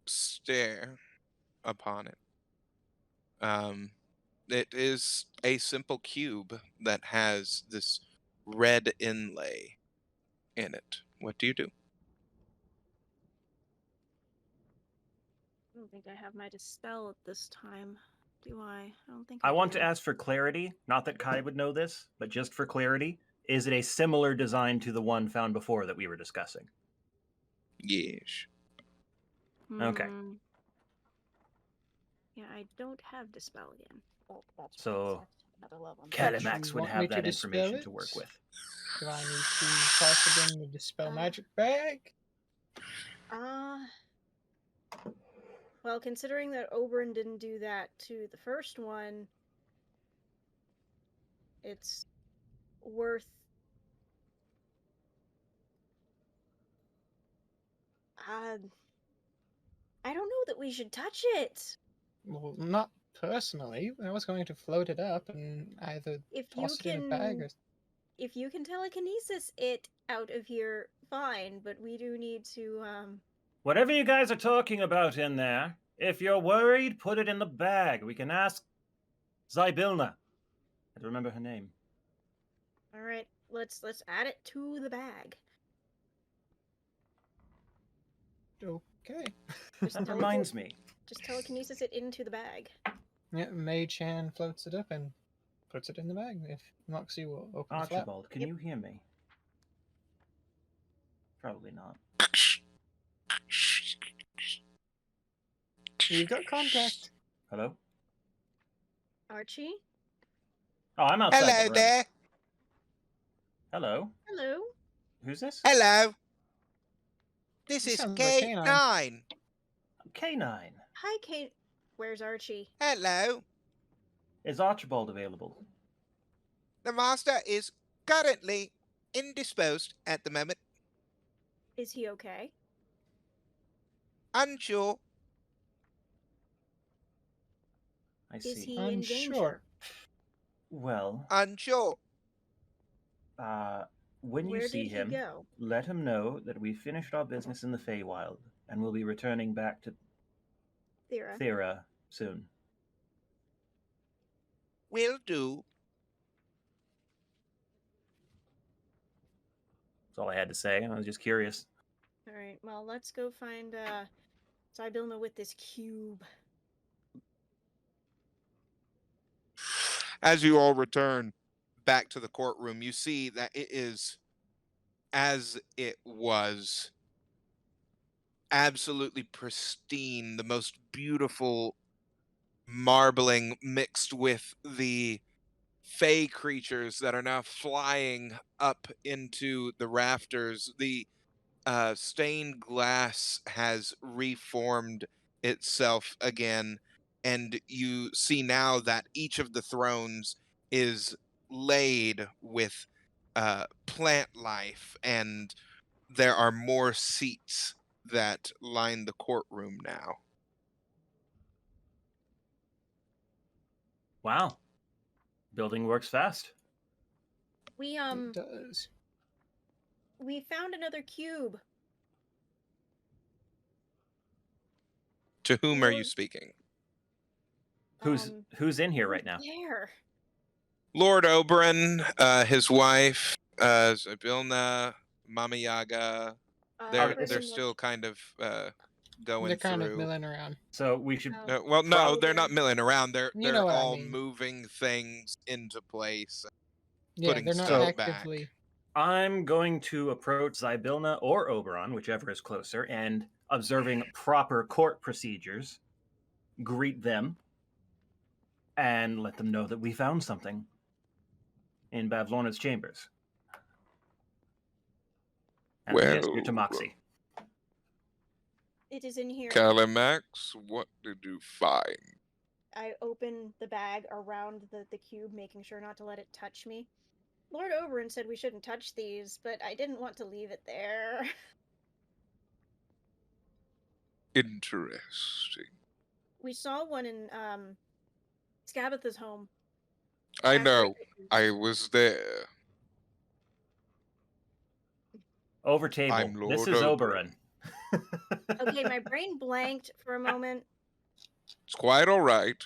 stare upon it, it is a simple cube that has this red inlay in it. What do you do? I don't think I have my dispel at this time. Do I? I don't think I want do. to ask for clarity, not that Kai would know this, but just for clarity, is it a similar design to the one found before that we were discussing? Yes. Okay. Yeah, I don't have dispel again. Oh, that's So, another level. Calimax You would want have me to that dispel information it? to work with. Do I need to toss it in the dispel magic bag? Well, considering that Oberon didn't do that to the first one, it's worth. I don't know that we should touch it. Well, not personally. I was going to float it up and either If you toss it in a bag or... if you can telekinesis it out of here, fine. But we do need to. Whatever you guys are talking about in there, if you're worried, put it in the bag. We can ask Zybilna. I don't remember her name. All right, let's add it to the bag. Okay. That reminds me. Just telekinesis it into the bag. Yeah, Mage Hand floats it up and puts it in the bag. If Moxie will open the flap. Archibald, can you hear me? Probably not. You've got contact. Hello? Archie? Oh, I'm outside the Hello room. there. Hello? Hello? Who's this? Hello. This He is sounds like K9. K9. K9. Hi, Kate. Where's Archie? Hello. Is Archibald available? The master is currently indisposed at the moment. Is he okay? Unsure. I see. Is he I'm in sure. danger? Well, Unsure. when you Where see did he him, go? let him know that we finished our business in the Feywild and we'll be returning back to Thera. Thera soon. Will do. That's all I had to say. I was just curious. Alright, well, let's go find Zybilna with this cube. As you all return back to the courtroom, you see that it is as it was, absolutely pristine, the most beautiful marbling mixed with the fey creatures that are now flying up into the rafters. The stained glass has reformed itself again, and you see now that each of the thrones is laid with plant life, and there are more seats that line the courtroom now. Wow. Building works fast. We It does. we found another cube. To whom are you Lord- speaking? Who's in here right now? There. Lord Oberon, his wife, Zybilna, Mama Yaga. They're pretty still much- kind of going They're kind through. of milling around. So we should. Well, no, they're not Probably. milling around. They're You know what I all mean. moving things into place, Yeah, putting they're not stuff actively. back. I'm going to approach Zybilna or Oberon, whichever is closer, and observing proper court procedures, greet them, and let them know that we found something in Bavlorna's chambers. And I gesture to Moxie. It is in here. Calimax, what did you find? I open the bag around the cube, making sure not to let it touch me. Lord Oberon said we shouldn't touch these, but I didn't want to leave it there. Interesting. We saw one in Scabatha's home. I after know. it I was- was there. Over table. I'm This Lord is Oberon. Okay, my brain blanked for a moment. It's quite all right.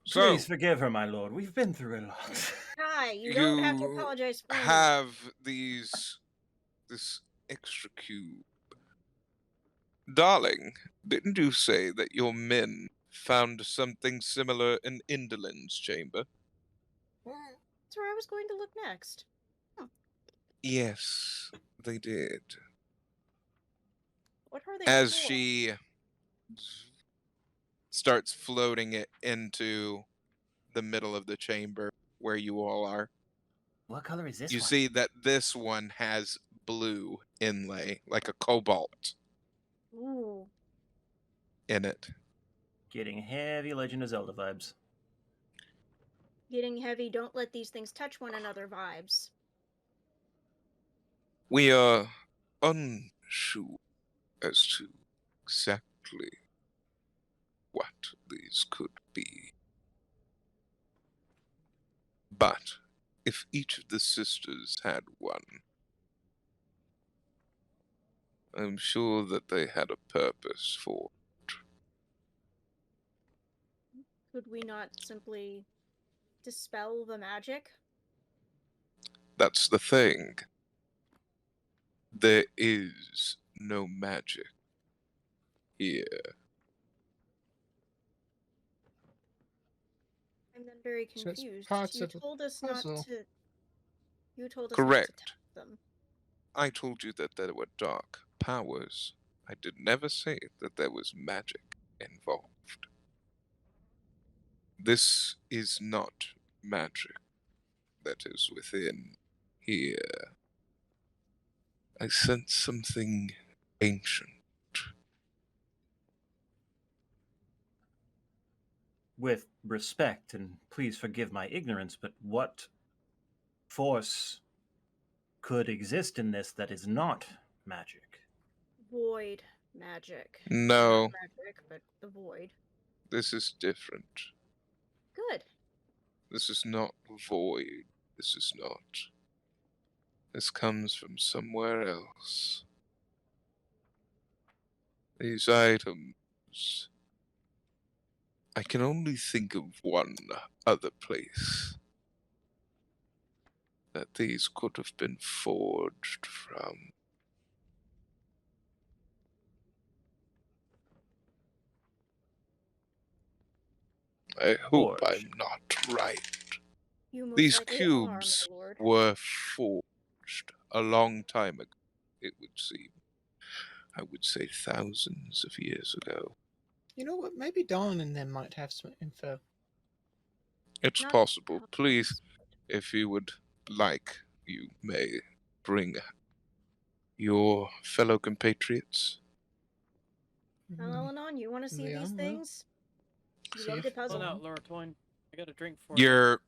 So, Please forgive her, my lord. We've been through a lot. Hi, you don't have to you apologize for me. have this extra cube. Darling, didn't you say that your men found something similar in Indolent's chamber? That's where I was going to look next. Yes, they did. What are they As for? she starts floating it into the middle of the chamber where you all are, What color is this you one? see that this one has blue inlay, like a cobalt Ooh. in it. Getting heavy Legend of Zelda vibes. Getting heavy, don't let these things touch one another vibes. We are unsure as to exactly what these could be. But if each of the sisters had one, I'm sure that they had a purpose for it. Could we not simply dispel the magic? That's the thing. There is no magic here. I'm then very So it's confused. parts You of a told us puzzle. not to. You told us not to Correct. touch them. I told you that there were dark powers. I did never say that there was magic involved. This is not magic that is within here. I sense something ancient. With respect, and please forgive my ignorance, but what force could exist in this that is not magic? Void magic. No, Not magic, but the void. this is different. Good. This is not void. This is not. This comes from somewhere else. These items. I can only think of one other place that these could have been forged from. I hope Forged. I'm not right. You most These likely are, my cubes lord. were forged a long time ago, it would seem. I would say thousands of years ago. You know what? Maybe Dawn and them might have some info. It's Not possible. how Please, things- if you would like, you may bring your fellow compatriots. Well, Elenon, you want to see Yeah, these well, things? You see love if- to Pull puzzle. out, Loratoin. I got a drink for you.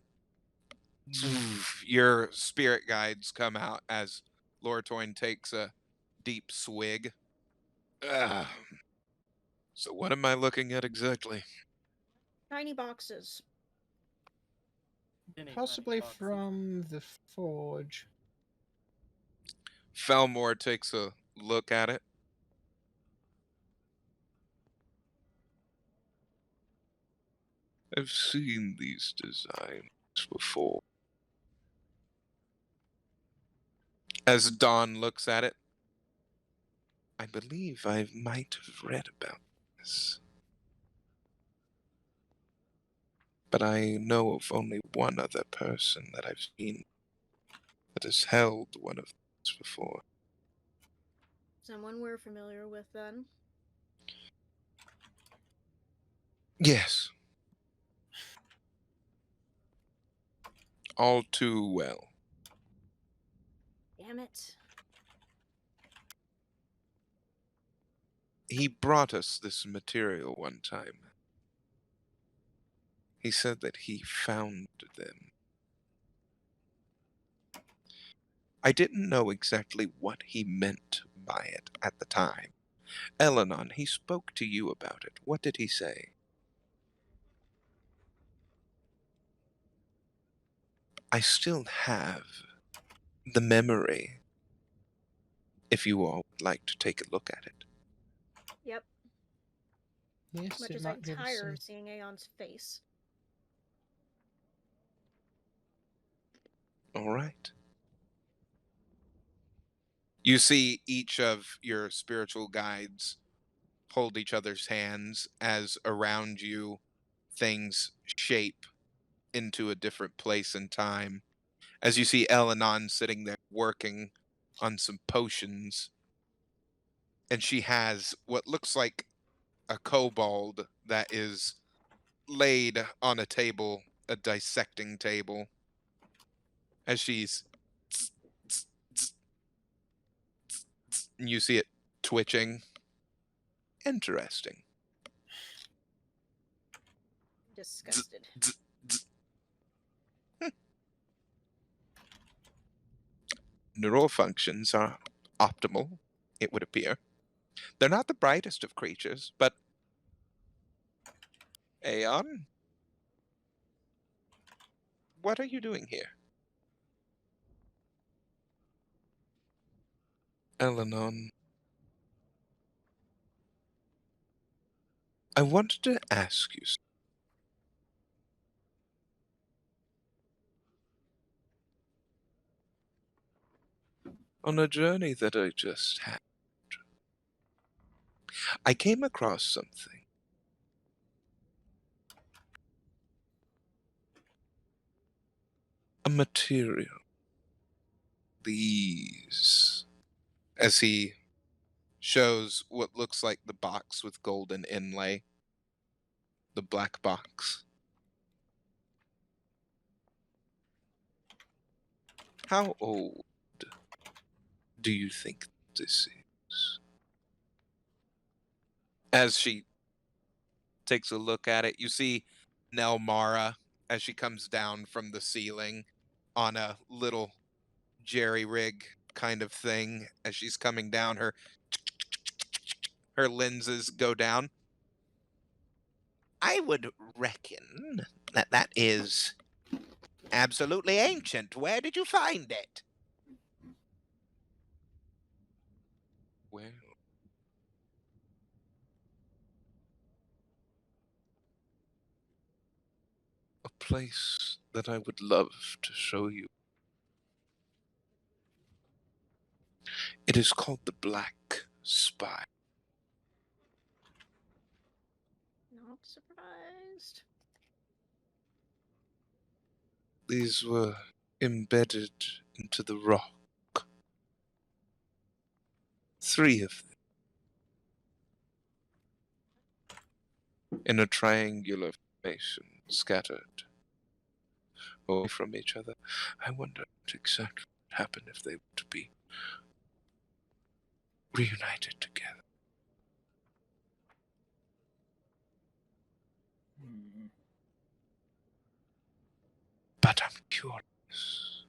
Your spirit guides come out as Loratoin takes a deep swig. Ah, so what am I looking at exactly? Tiny boxes. Any possibly tiny boxes. from the forge. Felmore takes a look at it. I've seen these designs before. As Dawn looks at it, I believe I might have read about this. But I know of only one other person that I've seen that has held one of these before. Someone we're familiar with, then. Yes. All too well. Damn it. He brought us this material one time. He said that he found them. I didn't know exactly what he meant by it at the time. Elenon, he spoke to you about it. What did he say? I still have the memory, if you all would like to take a look at it. Yep. Yes, Much it as I might give us tire some. of seeing Aeon's face. All right. You see each of your spiritual guides hold each other's hands as around you things shape into a different place and time. As you see Elenon sitting there working on some potions, and she has what looks like a kobold that is laid on a table, a dissecting table, as she's and you see it twitching. Interesting. Disgusted. Neural functions are optimal, it would appear. They're not the brightest of creatures, but Aeon, what are you doing here? Elenon, I wanted to ask you on a journey that I just had. I came across something. A material. These. As he shows what looks like the box with golden inlay. The black box. How old do you think this is? As she takes a look at it, you see Nelmara as she comes down from the ceiling on a little jerry rig kind of thing. As she's coming down, her lenses go down. I would reckon that that is absolutely ancient. Where did you find it? Well, a place that I would love to show you. It is called the Black Spy. Not surprised. These were embedded into the rock. 3 of them in a triangular formation, scattered away from each other. I wonder what exactly would happen if they were to be reunited together. But I'm curious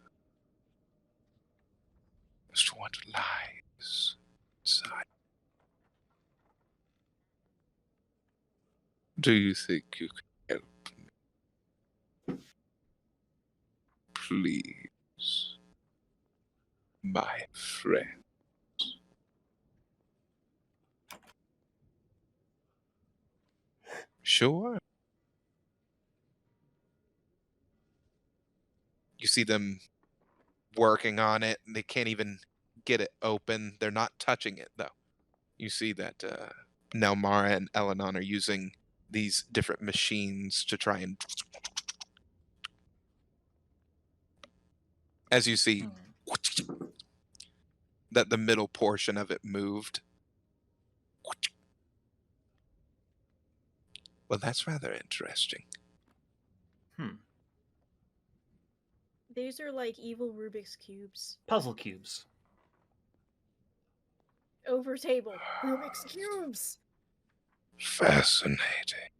as to what lies inside. Do you think you can help me? Please, my friend. Sure. You see them working on it, and they can't even get it open. They're not touching it, though. You see that Nelmara and Elenon are using these different machines to try and... As you see that the middle portion of it moved. Well, that's rather interesting. These are like evil Rubik's Cubes. Puzzle cubes. Over table. Rubik's Cubes! Fascinating.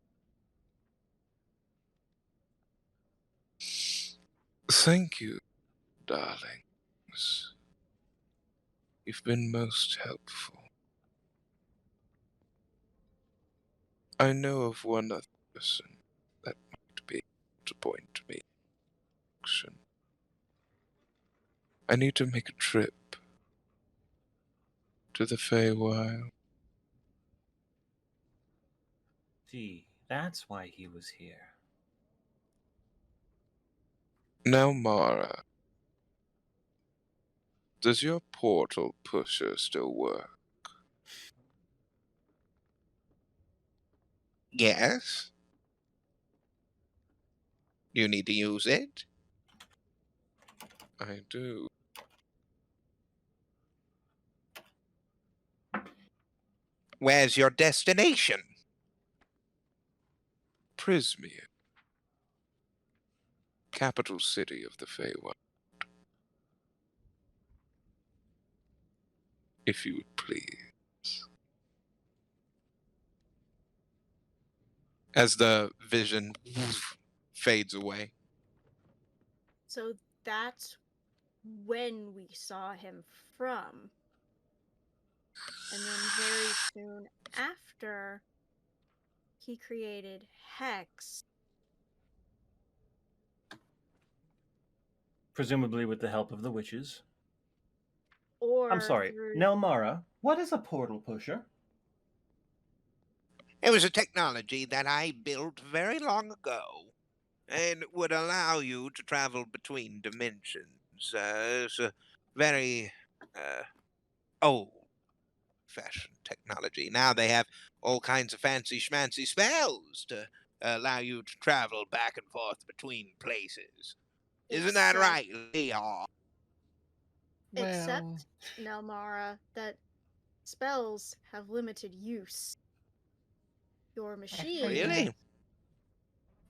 Thank you, darlings. You've been most helpful. I know of one other person that might be able to point me in action. I need to make a trip to the Feywild. See, that's why he was here. Now, Mara, does your portal pusher still work? Yes. You need to use it? I do. Where's your destination? Prismia, capital city of the Feywild. If you would please. As the vision fades away. So that's when we saw him from. And then very soon after, he created Hex. Presumably with the help of the witches. Or I'm sorry, through Nelmara, what is a portal pusher? It was a technology that I built very long ago, and would allow you to travel between dimensions. It's a very old-fashioned technology. Now they have all kinds of fancy schmancy spells to allow you to travel back and forth between places. Isn't that except, right, Leon? Well, except Nelmara, that spells have limited use. Your I machine, kinda Really?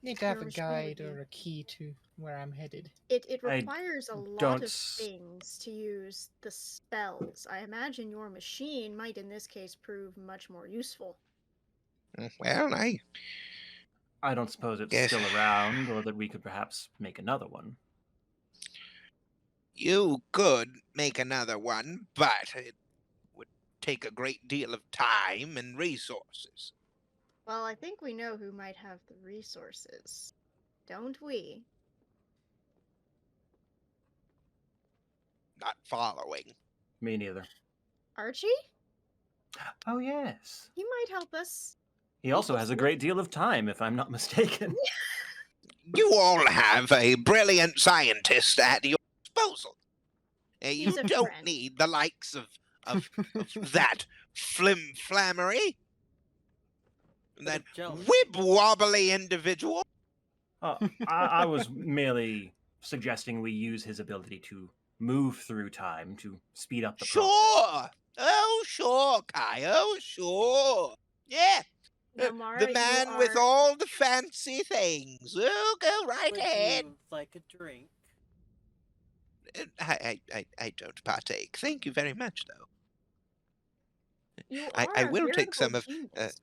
need to have your a machine would guide be. or a key to where I'm headed. It I requires a lot don't of s- things to use the spells. I imagine your machine might, in this case, prove much more useful. Well, I I don't suppose it's guess still around, or that we could perhaps make another one. you could make another one, but it would take a great deal of time and resources. Well, I think we know who might have the resources, don't we? Not following. Me neither. Archie? Oh, yes. He might help us. He make also this has a great deal of time, if I'm not mistaken. You all have a brilliant scientist at your disposal. You He's a don't friend. need the likes of that flimflammery, Bit that of jealousy. wib-wobbly individual. I was merely suggesting we use his ability to move through time to speed up the process. Sure. Oh, sure, Kai. Oh, sure. Yeah. Now, The Mara, you man with are. all the fancy things. Oh, go right Would ahead. you like a drink? I don't partake. Thank you very much, though. You I are a will take veritable some of. genius.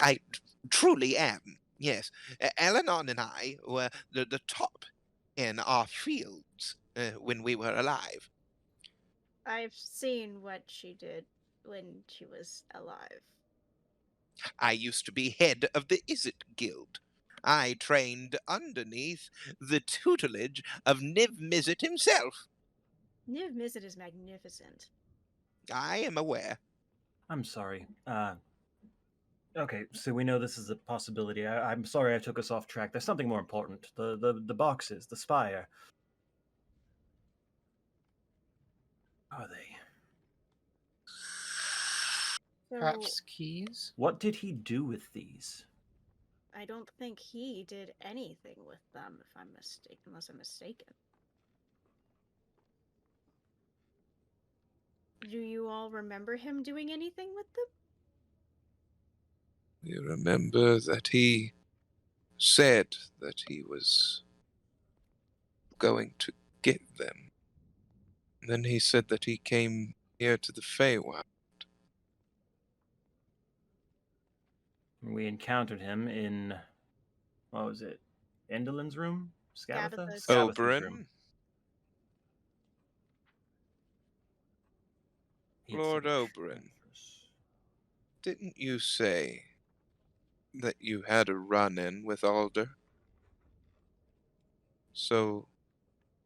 I truly am. Yes, Eleanor and I were the top in our fields when we were alive. I've seen what she did when she was alive. I used to be head of the Izzet Guild. I trained underneath the tutelage of Niv Mizzet himself. Niv Mizzet is magnificent. I am aware. I'm sorry. Okay, so we know this is a possibility. I'm sorry I took us off track. There's something more important. The boxes, the spire. Are they? So Perhaps keys? What did he do with these? I don't think he did anything with them, if I'm mistaken, unless I'm mistaken. Do you all remember him doing anything with them? We remember that he said that he was going to get them. Then he said that he came here to the Feywild. We encountered him in, what was it, Endelin's room? Scabatha? Scabatha's. Scabatha's room. Oberyn, It's Lord a Oberyn, transverse. didn't you say that you had a run-in with Alder so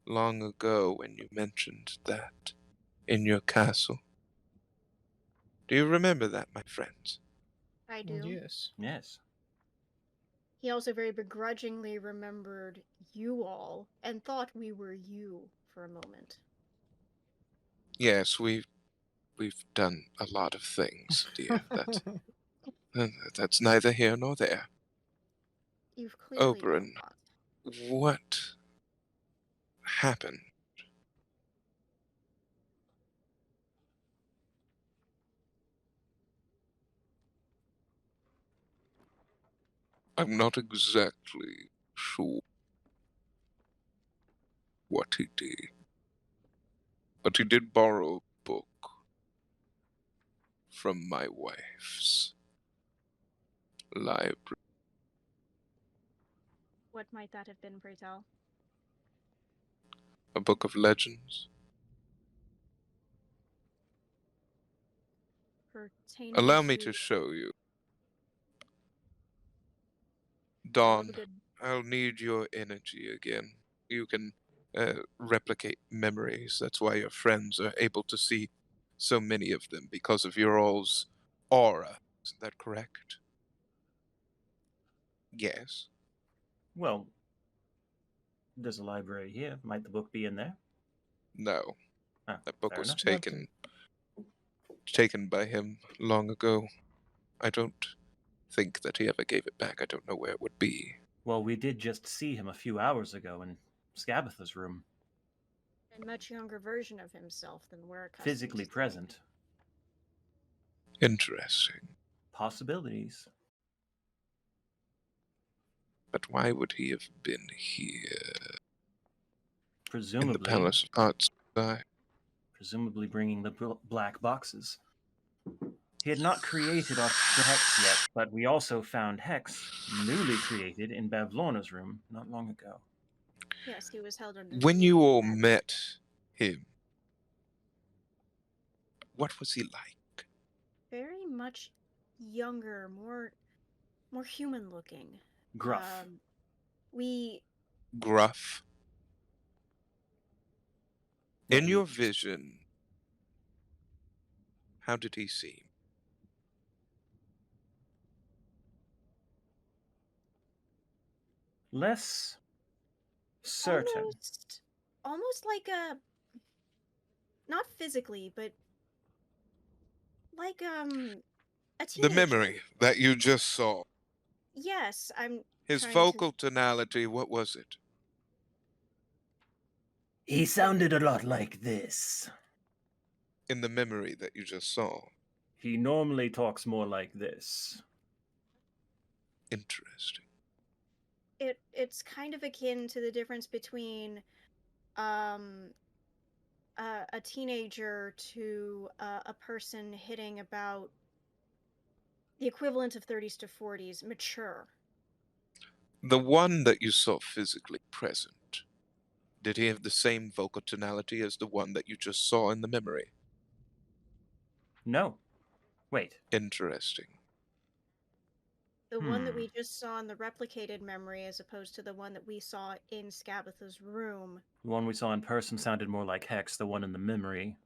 long ago when you mentioned that in your castle? Do you remember that, my friends? I do. Yes. Yes. He also very begrudgingly remembered you all and thought we were you for a moment. Yes, we've done a lot of things, dear. That's neither here nor there. You've clearly done Oberyn, a lot. what happened? I'm not exactly sure what he did, but he did borrow a book from my wife's library. What might that have been, pray tell? A book of legends. Pertaining Allow me to to show you. I love a Dawn, good I'll need your energy again. You can replicate memories. That's why your friends are able to see so many of them, because of your all's aura. Isn't that correct? Yes. Well, there's a library here. Might the book be in there? No. Oh, That book fair was enough. Not to- taken by him long ago. I don't think that he ever gave it back. I don't know where it would be. Well, we did just see him a few hours ago in Scabatha's room. and much younger version of himself than we're accustomed Physically to seeing. present. Interesting. Possibilities. But why would he have been here in the Presumably, Palace of Arts? presumably bringing the black boxes. He had not created the hex yet, but we also found hex, newly created, in Bavlorna's room not long ago. Yes, he was held under When the you all magic. met him, what was he like? Very much younger, more human looking. Gruff. We Gruff? Yeah, In he your vision, how did he seem? less certain. almost like not physically, but like a The teenager. memory that you just saw. Yes, I'm His trying vocal tonality, what was it? He sounded a lot like this. In the memory that you just saw. He normally talks more like this. Interesting. it's kind of akin to the difference between um a teenager to a person hitting about the equivalent of 30s to 40s, mature. The one that you saw physically present, did he have the same vocal tonality as the one that you just saw in the memory? No. Wait. Interesting. The one that we just saw in the replicated memory as opposed to the one that we saw in Scabatha's room. The one we saw in person sounded more like Hex, the one in the memory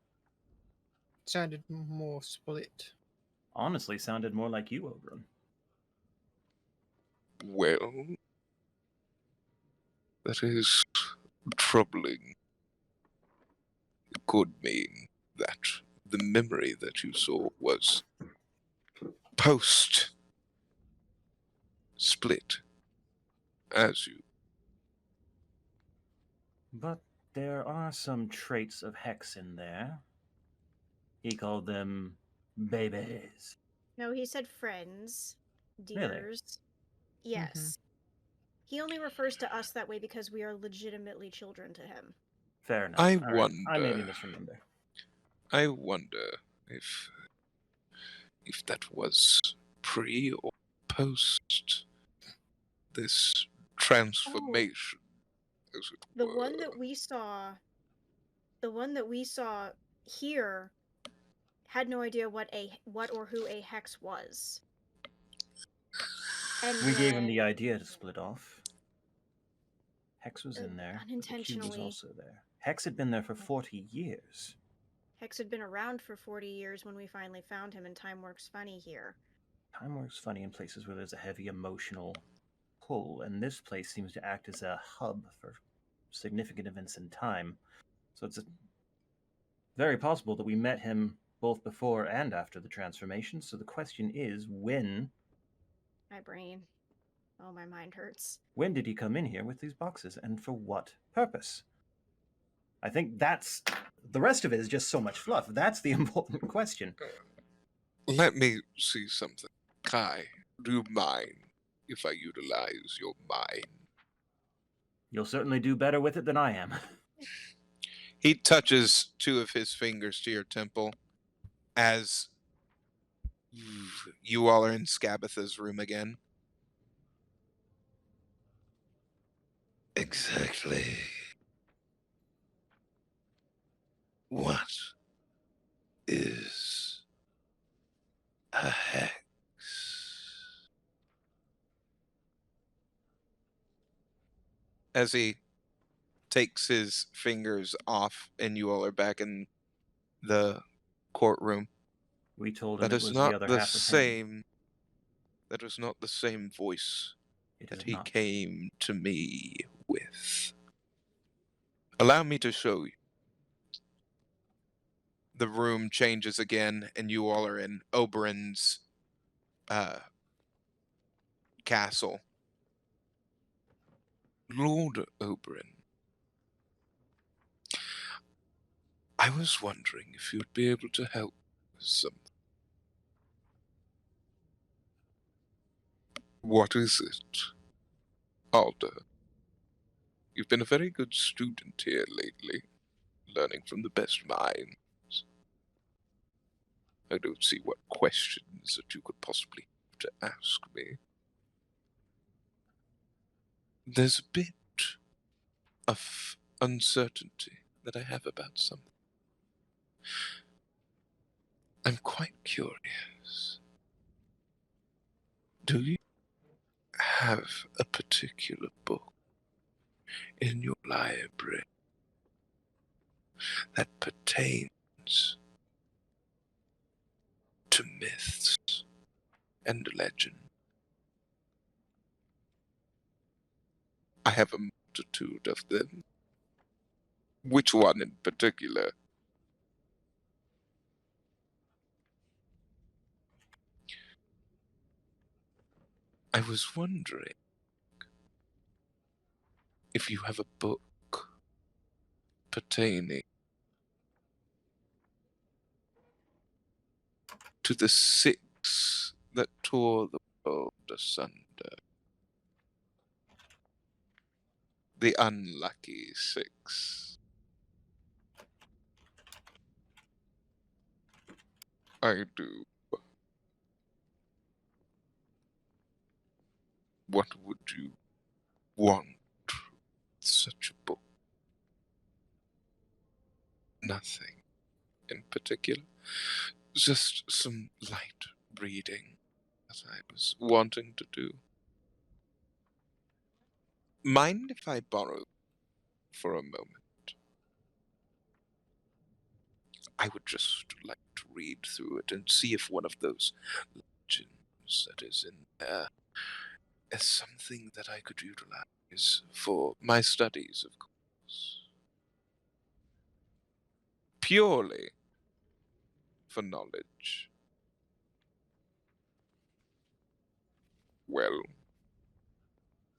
sounded more split. honestly sounded more like you, Oberon. Well, that is troubling. It could mean that the memory that you saw was post split as you. But there are some traits of Hex in there. He called them babies. No, he said friends, Really? dears. Yes. He only refers to us that way because we are legitimately children to him. Fair enough. I All right. wonder. I maybe misremember. I wonder if that was pre or post this transformation. as it The were. one that we saw here had no idea what or who a hex was. And We gave him when the idea to split off. Hex was in there. But the cube was unintentionally, also there. Hex had been there for 40 years. Hex had been around for 40 years when we finally found him, and time works funny here. Time works funny in places where there's a heavy emotional pull, and this place seems to act as a hub for significant events in time. So it's very possible that we met him both before and after the transformation. So the question is, when My brain. Oh, my mind hurts. when did he come in here with these boxes, and for what purpose? I think that's the rest of it is just so much fluff. That's the important question. Let me see something. Kai, do you mind if I utilize your mind? You'll certainly do better with it than I am. He touches two of his fingers to your temple as you all are in Scabatha's room again. Exactly. What is a hex? As he takes his fingers off and you all are back in the courtroom. We told him That it is was not the other the half of him. same. That is not the same voice It that is he not. came to me with. Allow me to show you. The room changes again, and you all are in Oberon's castle. Lord Oberon, I was wondering if you'd be able to help with something. What is it? Alder, you've been a very good student here lately, learning from the best minds. I don't see what questions that you could possibly have to ask me. There's a bit of uncertainty that I have about something. I'm quite curious. Do you have a particular book in your library that pertains to myths and legend? I have a multitude of them. Which one in particular? I was wondering if you have a book pertaining to the six that tore the world asunder. The unlucky six. I do. What would you want with such a book? Nothing in particular. Just some light reading that I was wanting to do. Mind if I borrow for a moment? I would just like to read through it and see if one of those legends that is in there is something that I could utilize for my studies, of course. Purely for knowledge. Well,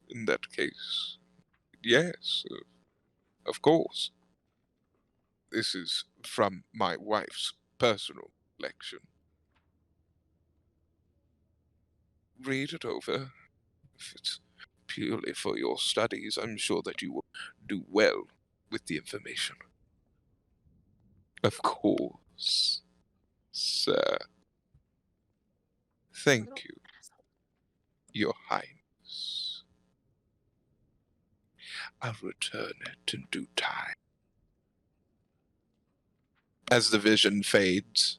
in that case, yes, of course. This is from my wife's personal collection. Read it over. If it's purely for your studies, I'm sure that you will do well with the information. Of course, sir. Thank you, Your Highness. I'll return it in due time. As the vision fades.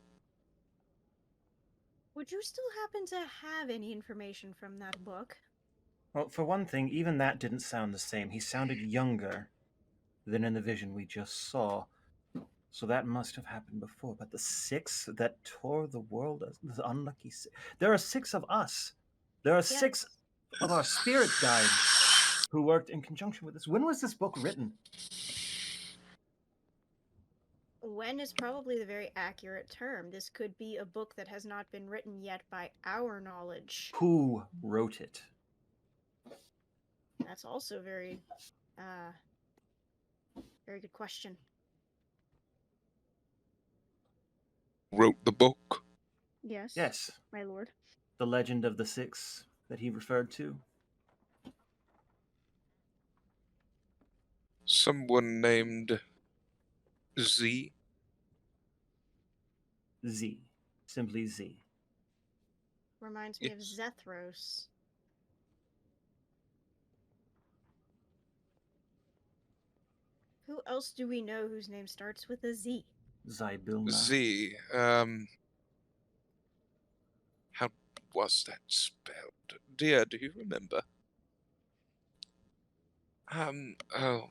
Would you still happen to have any information from that book? Well, for one thing, even that didn't sound the same. He sounded younger than in the vision we just saw. So that must have happened before. But the 6 that tore the world, the unlucky 6. There are 6 of us. There are 6 of our spirit guides who worked in conjunction with us. When was this book written? When is probably the very accurate term. This could be a book that has not been written yet by our knowledge. Who wrote it? That's also very good question. Wrote the book. Yes. Yes. My lord. The legend of the 6 that he referred to. Someone named Z. Z. Simply Z. Reminds me of Yes. Zethros. Who else do we know whose name starts with a Z? Zybilna. Z. How was that spelled? Dear, do you remember? Oh.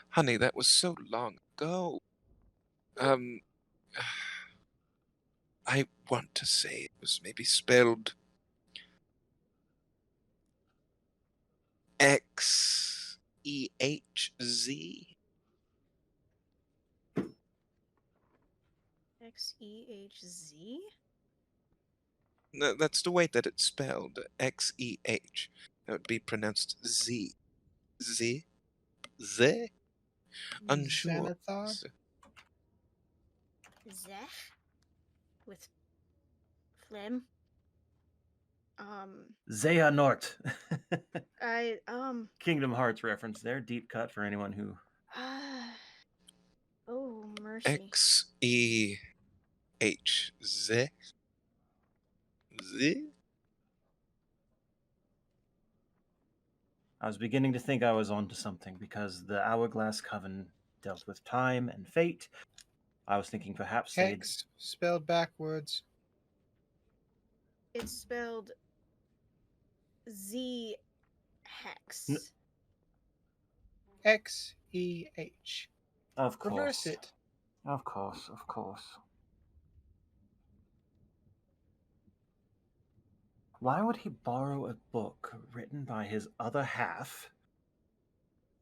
Honey, that was so long ago. I want to say it was maybe spelled Xehz. Xehz? No, that's the way that it's spelled. Xeh. That would be pronounced Z. Z? Z? Unsure. Xanathar? Zech? With phlegm? Xehanort. I, Kingdom Hearts reference there. Deep cut for anyone who... oh, mercy. Xeh. Z? Z? I was beginning to think I was onto something because the Hourglass Coven dealt with time and fate. I was thinking perhaps they'd... Hex, spelled backwards. It's spelled Z hex. Xeh. Of course. Reverse it. Of course, of course. Why would he borrow a book written by his other half?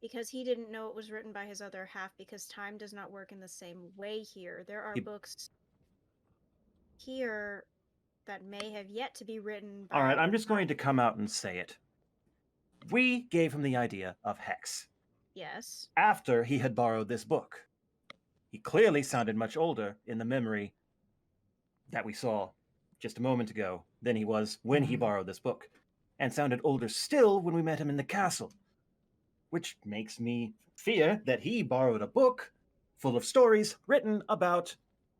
Because he didn't know it was written by his other half, because time does not work in the same way here. There are books here that may have yet to be written by... Alright, I'm just going to come out and say it. We gave him the idea of Hex. Yes. After he had borrowed this book. He clearly sounded much older in the memory that we saw just a moment ago than he was when he borrowed this book, and sounded older still when we met him in the castle, which makes me fear that he borrowed a book full of stories written about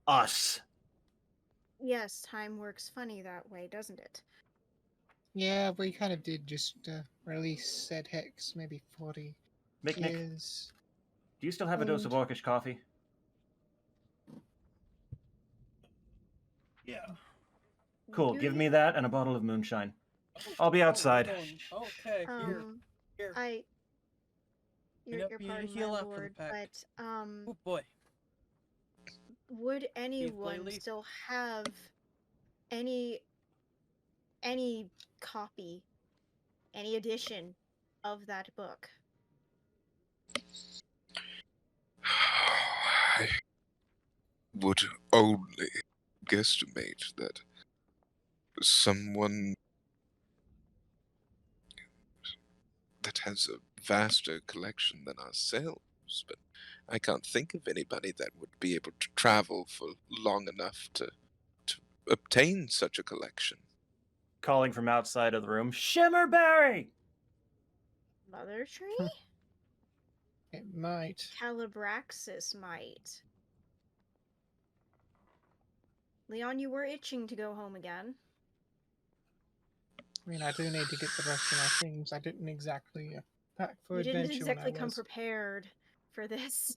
us. Yes, time works funny that way, doesn't it? Yeah, we kind of did just release said Hex maybe 40 Mick, years. do you still have a dose of orcish coffee? Yeah. Cool, Do give you? me that and a bottle of moonshine. I'll be outside. Okay, here. Your You pardon, heal my up for the lord, pack. but Oh boy. would anyone still have any copy, any edition of that book? I would only guesstimate that someone that has a vaster collection than ourselves, but I can't think of anybody that would be able to travel for long enough to obtain such a collection. Calling from outside of the room, Shimmerberry! Mother Tree? It might. Calibraxis might. Leon, you were itching to go home again. I mean, I do need to get the rest of my things. I didn't exactly packed for You didn't adventure when I exactly come was. prepared for this.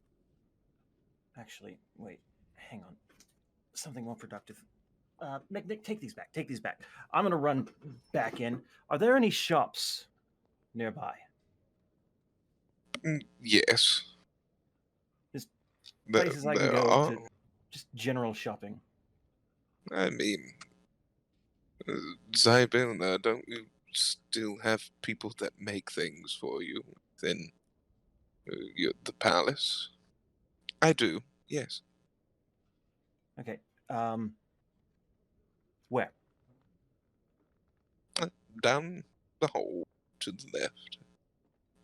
Actually, wait, hang on. Something more productive. Nick, take these back. Take these back. I'm gonna run back in. Are there any shops nearby? Yes. Just There, places I can there go are. to just general shopping. I mean, Zybelna, don't you still have people that make things for you within the palace? I do, yes. Okay. Where? Down the hole to the left.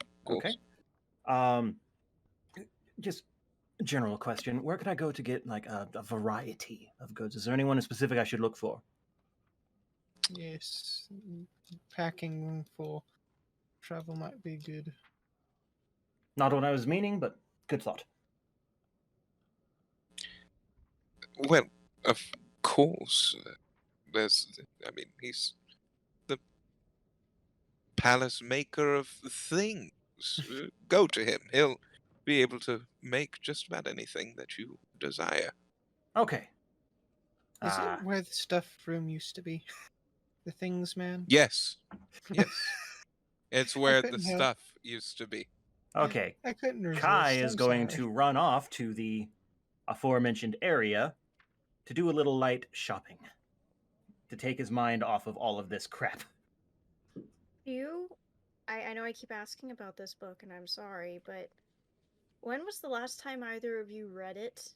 Of course. Okay. Just a general question. Where can I go to get like a variety of goods? Is there anyone in specific I should look for? Yes, packing for travel might be good. Not what I was meaning, but good thought. Well, of course. He's the palace maker of things. Go to him. He'll be able to make just about anything that you desire. Okay. Is it where the stuff room used to be? The things man? Yes. Yes. It's I where the couldn't help. stuff used to be. Okay. I couldn't resist. Kai is I'm going sorry. to run off to the aforementioned area to do a little light shopping, to take his mind off of all of this crap. I know I keep asking about this book, and I'm sorry, but when was the last time either of you read it?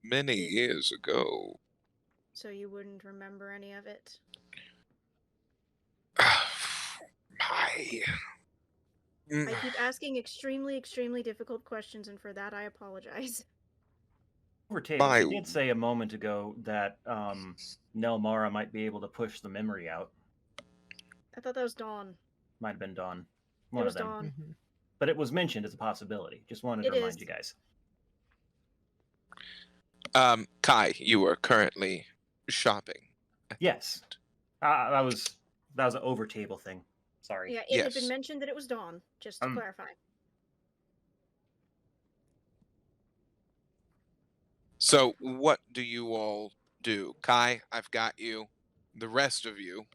Many years ago. So you wouldn't remember any of it? My. I keep asking extremely, extremely difficult questions, and for that I apologize. Overtable. She did say a moment ago that Nelmara might be able to push the memory out. I thought that was Dawn. Might have been Dawn. It One was of them. Dawn. Mhm. But it was mentioned as a possibility. Just wanted to It remind is. you guys. Kai, you are currently shopping. Yes. That was an overtable thing. Sorry. Yeah, it had Yes. been mentioned that it was Dawn, just to clarify. So, what do you all do? Kai, I've got you. The rest of you,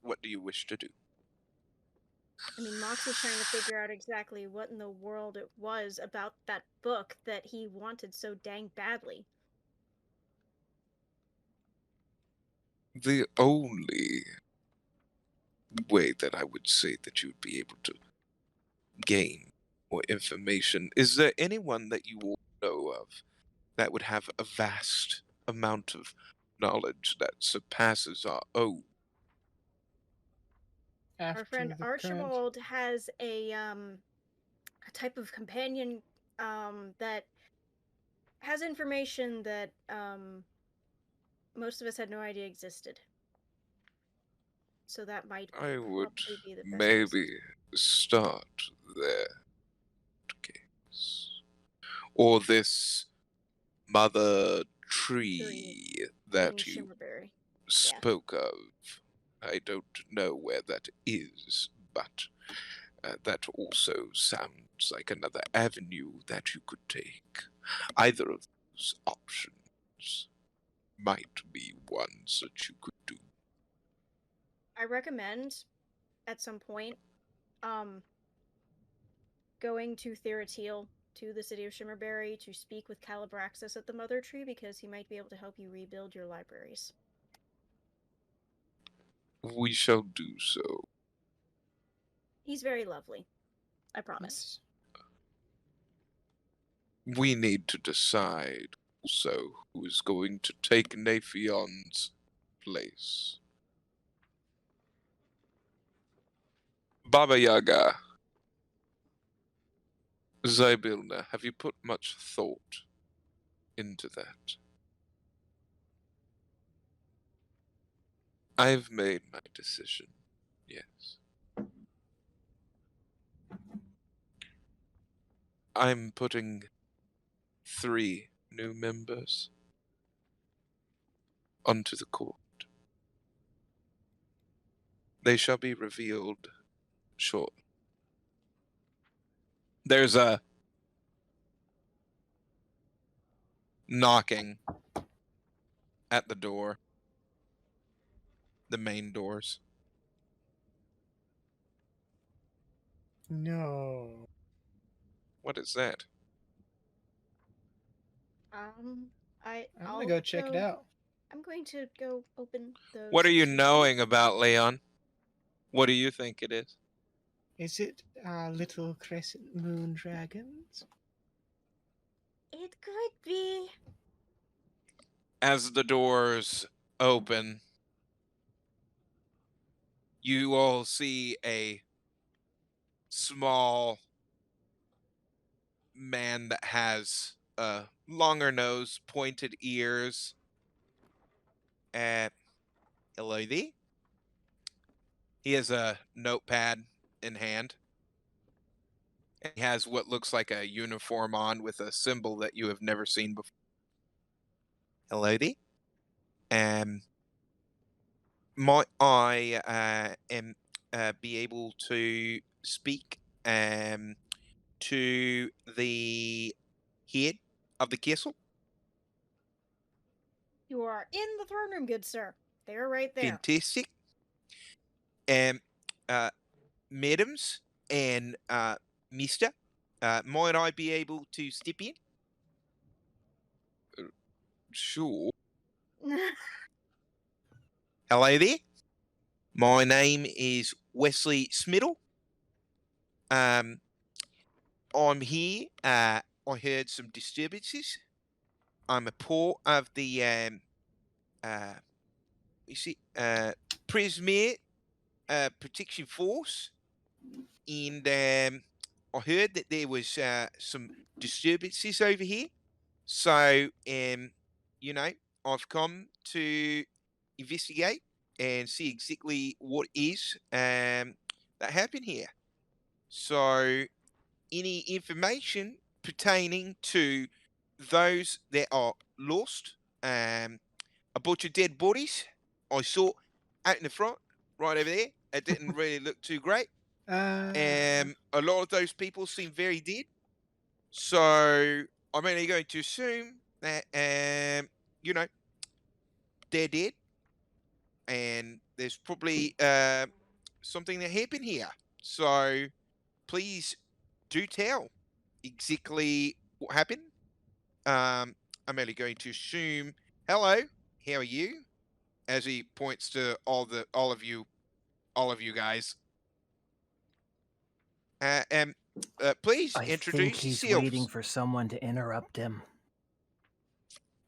what do you wish to do? I mean, Mox was trying to figure out exactly what in the world it was about that book that he wanted so dang badly. The only way that I would say that you'd be able to gain more information, is there anyone that you all know of that would have a vast amount of knowledge that surpasses our own? Our friend After the current. Archibald has a type of companion that has information that most of us had no idea existed. So that might I would probably be the best maybe start there. Case. Or this mother tree that you Shimmerberry. spoke of. I don't know where that is, but that also sounds like another avenue that you could take. Either of those options might be ones that you could do. I recommend at some point going to Theratil, to the city of Shimmerberry, to speak with Calibraxis at the Mother Tree, because he might be able to help you rebuild your libraries. We shall do so. He's very lovely. I promise. We need to decide also who is going to take Naphion's place. Baba Yaga, Zybilna, have you put much thought into that? I've made my decision, yes. I'm putting 3 new members onto the court. They shall be revealed shortly. There's a knocking at the door. The main doors. No. What is that? I'm I'm I'll gonna go check it out. I'm going to go open those. What are you two knowing about, Leon? What do you think it is? Is it little crescent moon dragons? It could be. As the doors open, you all see a small man that has a longer nose, pointed ears. Hello thee. He has a notepad in hand. And he has what looks like a uniform on with a symbol that you have never seen before. Hello thee. Might I am be able to speak to the head of the castle? You are in the throne room, good sir. They're right there. Fantastic. Uh, Madams and Mister, might I be able to step in? Sure. Hello there. My name is Wesley Smiddle. I'm here. I heard some disturbances. I'm a part of the Prismere Protection Force, and I heard that there was some disturbances over here. So, I've come to investigate and see exactly what is that happened here. So, any information pertaining to those that are lost, a bunch of dead bodies I saw out in the front, right over there. It didn't really look too great. A lot of those people seem very dead. So I'm only going to assume that, they're dead. And there's probably something that happened here. So please do tell exactly what happened. I'm only going to assume, hello, how are you? As he points to all of you guys. Please I introduce think he's yourselves. waiting for someone to interrupt him.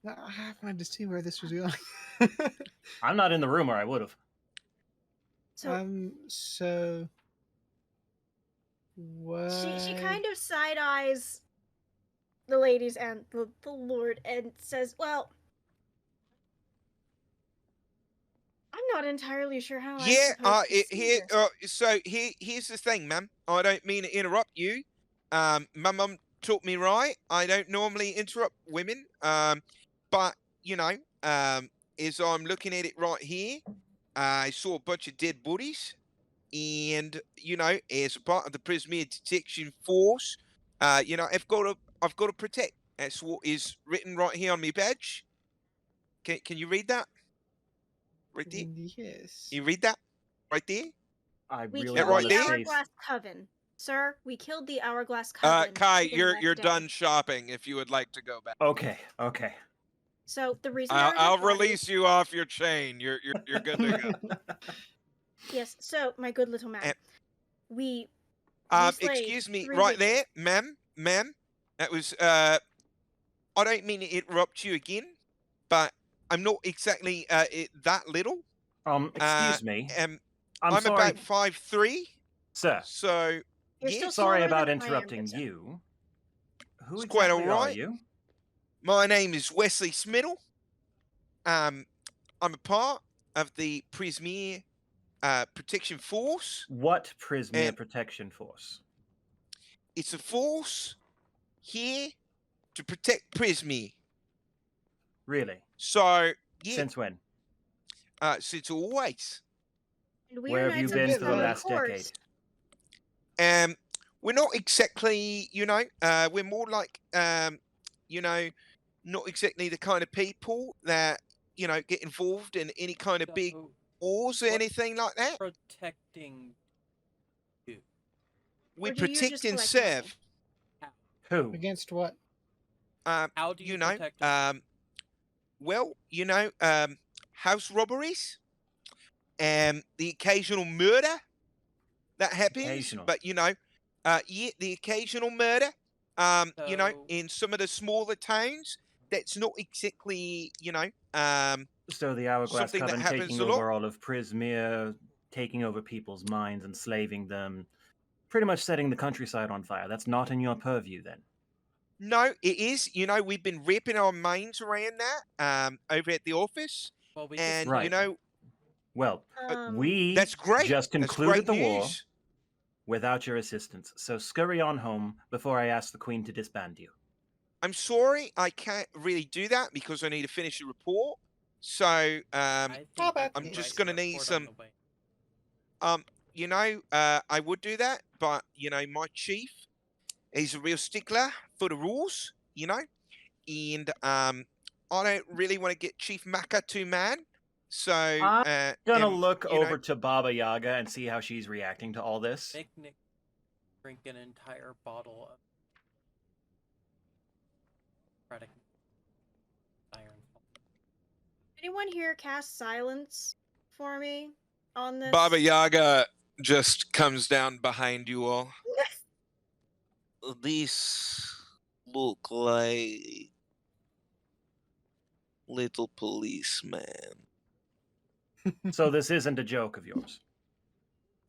I wanted to see where this was going. I'm not in the room, or I would have. So what? She kind of side eyes the ladies and the Lord and says, "Well, I'm not entirely sure how I'm supposed to see this." Here's the thing, ma'am. I don't mean to interrupt you. My mum taught me right. I don't normally interrupt women. But as I'm looking at it right here, I saw a bunch of dead bodies, and as a part of the Prismere Detection Force, I've got to protect. That's what is written right here on my badge. Can you read that? Right there. Yes. You read that right there? I We really killed right want the to there? say. Hourglass Coven. Sir, we killed the Hourglass Coven. Kai, even you're that day. done shopping. If you would like to go back, Okay. So the reason there are I'll dead bodies- release you off your chain. You're good to go. Yes. So my good little man, Eh, we slayed Excuse me, 3 right witches. there, ma'am. That was I don't mean to interrupt you again, but I'm not exactly that little. Excuse me. I'm sorry, about 5'3", sir. so You're yes, still Sorry smaller about than I am, interrupting good sir. you. Who it's quite all exactly are right. you? My name is Wesley Smiddle. I'm a part of the Prismere Protection Force. What Prismere And Protection Force? it's a force here to protect Prismere. Really? So, yeah, Since when? since always. And we Where are have you knights of been the for the Golden last decade? Horse. We're not exactly, we're more like, you know, not exactly the kind of people that, get involved in any kind of big So, wars or what anything like that. protecting you? We Or do you protect just and collect money? serve. Who? Against what? How do you protect us? Well, house robberies, the occasional murder that happens, Occasional. but yeah, the occasional murder, So, in some of the smaller towns, that's not exactly, So the Hourglass something that Coven happens taking a lot. over all of Prismere, taking over people's minds, enslaving them, pretty much setting the countryside on fire. That's not in your purview, then. No, it is. We've been ripping our minds around that over at the office, well, we just and Right. Well, we that's great. just That's concluded great the war news. without your assistance. So scurry on home before I ask the Queen to disband you. I'm sorry, I can't really do that because I need to finish the report. So, I How think about I'm you can just write gonna a need report some. on the way. I would do that, but my chief, he's a real stickler for the rules, and I don't really want to get Chief Maka too mad. So, I'm gonna and look over to Baba Yaga and see how she's reacting to all this. Make Nick drink an entire bottle of Democratic iron. Anyone here cast silence for me on this? Baba Yaga just comes down behind you all. These look like little policemen. So this isn't a joke of yours.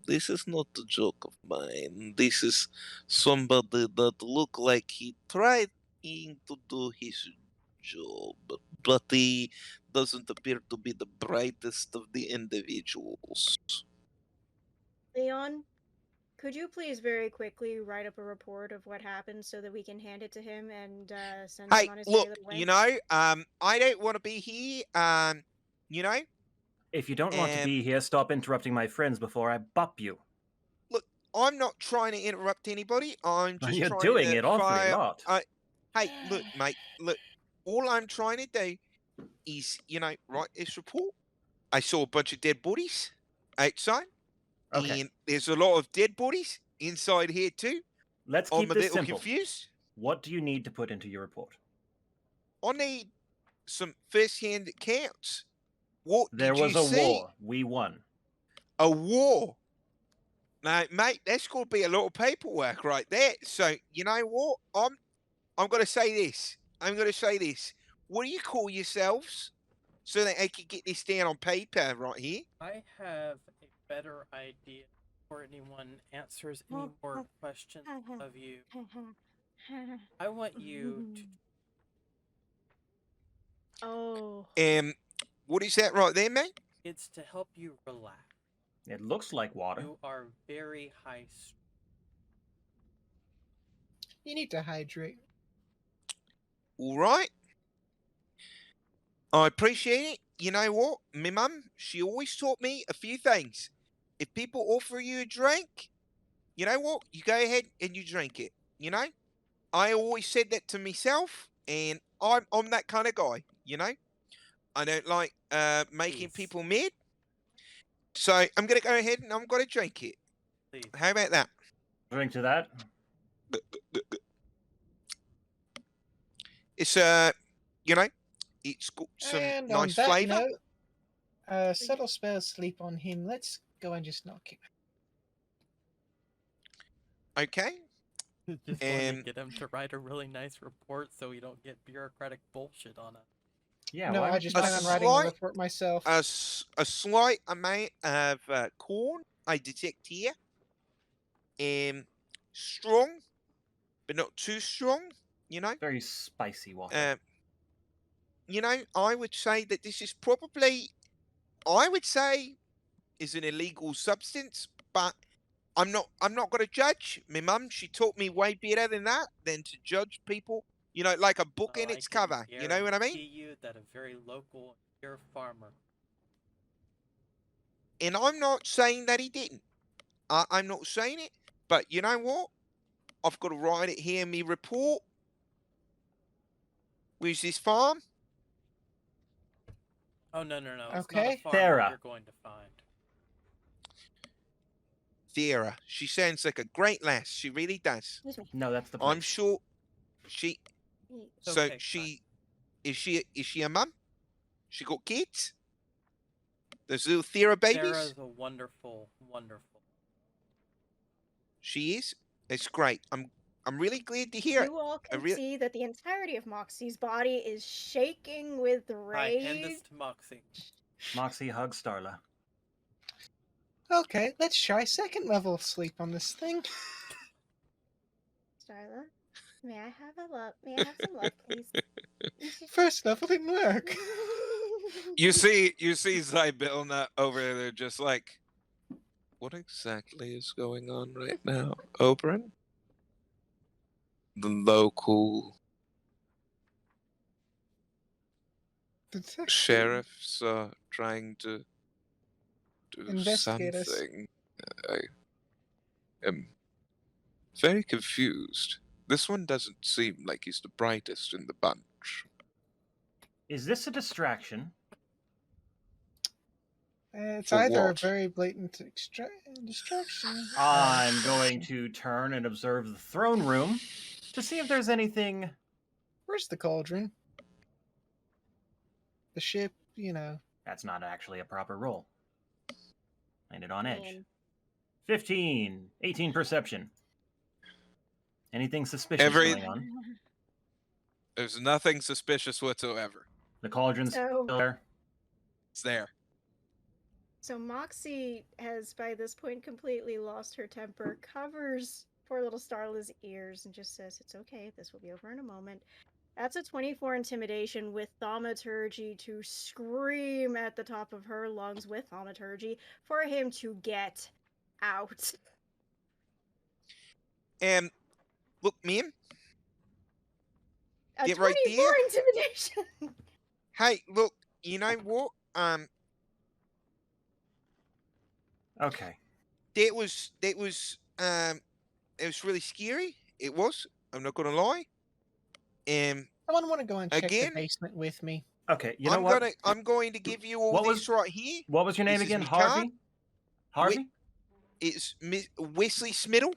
This is not a joke of mine. This is somebody that look like he tried to do his job, but he doesn't appear to be the brightest of the individuals. Leon, could you please very quickly write up a report of what happened so that we can hand it to him and send Hey, him on his look, merry little way? I don't want to be here, If you don't want to be here, stop interrupting my friends before I bop you. look, I'm not trying to interrupt anybody. I'm just You're trying doing to it awfully fire. lot. Hey, look, mate, look. All I'm trying to do is, write this report. I saw a bunch of dead bodies outside, Okay, and there's a lot of dead bodies inside here too. let's I'm keep a this little simple. confused. What do you need to put into your report? I need some first-hand accounts. What There did you was a see? war. We won. A war. Now, mate, that's going to be a lot of paperwork right there. So, you know what? I'm going to say this. What do you call yourselves? So that I can get this down on paper right here. I have a better idea before anyone answers any more questions of you. I want you to Oh. What is that right there, mate? it's to help you relax. It looks like water. You are very high You need to hydrate. All right. I appreciate it. You know what? My mum, she always taught me a few things. If people offer you a drink, you know what? You go ahead and you drink it. I always said that to myself, and I'm that kind of guy. I don't like making Please. people mad. So I'm gonna go ahead and I'm gonna drink it. Please. How about that? Drink to that. It's it's got some And nice on that flavour. note, subtle spell sleep on him. Let's go and just knock him. Okay. Just want to Um, get him to write a really nice report so we don't get bureaucratic bullshit on us. Yeah, No, why I don't just you plan on just- writing the slight- report myself. A slight amount of corn I detect here. Strong, but not too strong. Very spicy water. I would say that this is probably, I would say, is an illegal substance, but I'm not going to judge. My mum, she taught me way better than that, than to judge people. Like a book in I its can cover. You know what I mean? guarantee you that a very local and pure farmer And I'm not saying that he didn't. I'm not saying it. But you know what? I've got to write it here in me report. Where's this farm? Oh, no. It's not a Okay. farm Thera. that you're going to find. Thera. She sounds like a great lass. She really does. Excuse me. No, that's the place. I'm sure she. It's So okay, is she a mum? She got kids? Those little Thera babies? Sarah's a wonderful. She is? It's great. I'm really glad to hear it. You all I can really- see that the entirety of Moxie's body is shaking with Hi, hand rage. this to Moxie. Moxie hugs Starla. Okay, let's try second level sleep on this thing. Starla, may I have some love, please? First level didn't work. You see Zybelna over there just like, what exactly is going on right now, Oberon? The local Detective. sheriffs are trying to do Investigate us. something. I am very confused. This one doesn't seem like he's the brightest in the bunch. Is this a distraction? It's For either what? a very blatant distraction. I'm going to turn and observe the throne room to see if there's anything. Where's the cauldron? The ship, you know. That's not actually a proper roll. Landed on edge. Man. 15, 18 perception. Anything suspicious Every- going on? There's nothing suspicious whatsoever. The cauldron's So- still there. It's there. So Moxie has by this point completely lost her temper, covers poor little Starla's ears, and just says, "It's okay, this will be over in a moment." That's a 24 intimidation with thaumaturgy to scream at the top of her lungs with thaumaturgy for him to get out. And look, ma'am. A Get right 24 there. intimidation! Hey, look. You know what? Okay. It was really scary. It was. I'm not gonna lie. Someone want to go and check Again? the basement with me? Okay, you know what? I'm going to give you all What this was- right here. What was your name This is again? me card. Harvey? Harvey? It's Wesley Smiddle.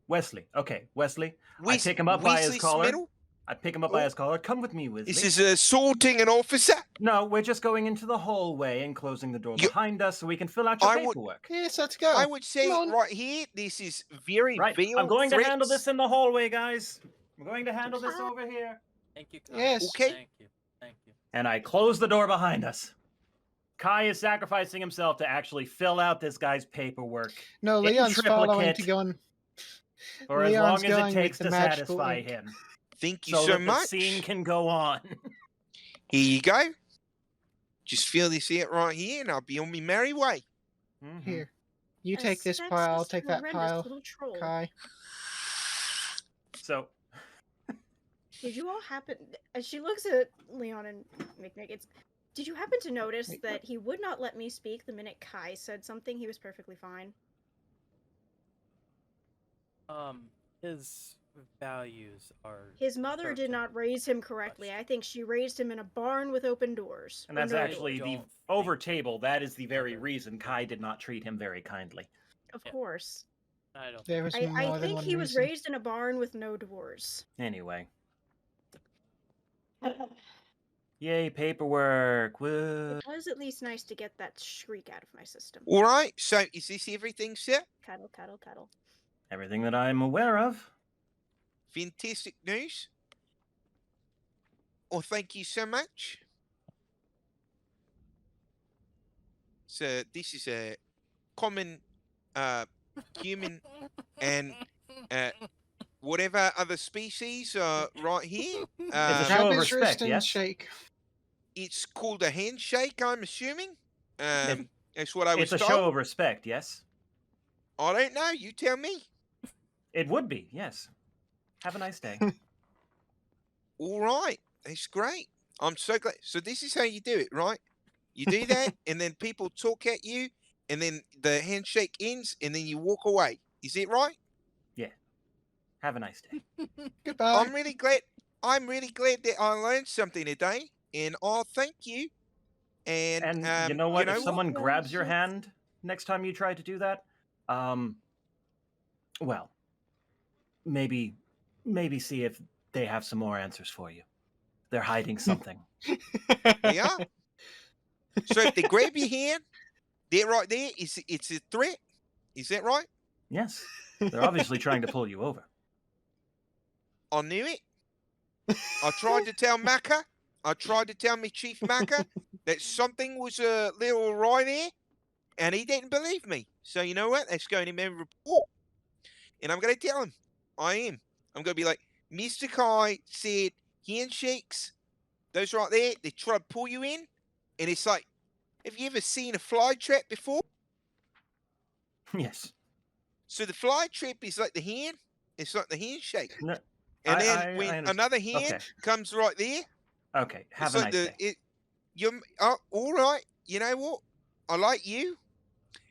Wesley. Okay, Wesley. Wes- pick him up by his Wesley collar. Smiddle? I pick him up by his collar. Come with me, Wesley. This is assaulting an officer. No, we're just going into the hallway and closing the door You- behind us so we can fill out your I would- paperwork. Yes, let's go. I would say Come on. right here, this is very Right, veiled I'm going to handle threats. this in the hallway, guys. I'm going to handle this over here. Thank you, Kai. Yes. Okay. Thank you. And I close the door behind us. Kai is sacrificing himself to actually fill out this guy's paperwork No, in Leon's following triplicate. to go and for as Leon's Oh, long as going it with takes the to magical satisfy ink. him. Thank you So so that much. the scene can go on. Here you go. Just fill this out right here, and I'll be on my merry way. Mhm. here. You A take this sexist, pile, I'll take that horrendous pile. little troll. Kai. So, Did you all happen? As she looks at Leon and McNick, did you happen to notice Wait, that he would not let me speak the minute Kai said something? He was perfectly fine. His values are. His mother did not raise him correctly. I think she raised him in a barn with open doors. and Or that's no actually doors. the don't over think table. That is the very ever- reason Kai did not treat him very kindly. Of Yeah. course. I don't. There was I more than think one he was reason. raised in a barn with no doors. Anyway, yay, paperwork. Woo. It was at least nice to get that shriek out of my system. All right. So is this everything, sir? Cuddle, cuddle, cuddle. Everything that I'm aware of. Fantastic news. Well, thank you so much. So this is a common human and whatever other species right here. It's a Um, show Grab of his respect, wrist and yes? shake. it's called a handshake, I'm assuming. If- That's what I was It's a told. show of respect, yes? I don't know. You tell me. It would be, yes. Have a nice day. All right, that's great. I'm so glad. So this is how you do it, right? You do that, and then people talk at you, and then the handshake ends, and then you walk away. Is it right? Yeah. Have a nice day. Goodbye. I'm really glad. I'm really glad that I learned something today, and I thank you. And And you know what? If what? someone grabs your Precious. hand next time you try to do that, well, maybe see if they have some more answers for you. They're hiding something. They are. So if they grab your hand, that right there is it's a threat. Is that right? Yes. They're obviously trying to pull you over. I knew it. I tried to tell Macca. I tried to tell me Chief Macca that something was a little awry there, and he didn't believe me. So you know what? That's going to be a report, and I'm going to tell him. I am. I'm going to be like, Mr. Kai said handshakes. Those right there, they try to pull you in, and it's like, have you ever seen a fly trap before? Yes. So the fly trap is like the hand. It's like the handshake. No, And then I when understand. another hand Okay. comes right there, Okay. Have it's a like nice day. you're all right. You know what? I like you,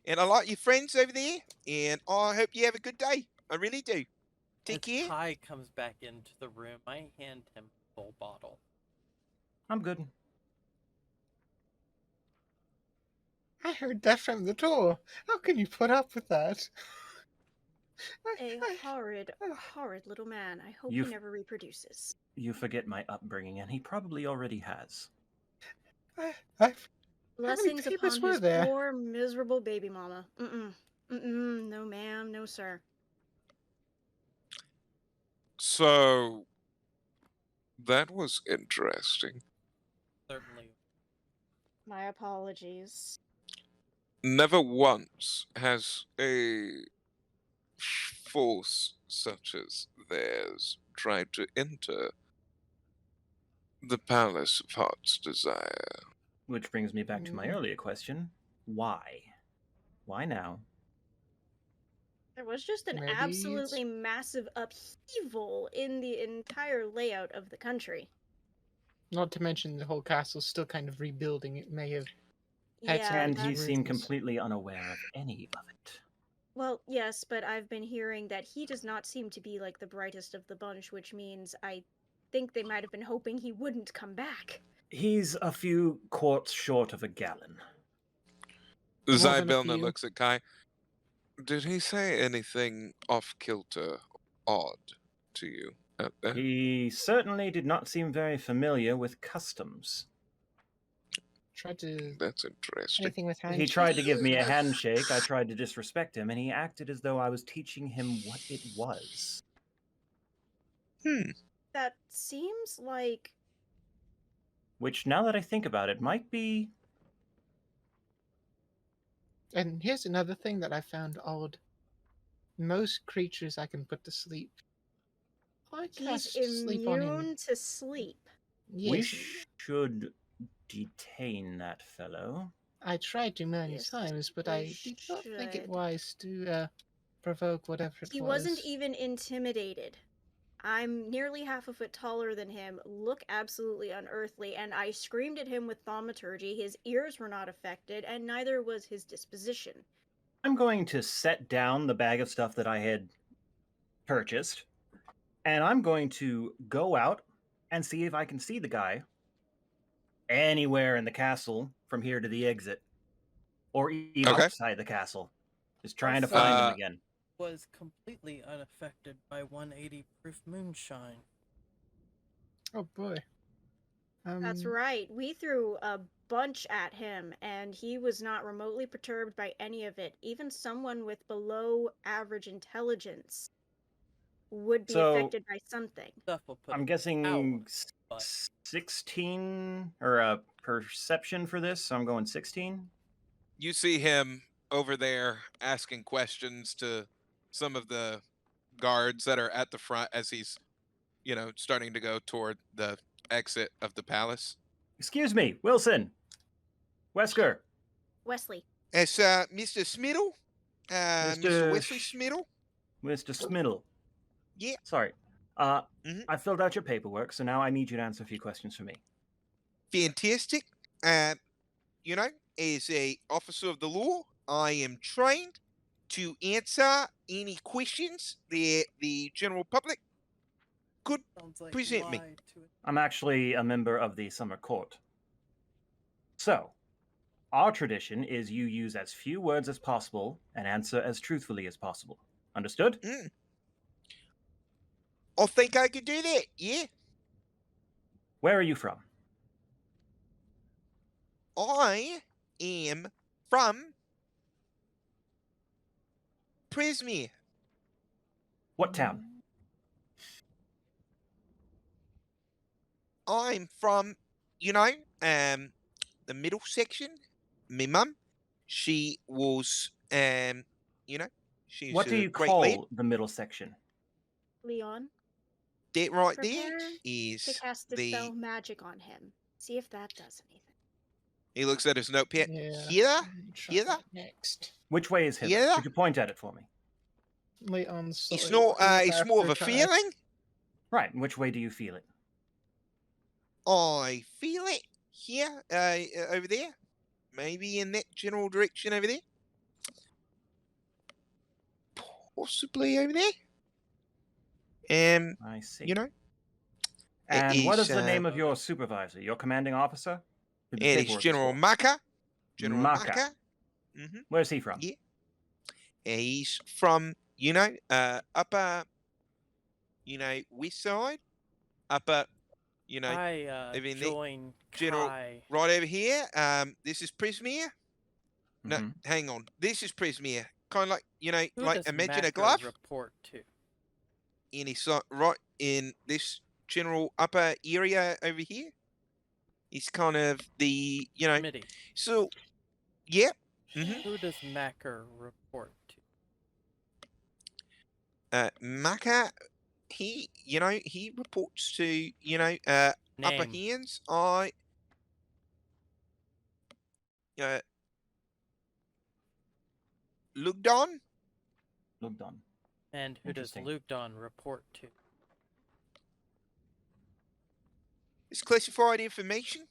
and I like your friends over there, and I hope you have a good day. I really do. Take As care. Kai comes back into the room, I hand him a full bottle. I'm good. I heard that from the door. How can you put up with that? A horrid, horrid little man. I hope You he f- never reproduces. You forget my upbringing, and he probably already has. How many Blessings papers upon were his there? poor, miserable baby mama. No ma'am, no sir. So that was interesting. Certainly. My apologies. Never once has a force such as theirs tried to enter the Palace of Heart's Desire. Which brings me back to my earlier question. Why? Why now? There was just an Maybe absolutely massive upheaval in the entire layout of the country. Not to mention the whole castle's still kind of rebuilding. It may have had some Yeah, And of he its seemed ruins. completely unaware of any of it. well, yes, but I've been hearing that he does not seem to be like the brightest of the bunch, which means I think they might have been hoping he wouldn't come back. He's a few quarts short of a gallon. More than a Zybelna few. looks at Kai. Did he say anything off kilter, odd to you? He certainly did not seem very familiar with customs. Tried to That's interesting. anything with hands. He tried to give me a handshake. I tried to disrespect him, and he acted as though I was teaching him what it was. That seems like Which, now that I think about it, might be... And here's another thing that I found odd. Most creatures I can put to sleep. I he's cast sleep on him. immune to sleep. We Yes, should detain that fellow. I tried to many Yes, times, but we I did not think it should. wise to provoke whatever it He was. wasn't even intimidated. I'm nearly half a foot taller than him, look absolutely unearthly, and I screamed at him with thaumaturgy. His ears were not affected, and neither was his disposition. I'm going to set down the bag of stuff that I had purchased, and I'm going to go out and see if I can see the guy anywhere in the castle from here to the exit, or even Okay. outside the castle. Just trying to find him again. Was completely unaffected by 180 proof moonshine. Oh boy. That's right. We threw a bunch at him, and he was not remotely perturbed by any of it. Even someone with below average intelligence would be So, affected by something. Stuff will put I'm guessing out, but 16 or a perception for this, so I'm going 16. You see him over there asking questions to some of the guards that are at the front as he's, starting to go toward the exit of the palace. Excuse me, Wilson. Wesker. Wesley. It's Mr. Smiddle, Mr. Wesley Smiddle. Mr. Smiddle. Yeah. Sorry. Mhm. I filled out your paperwork, so now I need you to answer a few questions for me. Fantastic. As a officer of the law, I am trained to answer any questions that the general public could Sounds like present me. lie to it. I'm actually a member of the summer court. So, our tradition is you use as few words as possible and answer as truthfully as possible. Understood? I think I could do that, yeah. Where are you from? I am from Prismere. What town? I'm from, the middle section. My mum, she was, she's What do a you great lady. call the middle section? Leon, That right there prepare to is cast Dispel Magic on him. See if that does anything. He looks at his notepad. Yeah. Here, Try here. that next. Which way is hither? Yeah. Could you point at it for me? Leon's It's slightly not. It's more of a after try. feeling. Right, and which way do you feel it? I feel it here, over there. Maybe in that general direction over there. Possibly over there. I see. You know, And what is the name of okay. your supervisor, your commanding officer? Who the it is paperwork General for? Maka. General Maka. Maka. Mm-hmm. Where's he from? Yeah. He's from, upper, west side. Upper, I over in the join general- Kai. right over here. This is Prismere. No, Mhm. hang on. This is Prismere. Kind of like, Who like does imagine Macker a glove. report to? And he's right in this general upper area over here. He's kind of the, Smitty. so, yeah. Mm-hmm. Who does Macker report to? Maka, he reports to, upper Name. hands. Lugdon. Looked on. And who does Interesting. Luke Don report to? It's classified information.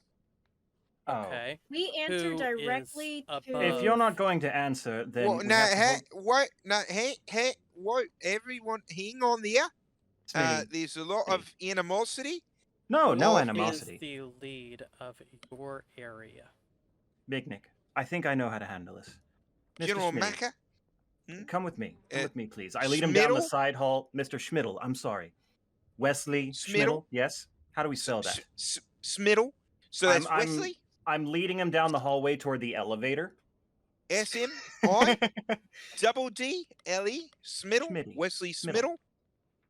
Oh. Okay. We answer Who directly is to. If you're not going to answer, then Well, we no, have to hold... what? No, what? Everyone, hang on there. Smitty, There's a lot Smitty. of animosity. No Who is animosity. Is the lead of your area? Big Nick, I think I know how to handle this. Mr. General Schmitty, Maka. come with me. Come Uh, with me, please. I lead him down the Schmiddle? side hall. Mr. Schmiddle, I'm sorry. Wesley Schmiddle? Schmiddle, yes? How do we spell that? Smiddle. So that's I'm- Wesley. I'm leading him down the hallway toward the elevator. SMI double D LE Smiddle. Schmitty. Wesley Smiddle. Smiddle.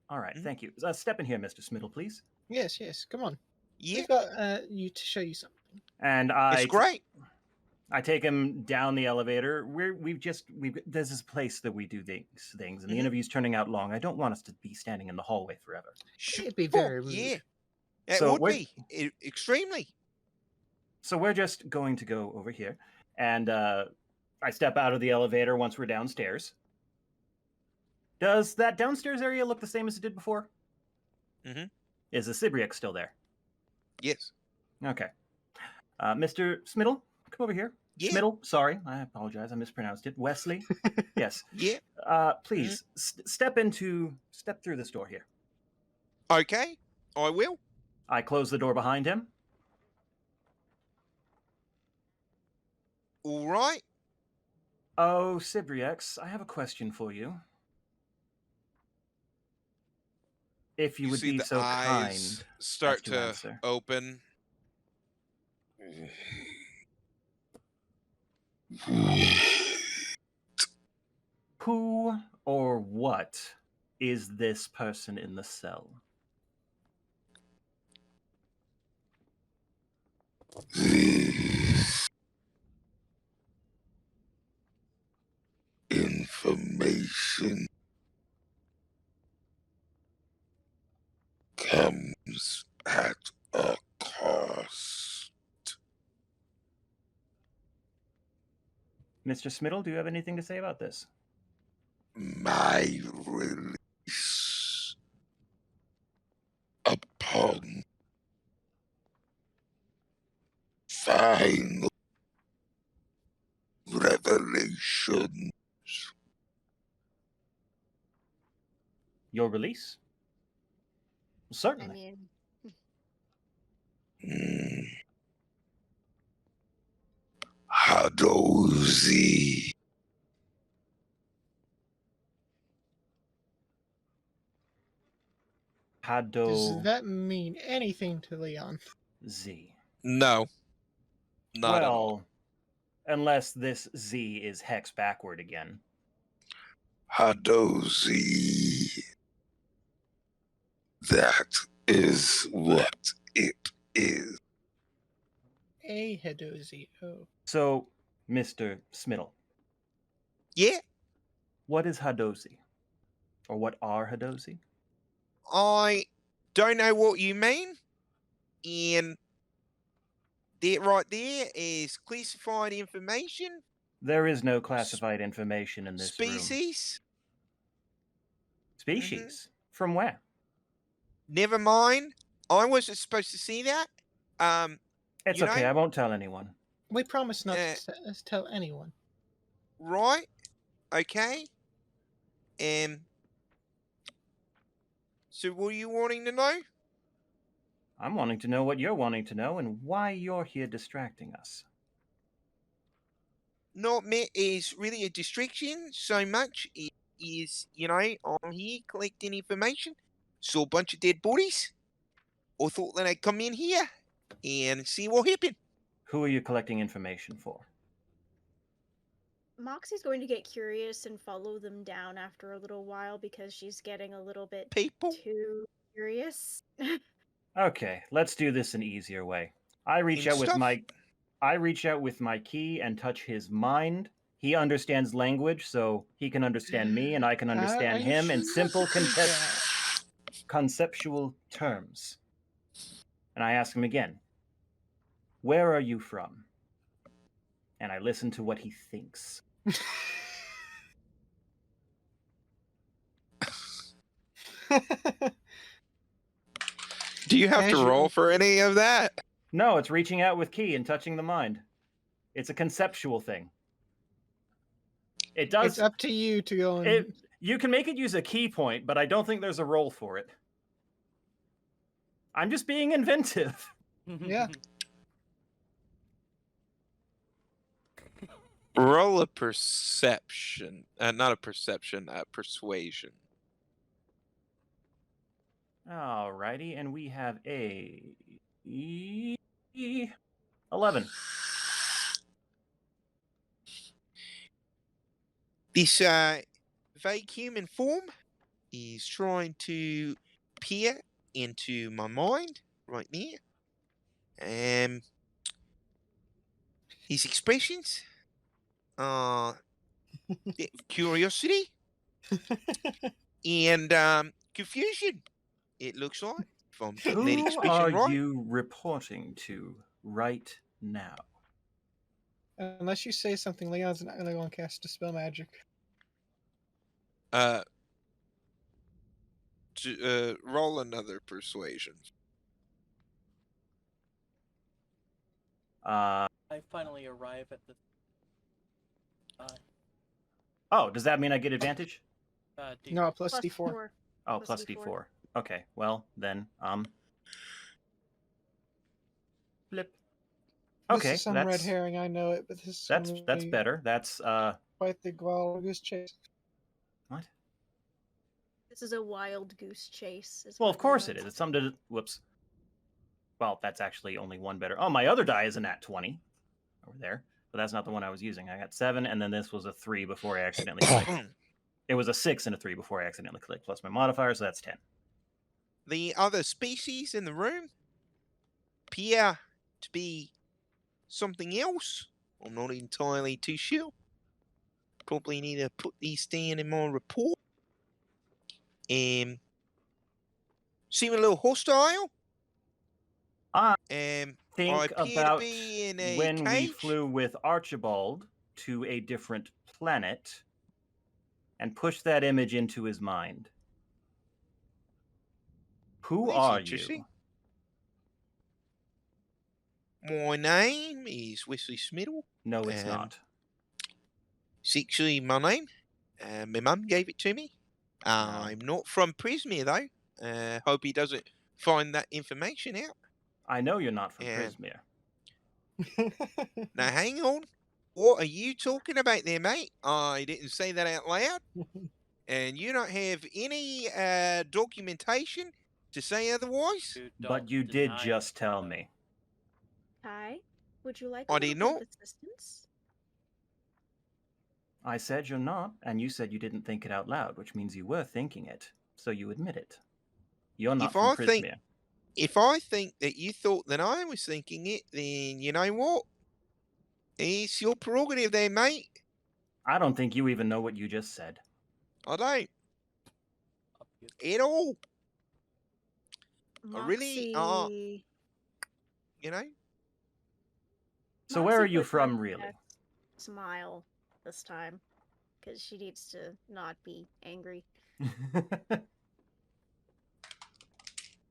All right, Mhm. thank you. Step in here, Mr. Schmiddle, please. Yes, yes. Come on. Yeah, We've got you to show you something. And it's great. I take him down the elevator. There's this place that we do things, and the Mhm. interview's turning out long. I don't want us to be standing in the hallway forever. It'd be Sure, very rude. Yeah, it So would we're- be extremely. So we're just going to go over here, and I step out of the elevator once we're downstairs. Does that downstairs area look the same as it did before? Mhm. Is the Sibriak still there? Yes. Okay. Mr. Smiddle, come over here. Yeah. Schmiddle, sorry, I apologize, I mispronounced it. Wesley, yes. Yeah. Please step through this door here. Okay, I will. I close the door behind him. All right. Oh, Sibriax, I have a question for you. If you would see be the so kind eyes start as to to answer. open. Who or what is this person in the cell? Information comes at a cost. Mr. Smiddle, do you have anything to say about this? My release upon final revelation Your release? I Certainly. mean, Hmm. Hadozi. Does Hado that mean anything to Leon? Z. No, not at all. Well, unless this Z is hex backward again. Hadozi. That is what it is. A Hadozi. Oh. So, Mr. Smittle, Yeah, what is Hadozi? Or what are Hadozi? I don't know what you mean. And that right there is classified information. There is no classified information in this room. Species. Species? From where? Never mind. I wasn't supposed to see that. It's You okay, know, I won't tell anyone. We promise not Uh, to tell anyone. right? Okay. So what are you wanting to know? I'm wanting to know what you're wanting to know and why you're here distracting us. Not meant is really a distraction so much. It is, I'm here collecting information. Saw a bunch of dead bodies. I thought that I'd come in here and see what happened. Who are you collecting information for? Moxie's going to get curious and follow them down after a little while because she's getting a little bit People. too curious. Okay, let's do this an easier way. I reach And out with stuff. my key and touch his mind. He understands language, so he can understand me and I can Are understand you him sure in you simple want to do that? conceptual terms. And I ask him again, where are you from? And I listen to what he thinks. Do you have to As you- roll for any of that? No, it's reaching out with key and touching the mind. It's a conceptual thing. It does. It's up to you to go and. You can make it use a key point, but I don't think there's a roll for it. I'm just being inventive. Yeah. Roll a perception. Not a perception, persuasion. Alrighty, and we have a 11. This vague human form is trying to peer into my mind right there. His expressions are curiosity and confusion. It looks like, if I'm getting that Who expression are right. you reporting to right now? Unless you say something, Leon's not going to go and cast Dispel Magic. Roll another persuasion. I finally arrive at the. Oh, does that mean I get advantage? No, plus D4. Oh, plus D4. Okay, well, then, flip. Okay, This is some red herring, I know it, but this is that's better. That's quite the wild goose chase. What? This is a wild goose chase. Well, of course it is. It's something to. Whoops. Well, that's actually only one better. Oh, my other die is a nat 20 over there, but that's not the one I was using. I got 7, and then this was a 3 before I accidentally clicked. It was a 6 and a 3 before I accidentally clicked, plus my modifier, so that's 10. The other species in the room appear to be something else. I'm not entirely too sure. Probably need to put these down in my report. Seem a little hostile. Think about when we cage. flew with Archibald to a different planet and pushed that image into his mind. Who are you? My name is Wesley Smittle. No, it's not. It's actually my name. My mum gave it to me. I'm not from Prismia, though. Hope he doesn't find that information out. I know you're not from And Prismere. now, hang on. What are you talking about there, mate? I didn't say that out loud. And you don't have any documentation to say otherwise? But you did just tell me. Hi, would you like I a did little bit not. of assistance? I said you're not, and you said you didn't think it out loud, which means you were thinking it, so you admit it. You're not from Prismere. If I think that you thought that I was thinking it, then you know what? It's your prerogative there, mate. I don't think you even know what you just said. I don't. At all. I really are. Moxie. You know? So where are Moxie you puts from, on a really? Smile this time, because she needs to not be angry.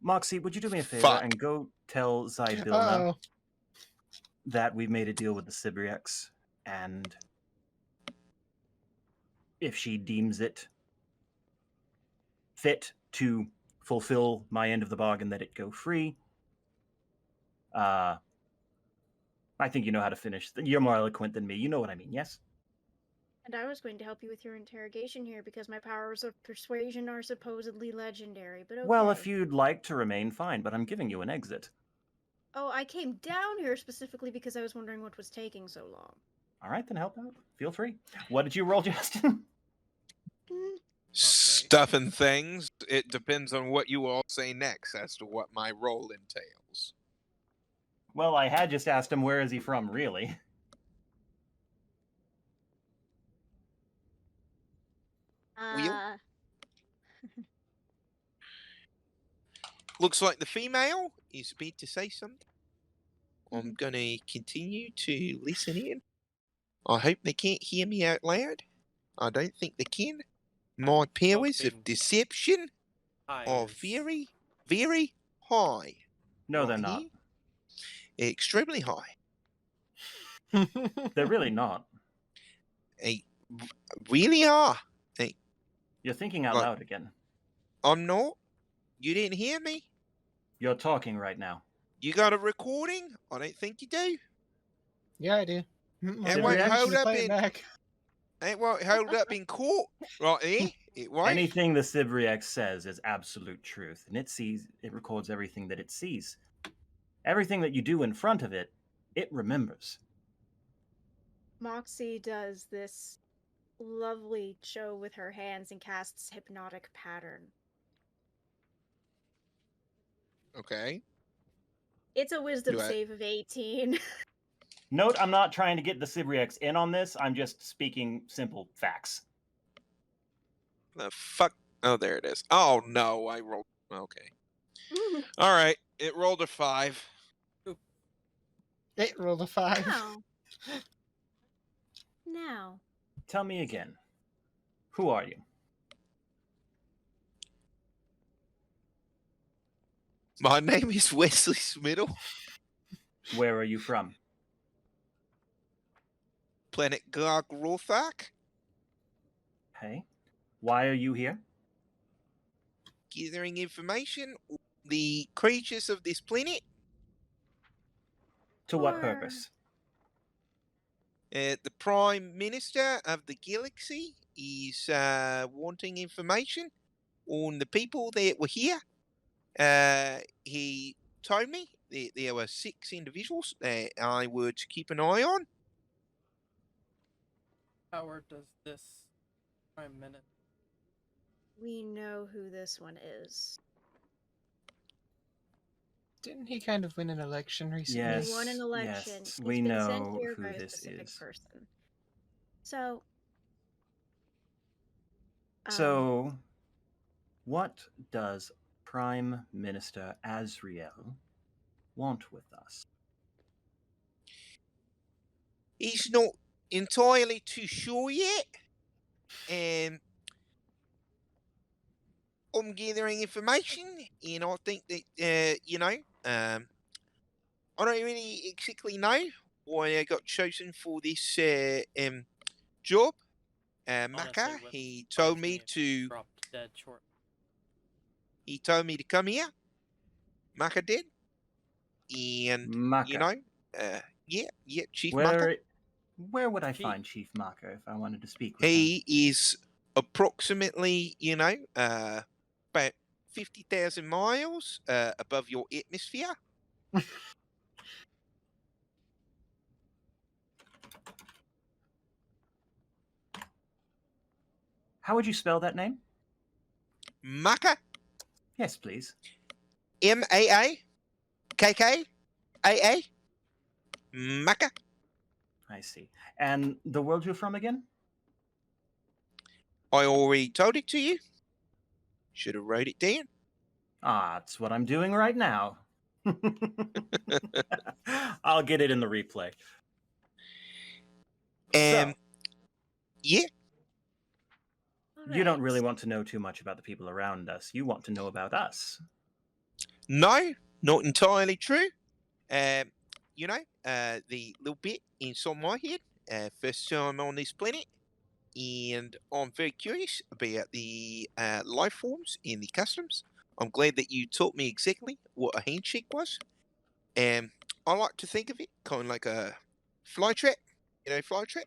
Moxie, would you do me a favor and go tell Zybilna that we've made a deal with the Sibrieks, and if she deems it fit to fulfill my end of the bargain, that it go free. I think you know how to finish. You're more eloquent than me. You know what I mean, yes? And I was going to help you with your interrogation here because my powers of persuasion are supposedly legendary, but okay. Well, if you'd like to remain, fine, but I'm giving you an exit. Oh, I came down here specifically because I was wondering what was taking so long. All right, then help out. Feel free. What did you roll, Justin? Stuff and things. It depends on what you all say next as to what my role entails. Well, I had just asked him where is he from, really. Looks like the female is about to say something. I'm gonna continue to listen in. I hope they can't hear me out loud. I don't think they can. My powers of deception are very, very high. No, they're not. Extremely high. They're really not. They really are. You're thinking out loud again. I'm not. You didn't hear me? You're talking right now. You got a recording? I don't think you do. Yeah, I do. It won't hold up in. It won't hold up in court, right there. It won't. Anything the Sibriek says is absolute truth, and it records everything that it sees. Everything that you do in front of it, it remembers. Moxie does this lovely show with her hands and casts hypnotic pattern. Okay. It's a wisdom save of 18. Note, I'm not trying to get the Sibrieks in on this. I'm just speaking simple facts. The fuck? Oh, there it is. Oh, no, I rolled. Okay. All right. It rolled a 5. It rolled a 5. Now. Tell me again. Who are you? My name is Wesley Smiddle. Where are you from? Planet Garg Rothak. Hey. Why are you here? Gathering information on the creatures of this planet. To what purpose? The Prime Minister of the galaxy is wanting information on the people that were here. He told me that there were 6 individuals that I would keep an eye on. Power does this Prime Minister? We know who this one is. Didn't he kind of win an election recently? Yes. He won an election. Yes, He's we been know sent here who by a this specific is. person. So. So, what does Prime Minister Azriel want with us? He's not entirely too sure yet. And I'm gathering information, and I think that, I don't really exactly know why I got chosen for this job. Maka, he told me to dead short. He told me to come here. Maka did. And, Maka. yeah, Chief Maka. Where would I Chief. find Chief Maka if I wanted to speak with him? He is approximately, about 50,000 miles above your atmosphere. How would you spell that name? Maka. Yes, please. Maakkaa. Maka. I see. And the world you're from again? I already told it to you. Should have wrote it down. Ah, that's what I'm doing right now. I'll get it in the replay. So, Yeah. you don't really want to know too much about the people around us. You want to know about us. No, not entirely true. The little bit inside my head, first time on this planet, and I'm very curious about the life forms in the customs. I'm glad that you taught me exactly what a handshake was. And I like to think of it kind of like a fly trap. Fly trap?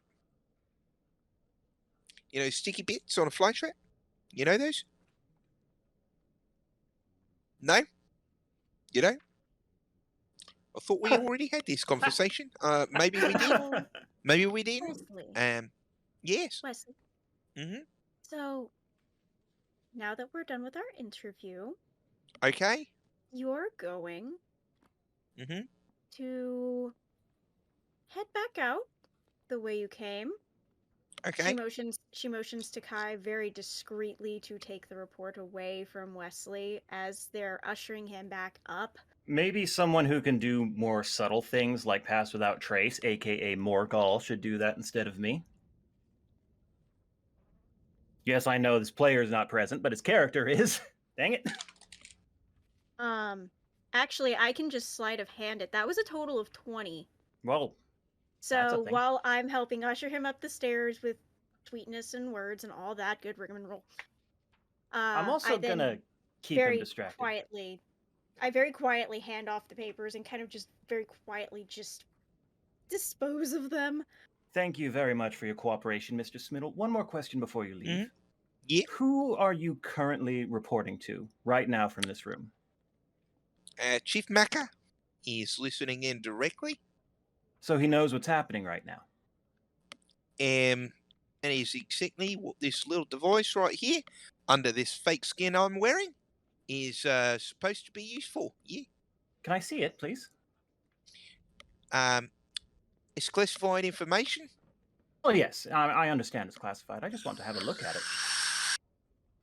Sticky bits on a fly trap? You know those? No? You know? I thought we already had this conversation. Maybe we did. So, Maybe we didn't. Wesley, Yes. Wesley. Mm-hmm. So, now that we're done with our interview, Okay. you're going Mm-hmm. to head back out the way you came. Okay. She motions to Kai very discreetly to take the report away from Wesley as they're ushering him back up. Maybe someone who can do more subtle things like pass without trace, aka Morgul, should do that instead of me. Yes, I know this player is not present, but his character is. Dang it. Actually, I can just sleight of hand it. That was a total of 20. Well, that's a So thing. while I'm helping usher him up the stairs with sweetness and words and all that good rigmarole, I'm also gonna keep him distracted. I very quietly hand off the papers and kind of just very quietly just dispose of them. Thank you very much for your cooperation, Mr. Smiddle. One more question before you leave. Mhm. Yeah. Who are you currently reporting to right now from this room? Chief Maka is listening in directly. So he knows what's happening right now. And is exactly what this little device right here, under this fake skin I'm wearing, is supposed to be used for. Yeah. Can I see it, please? It's classified information. Oh, yes. I understand it's classified. I just want to have a look at it.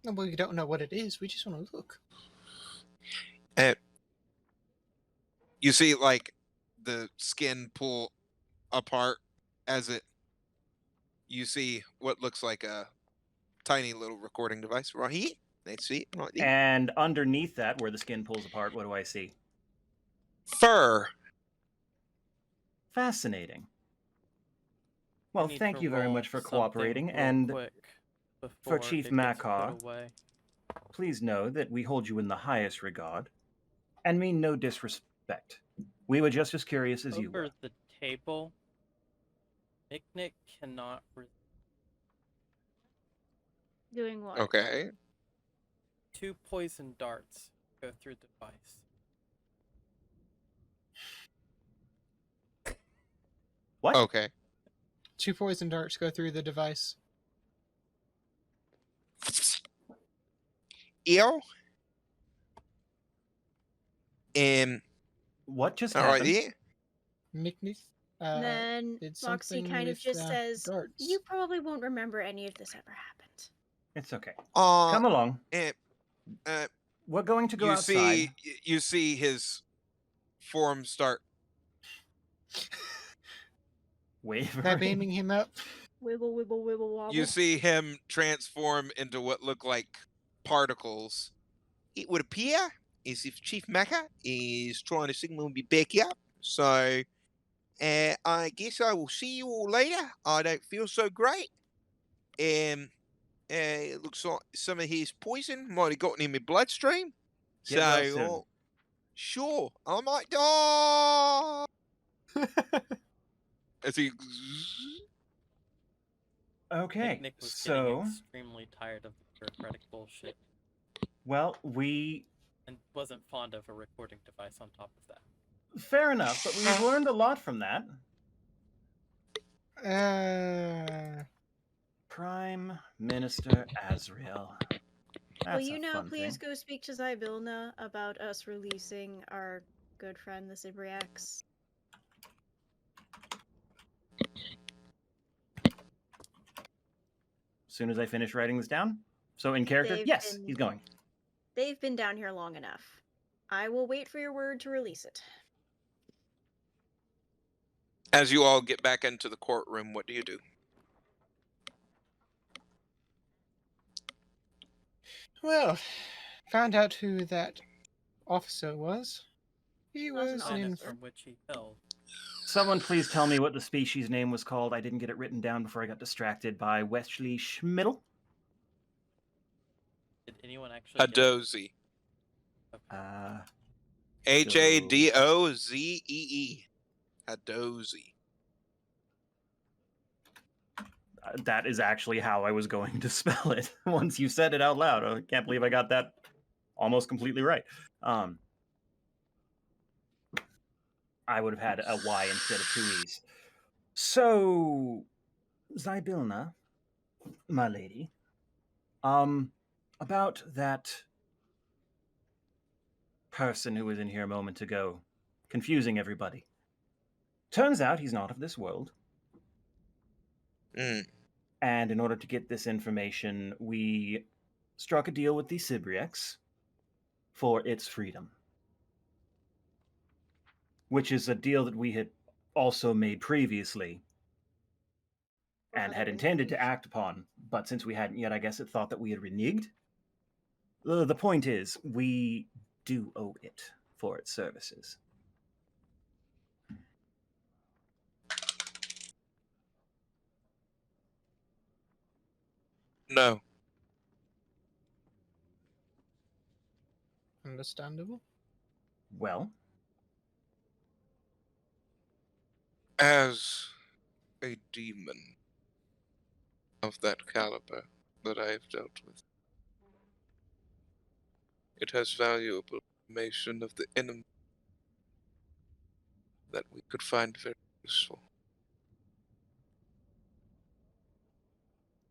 Well, we don't know what it is. We just want to look. You see, like, the skin pull apart as you see what looks like a tiny little recording device right here. Let's see it right there. And underneath that, where the skin pulls apart, what do I see? Fur. Fascinating. Well, We need thank to you very roll much for something cooperating. real And quick for before Chief it gets put Maka, away. please know that we hold you in the highest regard and mean no disrespect. We were just as curious as you Over were. the table, Nick cannot Doing what? Okay. 2 poison darts go through the device. What? Okay. 2 poison darts go through the device. Ew. What just All right, happened? there. Nick, And then did Moxie something kind of with, just says, darts. "You probably won't remember any of this ever happened." It's okay. Come Come along. Uh, We're going to go outside. you see his form start. Wavering. By beaming him up. Wibble, wibble, wibble, wobble. You see him transform into what look like particles. It would appear as if Chief Maka is trying to signal me back up. So, I guess I will see you all later. I don't feel so great. It looks like some of his poison might have gotten in my bloodstream. Get well So, soon. sure, I might die. As he. Okay, Nick was so getting extremely tired of the bureaucratic bullshit well, we and wasn't fond of a recording device on top of that. fair enough, but we've learned a lot from that. Prime Minister Azrael. That's Will you a now fun please thing. go speak to Zybilna about us releasing our good friend, the Sibriax? As soon as I finish writing this down. So in character, yes, he's going. They've been down here long enough. I will wait for your word to release it. As you all get back into the courtroom, what do you do? Well, found out who that officer was. He That was an was an officer. Planet inf- from which he fell. Someone please tell me what the species name was called. I didn't get it written down before I got distracted by Wesley Schmiddle. Did anyone actually get it? Hadozi. Hadozee. Hadozi. That is actually how I was going to spell it. Once you said it out loud, I can't believe I got that almost completely right. I would have had a Y instead of two E's. So, Zybilna, my lady, about that person who was in here a moment ago, confusing everybody. Turns out he's not of this world. And in order to get this information, we struck a deal with the Sibriax for its freedom. Which is a deal that we had also made previously and had intended to act upon, but since we hadn't yet, I guess it thought that we had reneged. The point is, we do owe it for its services. No. understandable. Well, As a demon of that caliber that I have dealt with, it has valuable information of the enemy that we could find very useful.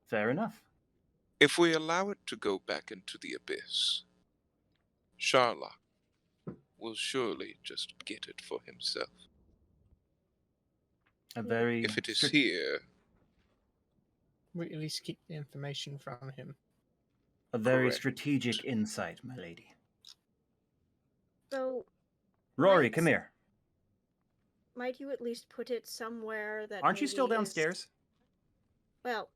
fair enough. If we allow it to go back into the abyss, Sherlock will surely just get it for himself. A very If it is here, We at least keep the information from him. a very correct. strategic insight, my lady. So, Rory, Right. come here. might you at least put it somewhere that Aren't you still maybe is- downstairs? Well,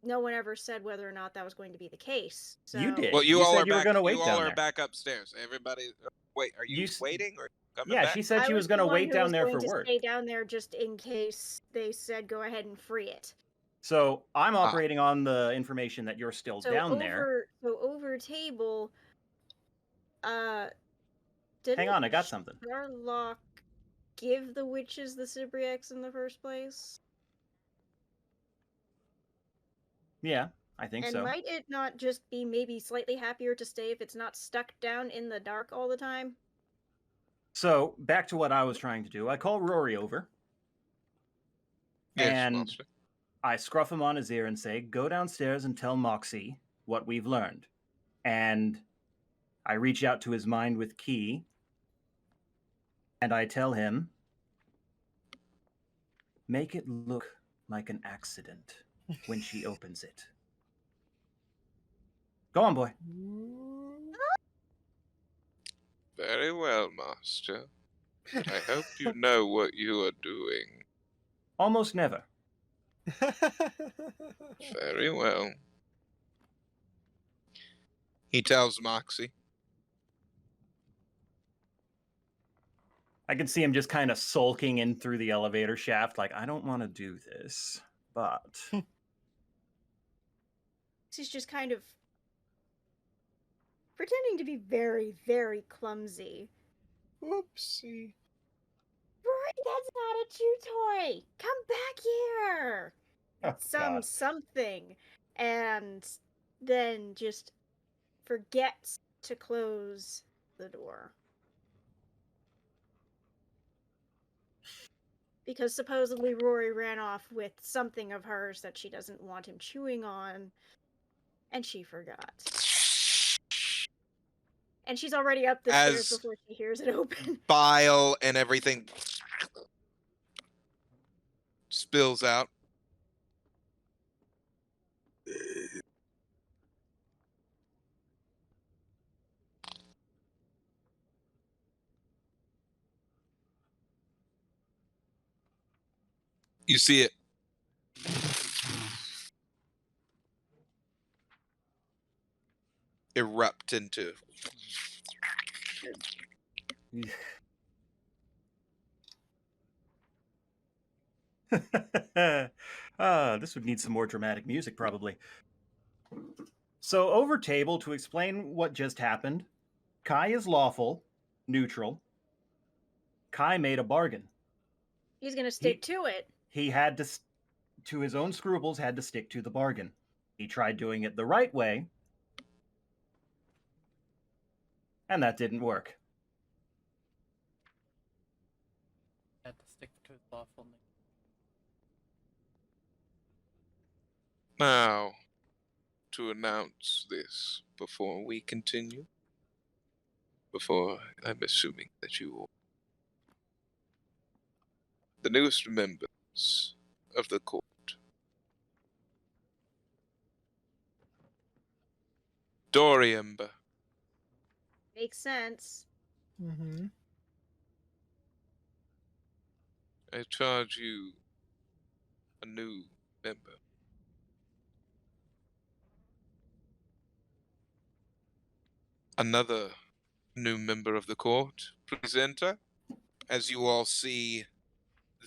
no one ever said whether or not that was going to be the case. So... You did. well, you, You all said are you were back. gonna wait You all down are there. back upstairs. Everybody, wait. Are you waiting or coming Yeah, back? she said I she was the going to one wait who down was there going for to word. Stay down there just in case they said go ahead and free it. So I'm operating on the information that you're still So down there. over table, didn't Hang on, I got something. Sherlock give the witches the Sibriax in the first place? Yeah, I think And so. might it not just be maybe slightly happier to stay if it's not stuck down in the dark all the time? So back to what I was trying to do. I call Rory over. Yes, and master. I scruff him on his ear and say, go downstairs and tell Moxie what we've learned. And I reach out to his mind with key, and I tell him, make it look like an accident when she opens it. Go on, boy. Very well, master. I hope you know what you are doing. Almost never. Very well. He tells Moxie. I can see him just kind of sulking in through the elevator shaft, like, I don't want to do this, but She's just kind of pretending to be very, very clumsy. Whoopsie. Rory, that's not a chew toy! Come back here! Oh, God. Something. And then just forgets to close the door. Because supposedly Rory ran off with something of hers that she doesn't want him chewing on, and she forgot. And she's already up the stairs As before she hears it open. bile and everything spills out. You see it erupt into This would need some more dramatic music, probably. So, over table, to explain what just happened, Kai is lawful, neutral. Kai made a bargain. He's gonna stick to it. He had to his own scruples, had to stick to the bargain. He tried doing it the right way, and that didn't work. Had to stick to his lawfulness. now to announce this before we continue. Before I'm assuming that you all. The newest members of the court. Doriember, Makes sense. Mm-hmm. I charge you a new member. Another new member of the court. Please enter. As you all see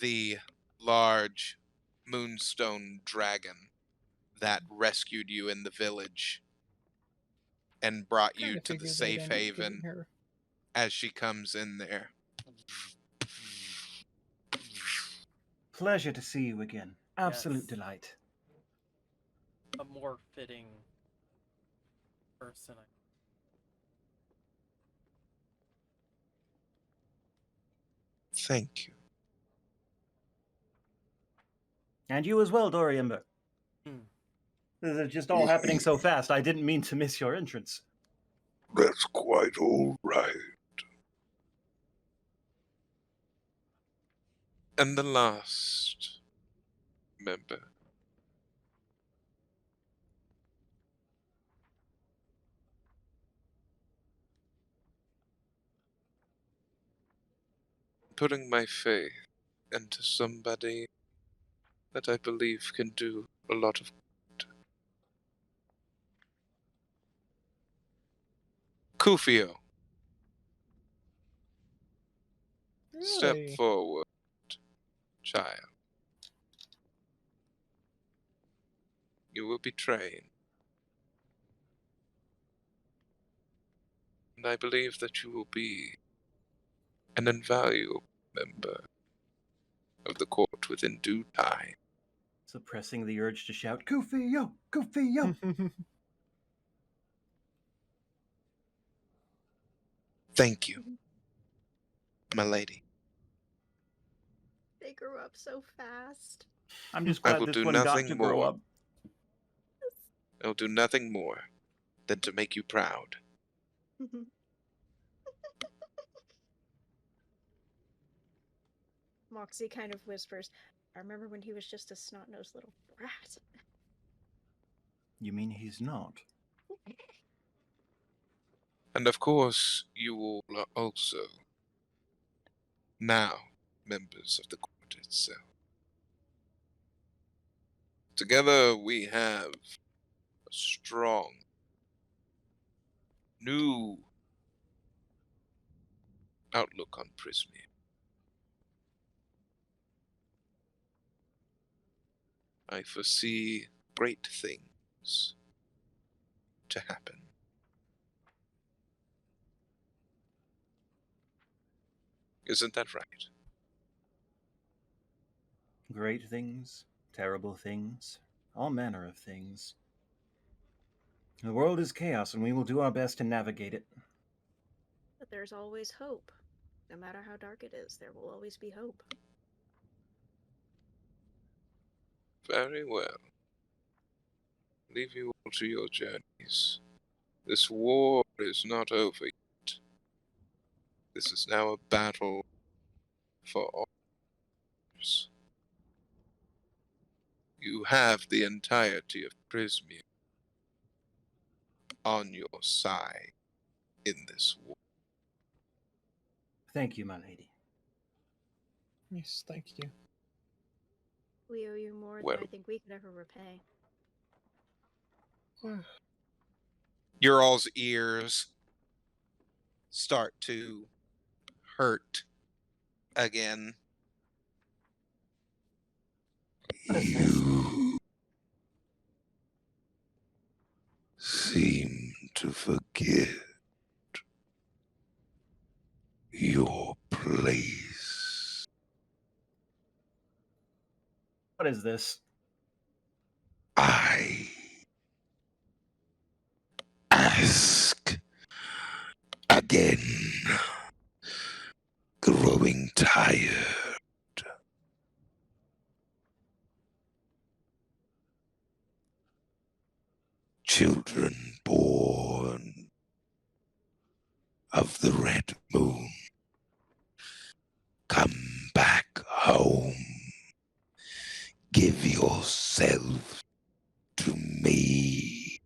the large moonstone dragon that rescued you in the village and brought you Kind of to the figured they'd safe end up giving haven her. as she comes in there. Pleasure to see you again. Absolute Yes. delight. A more fitting person. Thank you. And you as well, Doriember. Hmm. This is just all happening so fast, I didn't mean to miss your entrance. That's quite all right. And the last member. Putting my faith into somebody that I believe can do a lot of good. Kufio, step Really? forward, child. You will be trained. And I believe that you will be an invaluable member of the court within due time. Suppressing the urge to shout, Goofy, yo! Goofy, yo! Thank you, my lady. They grew up so fast. I'm just I glad will this do one got nothing to grow more. up. I will do nothing more than to make you proud. Moxie kind of whispers, I remember when he was just a snot-nosed little brat. You mean he's not? And of course, you all are also now members of the court itself. Together we have a strong, new outlook on Prismia. I foresee great things to happen. Isn't that right? Great things, terrible things, all manner of things. The world is chaos, and we will do our best to navigate it. But there's always hope. No matter how dark it is, there will always be hope. Very well. Leave you all to your journeys. This war is not over yet. This is now a battle for all. You have the entirety of Prismia on your side in this war. Thank you, my lady. Yes, thank you. We owe you more Well- than I think we could ever repay. Your all's ears start to hurt again. You seem to forget your place. What is this? I ask again, growing tired. Children born of the red moon, come back home. Give yourself to me.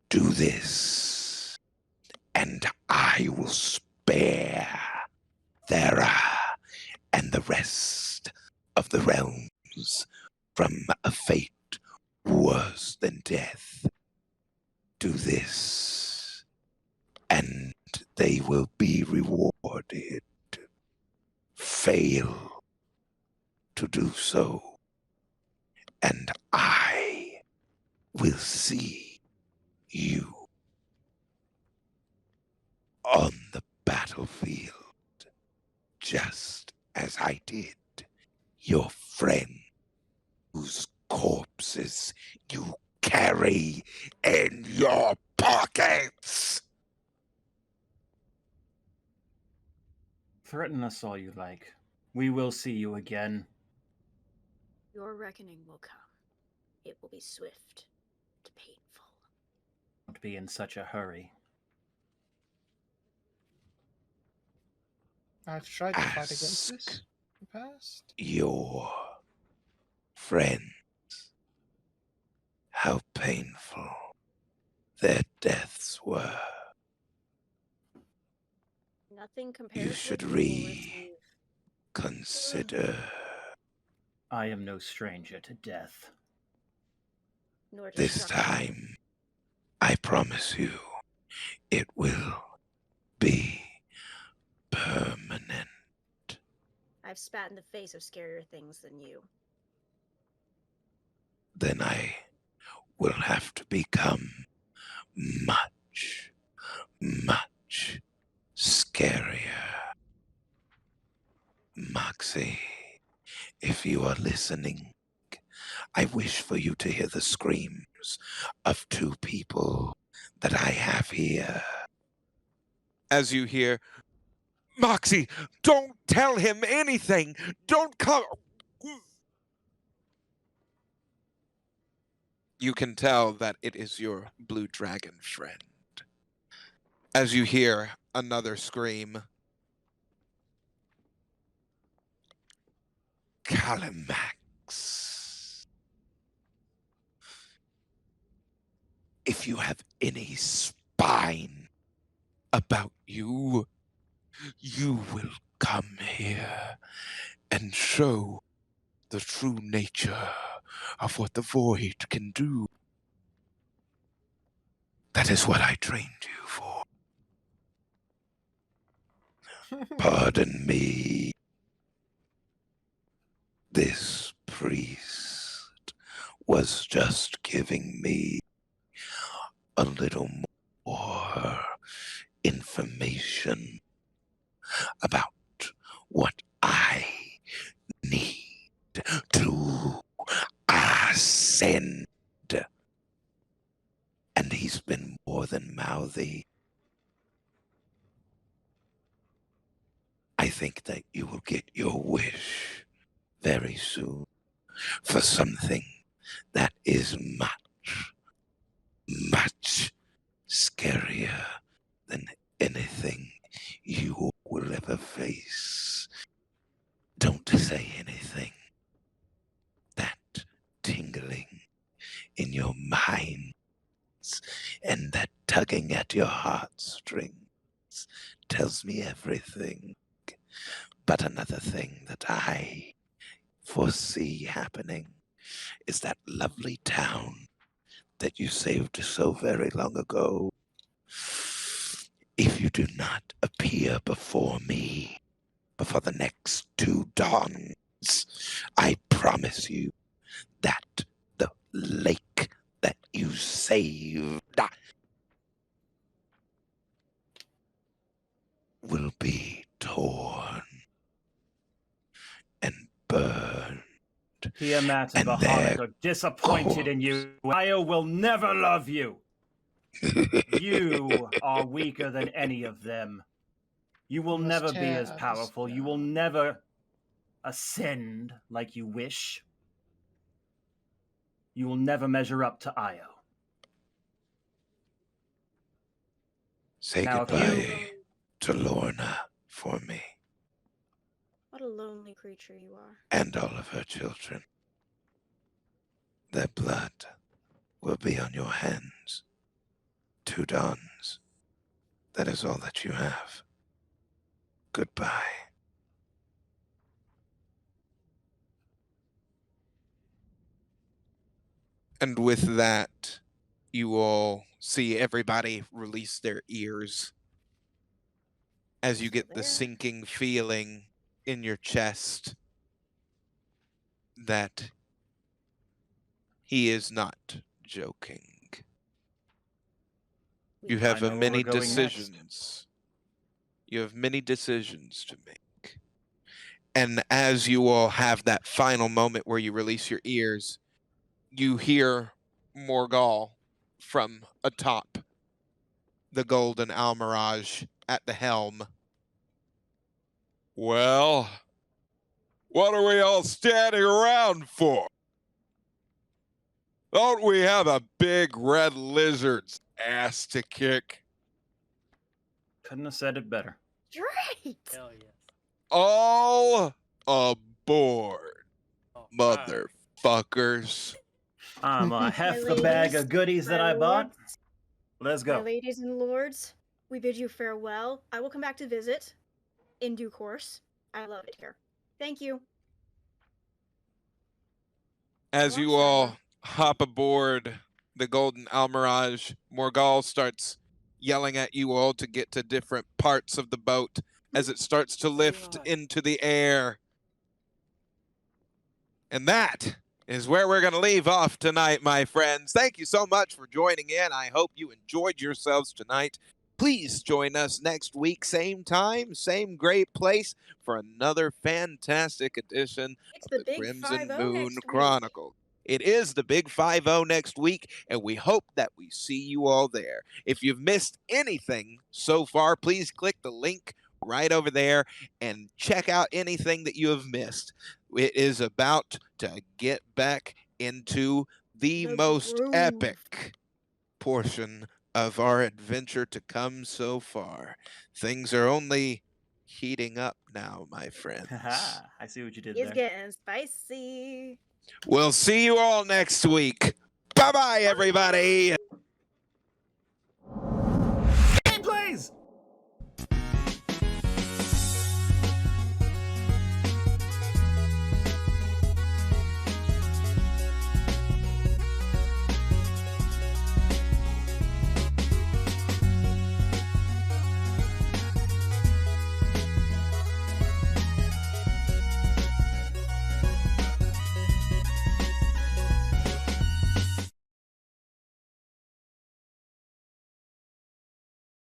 Do this, and I will spare Thera and the rest of the realms from a fate worse than death. Do this, and they will be rewarded. Fail to do so, and I will see you on the battlefield, just as I did your friend, whose corpses you carry in your pockets. Threaten us all you like. We will see you again. Your reckoning will come. It will be swift and painful. Don't be in such a hurry. I've tried to fight against Ask this in the past. your friends how painful their deaths were. Nothing compares You should with you will receive. reconsider. I am no stranger to death. Nor This destruction. time, I promise you, it will be permanent. I've spat in the face of scarier things than you. Then I will have to become much, much scarier. Moxie, if you are listening, I wish for you to hear the screams of two people that I have here. As you hear, Moxie, don't tell him anything. Don't come. You can tell that it is your blue dragon friend. As you hear another scream, Calimax. If you have any spine about you, you will come here and show the true nature of what the void can do. That is what I trained you for. Pardon me. This priest was just giving me a little more information about what I need to ascend. And he's been more than mouthy. I think that you will get your wish very soon for something that is much, much scarier than anything you will ever face. Don't say anything. That tingling in your minds and that tugging at your heartstrings tells me everything. But another thing that I foresee happening is that lovely town that you saved so very long ago. If you do not appear before me, before the next 2 dawns, I promise you that the lake that you saved will be torn and burned. Tiamat and And Bahamut their are disappointed in you. Io will never love you. You are weaker than any of them. You will You must never be tear as us powerful. You will down. never ascend like you wish. You will never measure up to Io. Say Now, if goodbye to Lorna for me What a lonely creature you are. and all of her children. Their blood will be on your hands. 2 dawns. That is all that you have. Goodbye. And with that, you all see everybody release their ears as you Still get the there. sinking feeling in your chest that he is not joking. You I have know where many we're going next. decisions. You have many decisions to make. And as you all have that final moment where you release your ears, you hear Morgal from atop the golden almirage at the helm. Well, what are we all standing around for? Don't we have a big red lizard's ass to kick? Couldn't have said it better. Great! Hell yes. All aboard, Oh, motherfuckers. I'm My hef the bag ladies, of goodies that my I bought. lords, Let's my go. ladies and lords, we bid you farewell. I will come back to visit in due course. I love it here. Thank you. As Go on, you Sarah. all hop aboard the Golden Almirage, Morgal starts yelling at you all to get to different parts of the boat as it starts to lift God. into the air. And that is where we're going to leave off tonight, my friends. Thank you so much for joining in. I hope you enjoyed yourselves tonight. Please join us next week, same time, same great place, for another fantastic edition It's of the the big Crimson 5-0 Moon next week. Chronicle. It is the Big 5-0 next week, and we hope that we see you all there. If you've missed anything so far, please click the link right over there and check out anything that you have missed. It is about to get back into the most groove. epic portion of our adventure to come so far. Things are only heating up now, my friends. Haha, I see what you did It's there. getting spicy. We'll see you all next week. Bye bye, everybody.